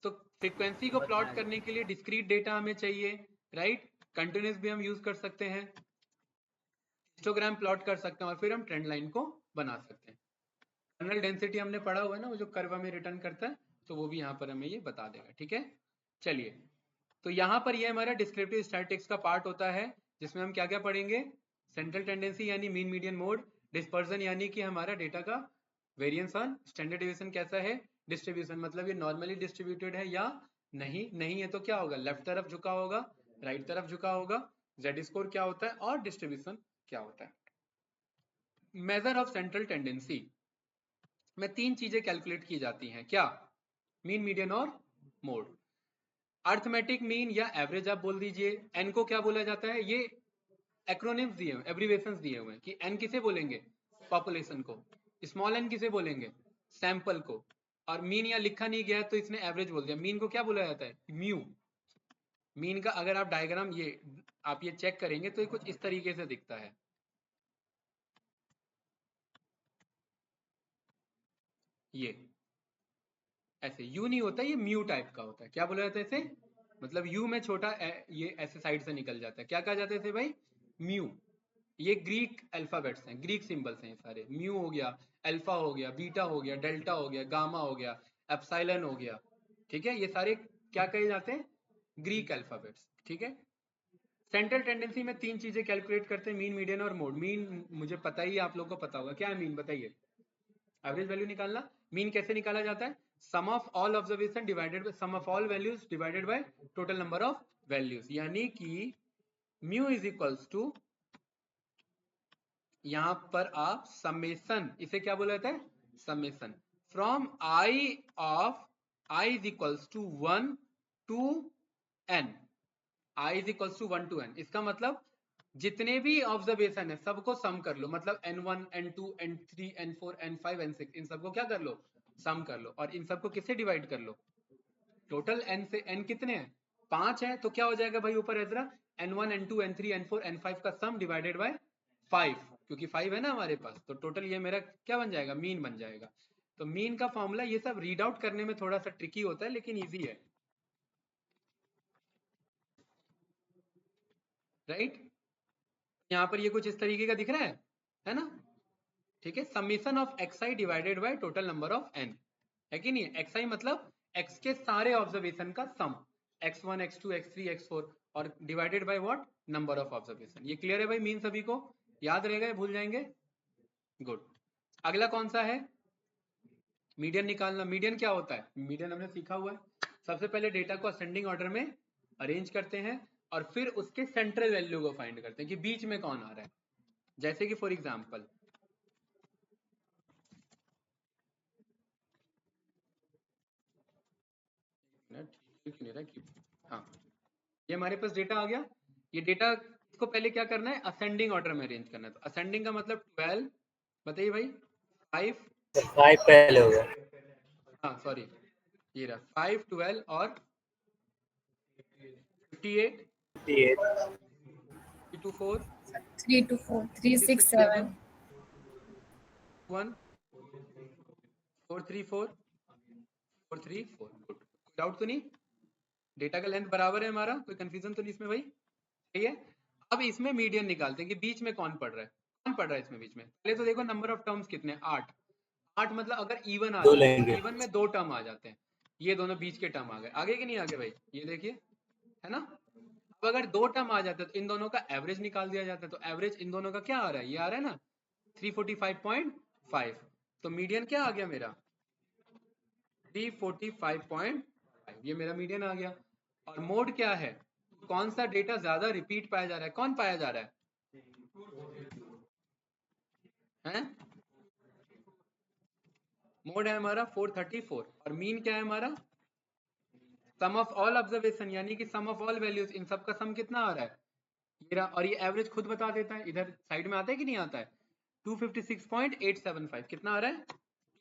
तो फ्रीक्वेंसी को प्लॉट करने के लिए डिस्क्रीट डेटा हमें चाहिए, राइट। कंटिन्यूस भी हम यूज कर सकते हैं, हिस्टोग्राम प्लॉट कर सकते हैं और फिर हम ट्रेंड लाइन को बना सकते हैं। कर्नल डेंसिटी हमने पढ़ा हुआ है ना, वो जो कर्व में रिटर्न करता है, तो वो भी यहाँ पर हमें ये बता देगा, ठीक है। चलिए, तो यहाँ पर ये हमारा डिस्क्रिप्टिव स्टैटिस्टिक्स का पार्ट होता है, जिसमें हम क्या क्या पढ़ेंगे, सेंट्रल टेंडेंसी यानी मीन मीडियन मोड, डिस्पर्जन यानी कि हमारा डेटा का वेरिएंस ऑन स्टैंडर्ड डिविएशन कैसा है, डिस्ट्रीब्यूशन मतलब ये नॉर्मली डिस्ट्रीब्यूटेड है या नहीं, नहीं है तो क्या होगा, लेफ्ट तरफ झुका होगा, राइट तरफ झुका होगा, जेड स्कोर क्या होता है और डिस्ट्रीब्यूशन क्या होता है। मेजर ऑफ सेंट्रल टेंडेंसी में 3 चीजें कैलकुलेट की जाती हैं, क्या, मीन मीडियन और मोड। अर्थमेटिक मीन या एवरेज आप बोल दीजिए। एन को क्या बोला जाता है, ये एक्रोनिम्स दिए हुए, एब्रीवेशंस दिए हुए हैं कि एन किसे बोलेंगे, पॉपुलेशन को। स्मॉल एन किसे बोलेंगे, सैंपल को। और मीन यहाँ लिखा नहीं गया है तो इसने एवरेज बोल दिया। मीन को क्या बोला जाता है, म्यू। मीन का अगर आप डायग्राम ये आप ये चेक करेंगे तो ये कुछ इस तरीके से दिखता है, ये ऐसे यू नहीं होता, ये म्यू टाइप का होता है। क्या बोला जाता है इसे, मतलब यू में छोटा ये ऐसे साइड से निकल जाता है, क्या कहा जाता है इसे भाई, म्यू। ये ग्रीक अल्फाबेट्स हैं, ग्रीक सिंबल्स हैं ये सारे। म्यू हो गया, अल्फा हो गया, बीटा हो गया, डेल्टा हो गया, गामा हो गया, एप्सिलॉन हो गया, ठीक है। ये सारे क्या कहे जाते हैं, ग्रीक अल्फाबेट्स, ठीक है। सेंट्रल टेंडेंसी में 3 चीजें कैलकुलेट करते हैं, मीन मीडियन और मोड। मीन मुझे पता ही, आप लोगों को पता होगा क्या है मीन, बताइए। एवरेज वैल्यू निकालना। मीन कैसे निकाला जाता है, sum of all observation divided by sum of all values divided by total number of values, यानी कि म्यू इज इक्वल्स टू, यहां पर आप समेशन, इसे क्या बोला जाता है, summation from I of I is equals to 1 to N, I is equals to 1 to N. इसका मतलब जितने भी ऑब्जर्वेशन है सबको सम कर लो, मतलब n1 n2 n3 n4 n5 n6, इन सबको क्या कर लो, सम कर लो। और इन सबको किससे डिवाइड कर लो, टोटल n से, n कितने हैं 5 है, तो क्या हो जाएगा भाई ऊपर Ezra, n1 n2 n3 n4 n5 का सम डिवाइडेड बाय 5, क्योंकि 5 है ना हमारे पास, तो टोटल ये मेरा क्या बन जाएगा, मीन बन जाएगा। तो मीन का फॉर्मूला, ये सब रीड आउट करने में थोड़ा सा ट्रिकी होता है लेकिन ईजी है, राइट। यहाँ पर ये कुछ इस तरीके का दिख रहा है ना, ठीक है। Summation of xi divided by total number of n, है कि नहीं। xi मतलब x के सारे ऑब्जर्वेशन का सम, x1 x2 x3 x4, और divided by what, number of observation. ये क्लियर है भाई, मीन सभी को याद रहेगा या भूल जाएंगे, गुड। अगला कौन सा है, मीडियन निकालना। मीडियन क्या होता है, मीडियन हमने सीखा हुआ है। सबसे पहले डेटा को असेंडिंग ऑर्डर में अरेंज करते हैं और फिर उसके सेंट्रल वैल्यू को फाइंड करते हैं कि बीच में कौन आ रहा है। जैसे कि फॉर एग्जांपल हाँ, ये हमारे पास डेटा आ गया। ये डेटा इसको पहले क्या करना है, असेंडिंग ऑर्डर में अरेंज करना है। तो असेंडिंग का मतलब 12, बताइए भाई, 5 पहले हो गया, हाँ सॉरी, ये रहा 5, 12 और 58, 3 to 4, 3 to 4, 3, 6, 7. 1, 4, 3, 4, 4, 3, 4। गुड, कोई डाउट तो नहीं? डेटा का लेंथ बराबर है हमारा, कोई कंफ्यूजन तो नहीं इसमें भाई? सही है। अब इसमें मीडियन निकालते हैं कि बीच में कौन पढ़ रहा है, कौन पढ़ रहा है इसमें बीच में। पहले तो देखो नंबर ऑफ टर्म्स कितने, 8। 8 मतलब अगर इवन आ दो जाए, लेंगे। इवन में 2 टर्म आ जाते हैं, ये दोनों बीच के टर्म आ गए, आगे कि नहीं आगे भाई, ये देखिए, है ना। अब अगर 2 टर्म आ जाते हैं तो इन दोनों का एवरेज निकाल दिया जाता है। तो एवरेज इन दोनों का क्या आ रहा है, ये आ रहा है ना 345.5। तो मीडियन क्या आ गया मेरा, 345.5, ये मेरा मीडियन आ गया। और मोड क्या है, कौन सा डेटा ज्यादा रिपीट पाया जा रहा है, कौन पाया जा रहा है? मोड है हमारा 434 और मीन क्या है हमारा, सम ऑफ ऑल ऑब्जर्वेशन, यानी कि सम ऑफ ऑल वैल्यूज, इन सब का सम कितना आ रहा है, ये रहा। और ये एवरेज खुद बता देता है, इधर साइड में आता है कि नहीं आता है, 256.875, कितना आ रहा है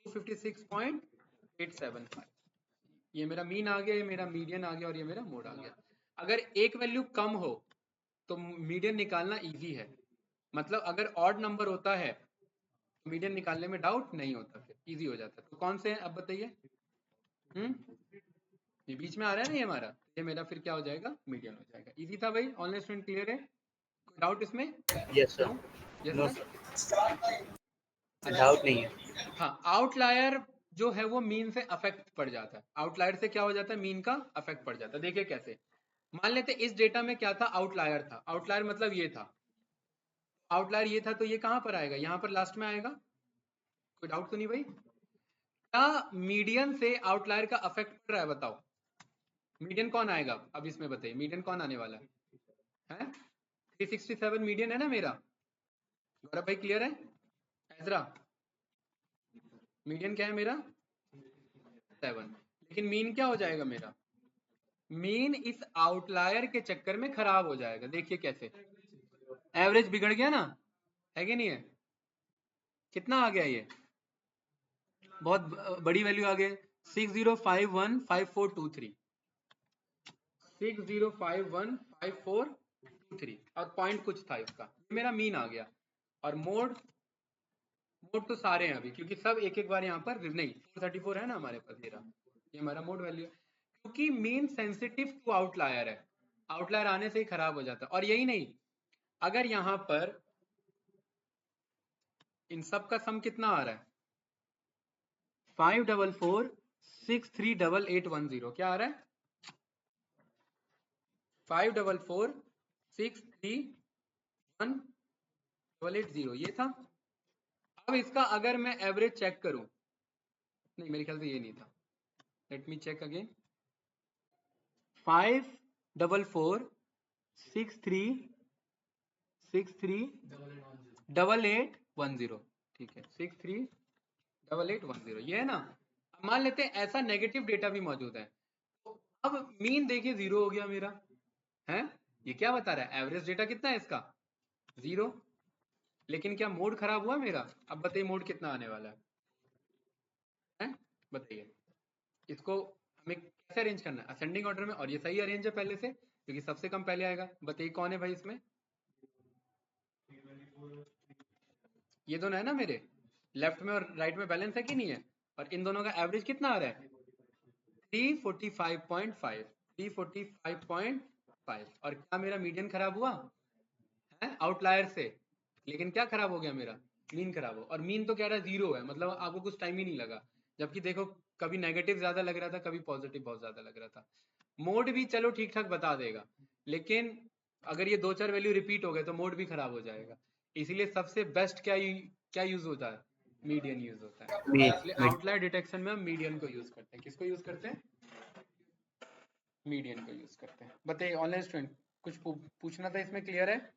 256.875। ये मेरा मीन आ गया, ये मेरा मीडियन आ गया और ये मेरा मोड आ गया। अगर एक वैल्यू कम हो तो मीडियन निकालना इजी है, मतलब अगर ऑड नंबर होता है तो मीडियन निकालने में डाउट नहीं होता, फिर इजी हो जाता है। तो कौन से हैं अब बताइए? ये बीच में आ रहा है ना ये हमारा, ये मेरा फिर क्या हो जाएगा, मीडियन हो जाएगा। इजी था भाई, ऑनलाइन स्टूडेंट क्लियर है, कोई डाउट इसमें? Yes sir, yes no sir, doubt नहीं है। हाँ। आउटलायर जो है वो मीन से अफेक्ट पड़ जाता है, आउटलायर से क्या हो जाता है, मीन का अफेक्ट पड़ जाता है। देखिए कैसे, मान लेते इस डेटा में क्या था, आउटलायर था। आउटलायर मतलब ये था, आउटलायर ये था, तो ये कहां पर आएगा, यहां पर लास्ट में आएगा। कोई डाउट तो नहीं भाई? क्या मीडियन से आउटलायर का अफेक्ट पड़ रहा है, बताओ। मीडियन कौन आएगा अब इसमें, बताइए मीडियन कौन आने वाला है? 367 मीडियन है ना मेरा, गौरव भाई क्लियर है? एजरा, मीडियन क्या है मेरा 7, लेकिन मीन क्या हो जाएगा मेरा, मीन इस आउटलायर के चक्कर में खराब हो जाएगा। देखिए कैसे, एवरेज बिगड़ गया ना, है कि नहीं है? कितना आ गया ये, बहुत बड़ी वैल्यू आ गई, 60515423, 60515423 और पॉइंट कुछ था इसका, मेरा मीन आ गया। और मोड, मोड तो सारे हैं अभी, क्योंकि सब एक एक बार यहाँ पर नहीं, 434 है ना हमारे पास, ये हमारा मोड वैल्यू है, क्योंकि मीन सेंसिटिव टू आउटलायर है, आउटलायर आने से ही खराब हो जाता है। और यही नहीं, अगर यहाँ पर इन सब का सम कितना आ रहा है, 544638810, क्या आ रहा है 544631810, ये था। अब इसका अगर मैं एवरेज चेक करूं, नहीं मेरे ख्याल से ये नहीं था, लेट मी चेक अगेन, 544638810, ठीक है 638810, ये है ना। अब मान लेते हैं ऐसा नेगेटिव डेटा भी मौजूद है, तो अब मीन देखिए 0 हो गया मेरा, है ये क्या बता रहा है, एवरेज डेटा कितना है इसका 0, लेकिन क्या मोड खराब हुआ मेरा? अब बताइए मोड कितना आने वाला है? बताइए इसको हमें कैसे अरेंज करना है, असेंडिंग ऑर्डर में, और ये सही अरेंज है पहले से, क्योंकि सबसे कम पहले आएगा। बताइए कौन है भाई इसमें, ये दोनों है ना मेरे, लेफ्ट में और राइट में बैलेंस है कि नहीं है? और इन दोनों का एवरेज कितना आ रहा है 345.5, 345.5। और क्या मेरा मीडियन खराब हुआ है आउटलायर से, लेकिन क्या खराब हो गया मेरा, मीन खराब हो। और मीन तो कह रहा है 0 है, मतलब आपको कुछ टाइम ही नहीं लगा, जबकि देखो कभी नेगेटिव ज्यादा लग रहा था, कभी पॉजिटिव बहुत ज्यादा लग रहा था। मोड भी चलो ठीक ठाक बता देगा, लेकिन अगर ये 2-4 वैल्यू रिपीट हो गए तो मोड भी खराब हो जाएगा। इसीलिए सबसे बेस्ट क्या यूज होता है, मीडियन यूज होता है। इसलिए आउटलायर डिटेक्शन में हम मीडियन को यूज करते हैं। किसको यूज करते हैं? मीडियन को यूज करते हैं। बताइए ऑनलाइन स्टूडेंट, कुछ पूछना था इसमें? क्लियर है?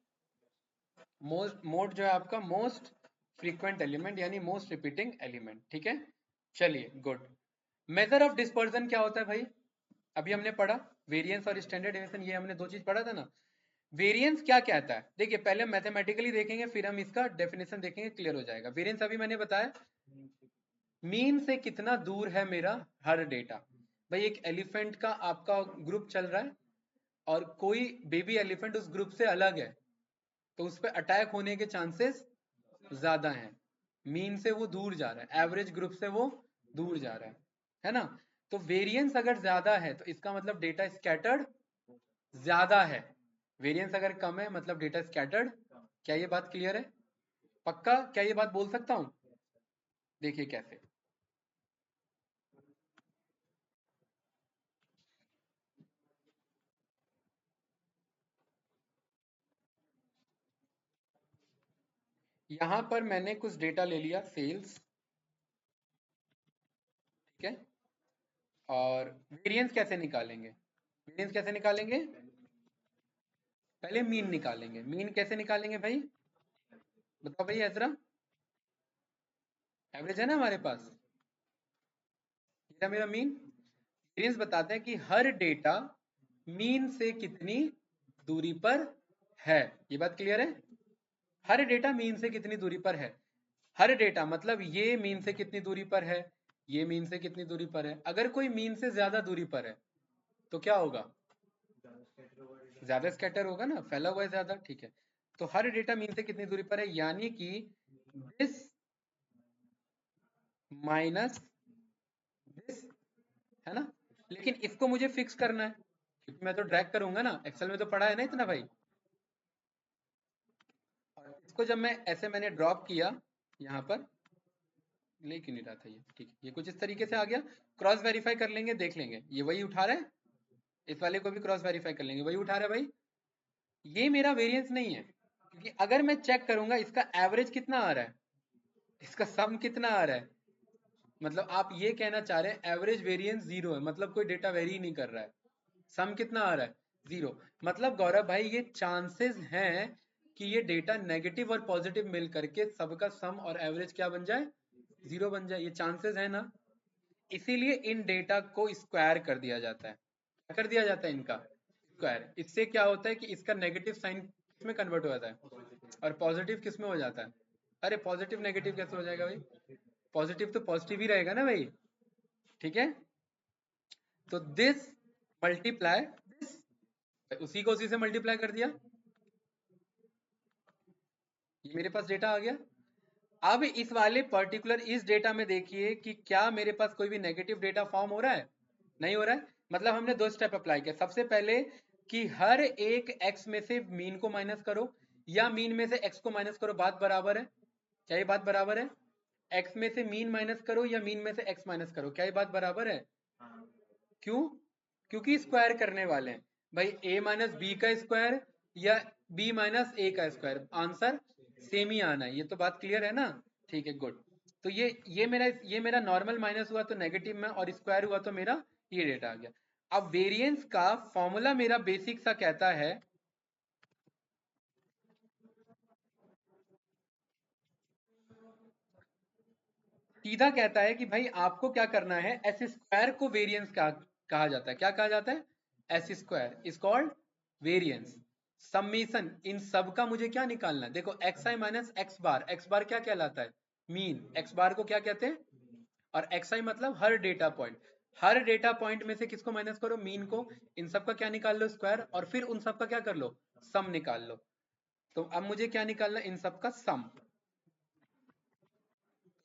मोड जो है आपका मोस्ट फ्रीक्वेंट एलिमेंट यानी मोस्ट रिपीटिंग एलिमेंट, ठीक है। चलिए गुड। मेजर ऑफ डिस्पर्जन क्या होता है भाई? अभी हमने पढ़ा वेरिएंस और स्टैंडर्ड डेविएशन, ये हमने दो चीज पढ़ा था ना। वेरिएंस क्या कहता है? देखिए पहले हम मैथमेटिकली देखेंगे, फिर हम इसका डेफिनेशन देखेंगे, क्लियर हो जाएगा। वेरिएंस अभी मैंने बताया मीन से कितना दूर है मेरा हर डेटा। भाई एक एलिफेंट का आपका ग्रुप चल रहा है और कोई बेबी एलिफेंट उस ग्रुप से अलग है, तो उस पर अटैक होने के चांसेस ज्यादा हैं। मीन से वो दूर जा रहा है, एवरेज ग्रुप से वो दूर जा रहा है ना। तो वेरिएंस अगर ज्यादा है तो इसका मतलब डेटा स्कैटर्ड ज्यादा है। वेरिएंस अगर कम है मतलब डेटा स्कैटर्ड। क्या ये बात क्लियर है? पक्का क्या ये बात बोल सकता हूं? देखिए कैसे। यहां पर मैंने कुछ डेटा ले लिया सेल्स, ठीक है। और वेरिएंस कैसे निकालेंगे? वेरिएंस कैसे निकालेंगे? पहले मीन निकालेंगे। मीन कैसे निकालेंगे भाई? बताओ भाई एजरा। एवरेज है ना हमारे पास, मेरा मीन। वेरिएंस बताते हैं कि हर डेटा मीन से कितनी दूरी पर है। ये बात क्लियर है? हर डेटा मीन से कितनी दूरी पर है। हर डेटा मतलब ये मीन से कितनी दूरी पर है, ये मीन से कितनी दूरी पर है। अगर कोई मीन से ज्यादा दूरी पर है तो क्या होगा? ज्यादा स्कैटर होगा ना, फैला हुआ है ज्यादा, ठीक है। तो हर डेटा मीन से कितनी दूरी पर है, यानी कि दिस माइनस दिस, है ना। लेकिन इसको मुझे फिक्स करना है क्योंकि मैं तो ड्रैग करूंगा ना, एक्सेल में तो पढ़ा है ना इतना भाई। और इसको जब मैं ऐसे मैंने ड्रॉप किया यहाँ पर, ले क्यों नहीं रहा था ये, ठीक है। ये कुछ इस तरीके से आ गया। क्रॉस वेरीफाई कर लेंगे, देख लेंगे ये वही उठा रहा है। इस वाले को भी क्रॉस वेरीफाई कर लेंगे, वही उठा रहा है भाई। ये मेरा वेरिएंस नहीं है, क्योंकि अगर मैं चेक करूंगा इसका एवरेज कितना आ रहा है, इसका सम कितना आ रहा है, मतलब आप ये कहना चाह रहे हैं एवरेज वेरिएंस जीरो है, मतलब कोई डेटा वेरी नहीं कर रहा है। सम कितना आ रहा है? जीरो। मतलब गौरव भाई ये चांसेस हैं कि ये डेटा नेगेटिव और पॉजिटिव मिल करके सबका सम और एवरेज क्या बन जाए? जीरो बन जाए। ये चांसेस है ना, इसीलिए इन डेटा को स्क्वायर कर दिया जाता है। क्या कर दिया जाता है? इनका स्क्वायर। इससे क्या होता है कि इसका नेगेटिव साइन किस में कन्वर्ट हो जाता है और पॉजिटिव किस में हो जाता है। अरे पॉजिटिव नेगेटिव कैसे हो जाएगा भाई? पॉजिटिव तो पॉजिटिव ही रहेगा ना भाई, ठीक है। तो दिस मल्टीप्लाई दिस, उसी को उसी से मल्टीप्लाई कर दिया, ये मेरे पास डेटा आ गया। अब इस वाले पर्टिकुलर इस डेटा में देखिए कि क्या मेरे पास कोई भी नेगेटिव डेटा फॉर्म हो रहा है? नहीं हो रहा है। मतलब हमने दो स्टेप अप्लाई किया। सबसे पहले कि हर एक x में से मीन को माइनस करो या मीन में से x को माइनस करो, बात बराबर है। क्या ये बात बराबर है? x में से मीन माइनस करो या मीन में से x माइनस करो, क्या ये बात बराबर है? क्यों? क्योंकि स्क्वायर करने वाले हैं भाई। a माइनस बी का स्क्वायर या b माइनस a का स्क्वायर, आंसर सेम ही आना है। ये तो बात क्लियर है ना, ठीक है गुड। तो ये मेरा नॉर्मल माइनस हुआ तो नेगेटिव में, और स्क्वायर हुआ तो मेरा ये डेटा आ गया। अब वेरिएंस का फॉर्मूला मेरा बेसिक सा कहता है, सीधा कहता है कि भाई आपको क्या करना है, एस स्क्वायर को वेरिएंस कहा जाता है। क्या कहा जाता है? S square is called variance. Summation इन सब का मुझे क्या निकालना है? देखो x i minus x bar क्या कहलाता है? मीन। एक्स बार को क्या कहते हैं? और एक्स आई मतलब हर डेटा पॉइंट। हर डेटा पॉइंट में से किसको माइनस करो? मीन को। इन सब का क्या निकाल लो? स्क्वायर। और फिर उन सब का क्या कर लो? सम निकाल लो। तो अब मुझे क्या निकालना है? इन सब का सम।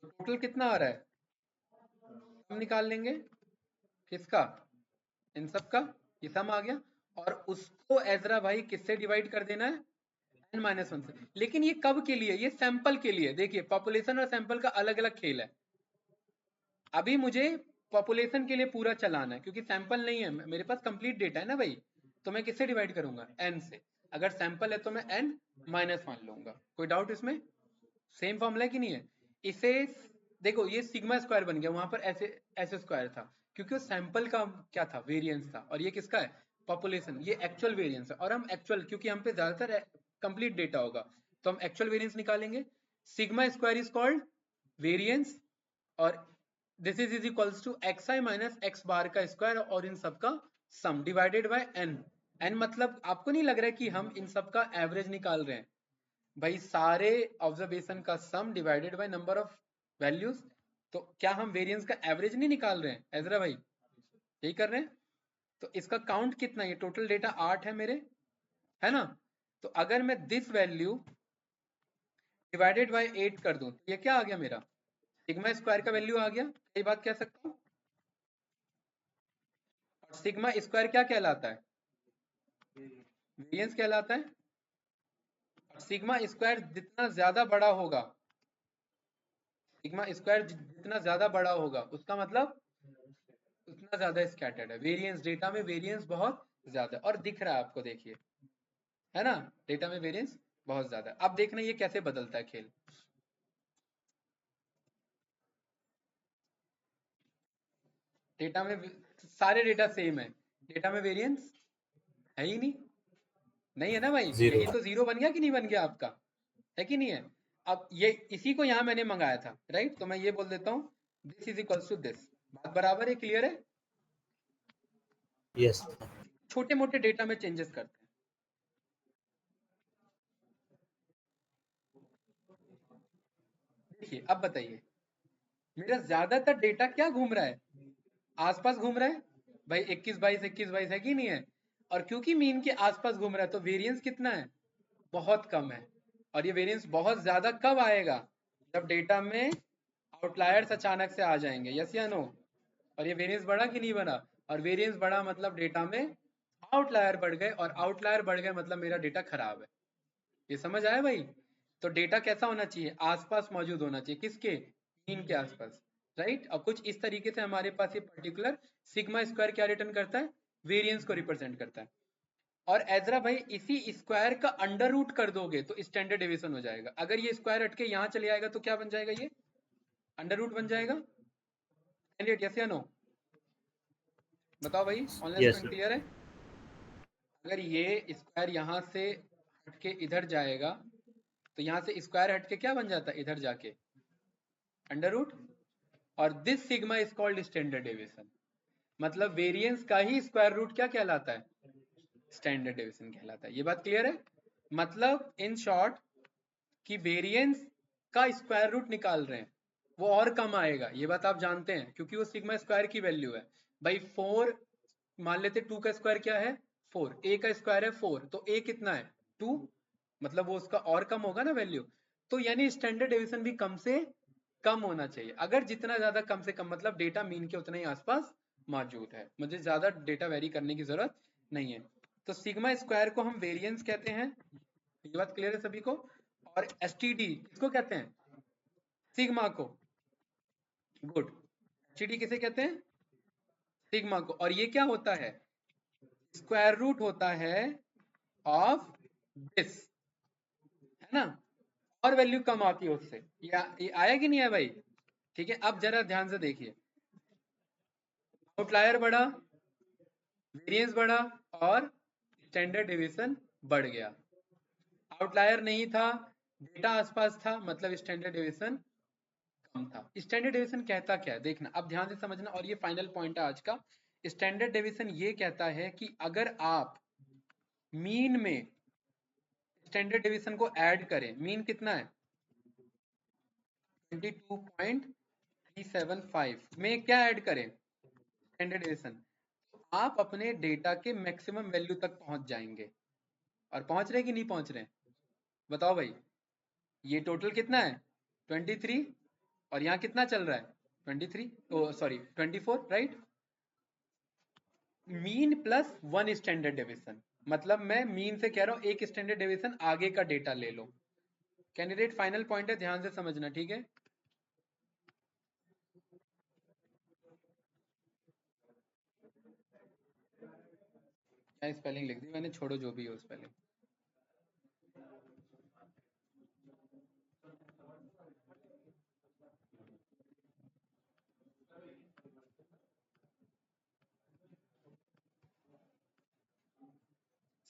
तो टोटल कितना आ रहा है? सम निकाल लेंगे किसका? इन सब का। ये सम आ गया। और उसको एजरा भाई किससे डिवाइड कर देना है? n माइनस वन से। लेकिन ये कब के लिए? ये सैंपल के लिए। देखिए पॉपुलेशन और सैंपल का अलग अलग खेल है। अभी मुझे पॉपुलेशन के लिए पूरा चलाना है क्योंकि सैंपल नहीं है, मेरे पास कंप्लीट डेटा है ना भाई। तो मैं किससे डिवाइड करूंगा? n से। अगर सैंपल है तो मैं n माइनस वन लूंगा। कोई डाउट इसमें? सेम फॉर्मूला है कि नहीं है? इसे देखो, ये सिग्मा स्क्वायर बन गया, वहां पर ऐसे ऐसे स्क्वायर था क्योंकि वो सैंपल का क्या था? वेरिएंस था। और ये किसका है? पॉपुलेशन, ये एक्चुअल वेरिएंस है, और हम एक्चुअल, क्योंकि हम पे ज्यादातर कंप्लीट डेटा होगा तो हम एक्चुअल वेरिएंस निकालेंगे। Sigma square is called variance, और this is equals to xi minus x bar का स्क्वायर और इन सब का sum divided by n। n मतलब आपको नहीं लग रहा है कि हम इन सब का एवरेज निकाल रहे हैं भाई, सारे ऑब्जर्वेशन का sum divided by number of values. तो क्या हम वेरिएंस का एवरेज नहीं निकाल रहे हैं एजरा भाई, यही कर रहे हैं। तो इसका काउंट कितना है, टोटल डेटा 8 है मेरे, है ना। तो अगर मैं दिस वैल्यू डिवाइडेड बाय 8 कर दूं तो ये क्या आ गया मेरा, सिग्मा स्क्वायर का वैल्यू आ गया, यही बात कह सकता हूं। और सिग्मा स्क्वायर क्या कहलाता है, वेरिएंस कहलाता है। और सिग्मा स्क्वायर जितना ज्यादा बड़ा होगा, सिग्मा स्क्वायर जितना ज्यादा बड़ा होगा उसका मतलब उतना ज्यादा स्कैटर्ड है, वेरिएंस, डेटा में वेरिएंस बहुत ज्यादा, और दिख रहा है आपको, देखिए, है ना, डेटा में वेरिएंस बहुत ज्यादा। अब देखना ये कैसे बदलता है खेल। डेटा में सारे डेटा सेम है, डेटा में वेरिएंस है ही नहीं, नहीं है ना भाई, जीरो। यही तो जीरो बन गया कि नहीं बन गया आपका, है कि नहीं है। अब ये इसी को यहाँ मैंने मंगाया था, राइट, तो मैं ये बोल देता हूँ this is equals to this, बात बराबर है, क्लियर है। यस। छोटे मोटे डेटा में चेंजेस करते हैं। देखिए अब बताइए, मेरा ज्यादातर डेटा क्या घूम रहा है, आसपास घूम रहा है भाई, 21 22 है कि नहीं है। और क्योंकि मीन के आसपास घूम रहा है तो वेरिएंस कितना है, बहुत कम है। और ये वेरिएंस बहुत ज्यादा कब आएगा, जब डेटा में आउटलायर्स अचानक से आ जाएंगे, यस या नो। और ये वेरिएंस बढ़ा कि नहीं बढ़ा, और वेरिएंस बढ़ा मतलब डेटा में आउटलायर बढ़ गए, और आउटलायर बढ़ गए मतलब मेरा डेटा खराब है। ये समझ आया भाई। तो डेटा कैसा होना चाहिए, आसपास मौजूद होना चाहिए, किसके, मीन के आसपास, राइट। और कुछ इस तरीके से हमारे पास ये पर्टिकुलर सिग्मा स्क्वायर क्या रिटर्न करता है, वेरिएंस को रिप्रेजेंट करता है। और एजरा भाई इसी स्क्वायर का अंडर रूट कर दोगे तो स्टैंडर्ड डेविएशन हो जाएगा। अगर ये स्क्वायर हटके यहाँ चले आएगा तो क्या बन जाएगा, ये अंडर रूट बन जाएगा। यस या नो, बताओ भाई, online yes student sir. Clear है। अगर ये स्क्वायर यहाँ से हटके इधर जाएगा तो यहाँ से स्क्वायर हटके क्या बन जाता है, इधर जाके अंडर रूट। और this sigma is called standard deviation, मतलब वेरिएंस का ही स्क्वायर रूट क्या कहलाता है, स्टैंडर्ड डेविएशन कहलाता है। ये बात क्लियर है। मतलब इन शॉर्ट कि वेरिएंस का स्क्वायर रूट निकाल रहे हैं, वो और कम आएगा, ये बात आप जानते हैं, क्योंकि वो सिग्मा स्क्वायर की वैल्यू है भाई। 4 मान लेते, 2 का स्क्वायर क्या है 4, a का स्क्वायर है 4, तो a कितना है 2, मतलब वो उसका और कम होगा ना वैल्यू। तो यानी स्टैंडर्ड डेविएशन भी कम से कम होना चाहिए। अगर जितना ज्यादा कम से कम, मतलब डेटा मीन के उतना ही आसपास मौजूद है, मुझे ज्यादा डेटा वेरी करने की जरूरत नहीं है। तो सिग्मा स्क्वायर को हम वेरिएंस कहते हैं, ये बात क्लियर है सभी को। और एसटीडी किसको कहते हैं, सिग्मा को, गुड। एसटीडी किसे कहते हैं, सिग्मा को। और ये क्या होता है, स्क्वायर रूट होता है ऑफ दिस, है ना। और वैल्यू कम आती है उससे, ये आया कि नहीं है भाई। ठीक है, अब जरा ध्यान से देखिए, आउटलायर बढ़ा, वेरिएंस बढ़ा, और स्टैंडर्ड डेविएशन बढ़ गया। आउटलायर नहीं था, डेटा आसपास था, मतलब स्टैंडर्ड डेविएशन कम था। स्टैंडर्ड डेविएशन कहता क्या है, देखना अब ध्यान से समझना, और ये फाइनल पॉइंट है आज का। स्टैंडर्ड डेविएशन ये कहता है कि अगर आप मीन में स्टैंडर्ड डेविएशन को ऐड करें, मीन कितना है 22.375 में क्या ऐड करें, स्टैंडर्ड डेविएशन, आप अपने डेटा के मैक्सिमम वैल्यू तक पहुंच जाएंगे। और पहुंच रहे कि नहीं पहुंच रहे, बताओ भाई। ये टोटल कितना है 23, और यहाँ कितना चल रहा है 23, oh sorry 24, right. Mean plus 1 standard deviation, मतलब मैं मीन से कह रहा हूँ एक स्टैंडर्ड डेविएशन आगे का डेटा ले लो। कैंडिडेट फाइनल पॉइंट है, ध्यान से समझना, ठीक है। क्या स्पेलिंग लिख दी मैंने, छोड़ो जो भी हो स्पेलिंग।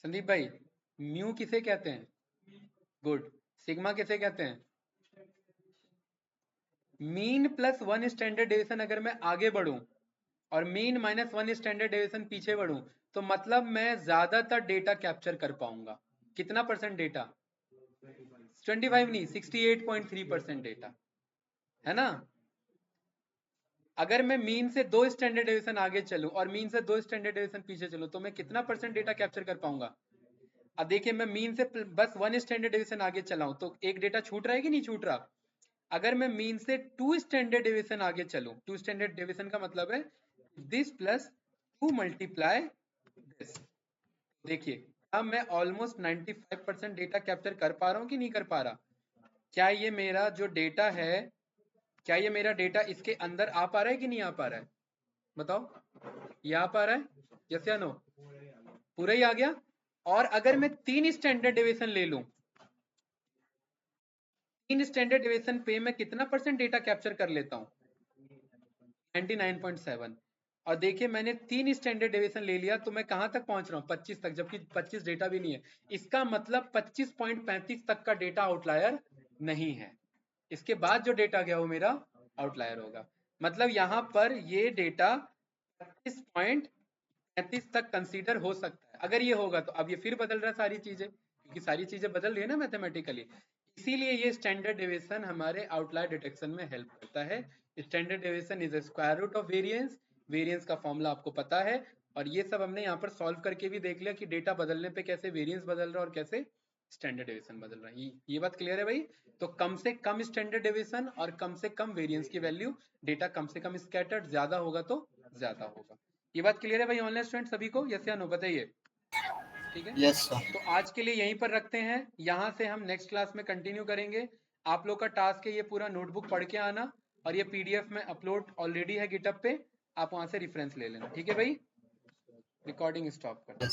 संदीप भाई, म्यू किसे कहते हैं? गुड। सिग्मा किसे कहते हैं? मीन प्लस 1 स्टैंडर्ड डेविएशन अगर मैं आगे बढ़ूं और मीन माइनस 1 स्टैंडर्ड डेविएशन पीछे बढ़ूं तो मतलब मैं ज्यादातर डेटा कैप्चर कर पाऊंगा। कितना परसेंट डेटा? 25 नहीं, 68.3% डेटा, है ना? अगर मैं मीन से 2 स्टैंडर्ड डेविएशन आगे चलूं और मीन से 2 स्टैंडर्ड डेविएशन पीछे चलूं तो मैं कितना परसेंट डेटा कैप्चर कर पाऊंगा? अब देखिए, मैं मीन से बस 1 स्टैंडर्ड डेविएशन आगे चलाऊं तो एक डेटा छूट रहा है कि नहीं छूट रहा? अगर मैं मीन से 2 स्टैंडर्ड डेविएशन आगे चलूं, 2 स्टैंडर्ड डेविएशन का मतलब है दिस प्लस 2 मल्टीप्लाई दिस। देखिए, अब मैं ऑलमोस्ट 95% डेटा कैप्चर कर पा रहा हूं कि नहीं कर पा रहा? क्या ये मेरा जो डेटा है, क्या ये मेरा डेटा इसके अंदर आ पा रहा है कि नहीं आ पा रहा है? बताओ, ये आ पा रहा है? यस या नो? पूरा ही आ गया? और अगर मैं 3 स्टैंडर्ड डेविएशन ले लूं, 3 स्टैंडर्ड डेविएशन पे मैं कितना परसेंट डेटा कैप्चर कर लेता हूं? 99.7। और देखिए, मैंने 3 स्टैंडर्ड डेविएशन ले लिया तो मैं कहां तक पहुंच रहा हूं? 25 तक, जबकि 25 डेटा भी नहीं है। इसका मतलब 25.35 तक का डेटा आउटलायर नहीं है। इसके बाद जो डेटा गया वो मेरा आउटलायर होगा। मतलब यहां पर ये डेटा 25.35 तक कंसीडर हो सकता है। अगर ये होगा तो अब ये फिर बदल रहा है सारी चीजें, क्योंकि सारी चीजें बदल रही है ना मैथमेटिकली। इसीलिए ये स्टैंडर्ड डेविएशन हमारे आउटलायर डिटेक्शन में हेल्प करता है। Standard deviation is square root of variance. Variance का फॉर्मूला आपको पता है, और ये सब हमने यहाँ पर सॉल्व करके भी देख लिया कि डेटा बदलने पे कैसे वेरिएंस बदल रहा है और कैसे स्टैंडर्ड डेविएशन बदल रहा है। ये बात क्लियर है भाई? तो कम से कम स्टैंडर्ड डेविएशन और कम से कम वेरिएंस की वैल्यू, डेटा कम से कम स्कैटर्ड, ज्यादा होगा तो ज्यादा होगा। ये बात क्लियर है भाई ऑनलाइन स्टूडेंट सभी को? यस या नो बताइए। ठीक है, यस सर। तो आज के लिए यहीं पर रखते हैं। यहाँ से हम नेक्स्ट क्लास में कंटिन्यू करेंगे। आप लोग का टास्क है ये पूरा नोटबुक पढ़ के आना, और ये पीडीएफ में अपलोड ऑलरेडी है गिटहब पे, आप वहां से रेफरेंस ले लेना। ठीक है भाई, रिकॉर्डिंग स्टॉप कर।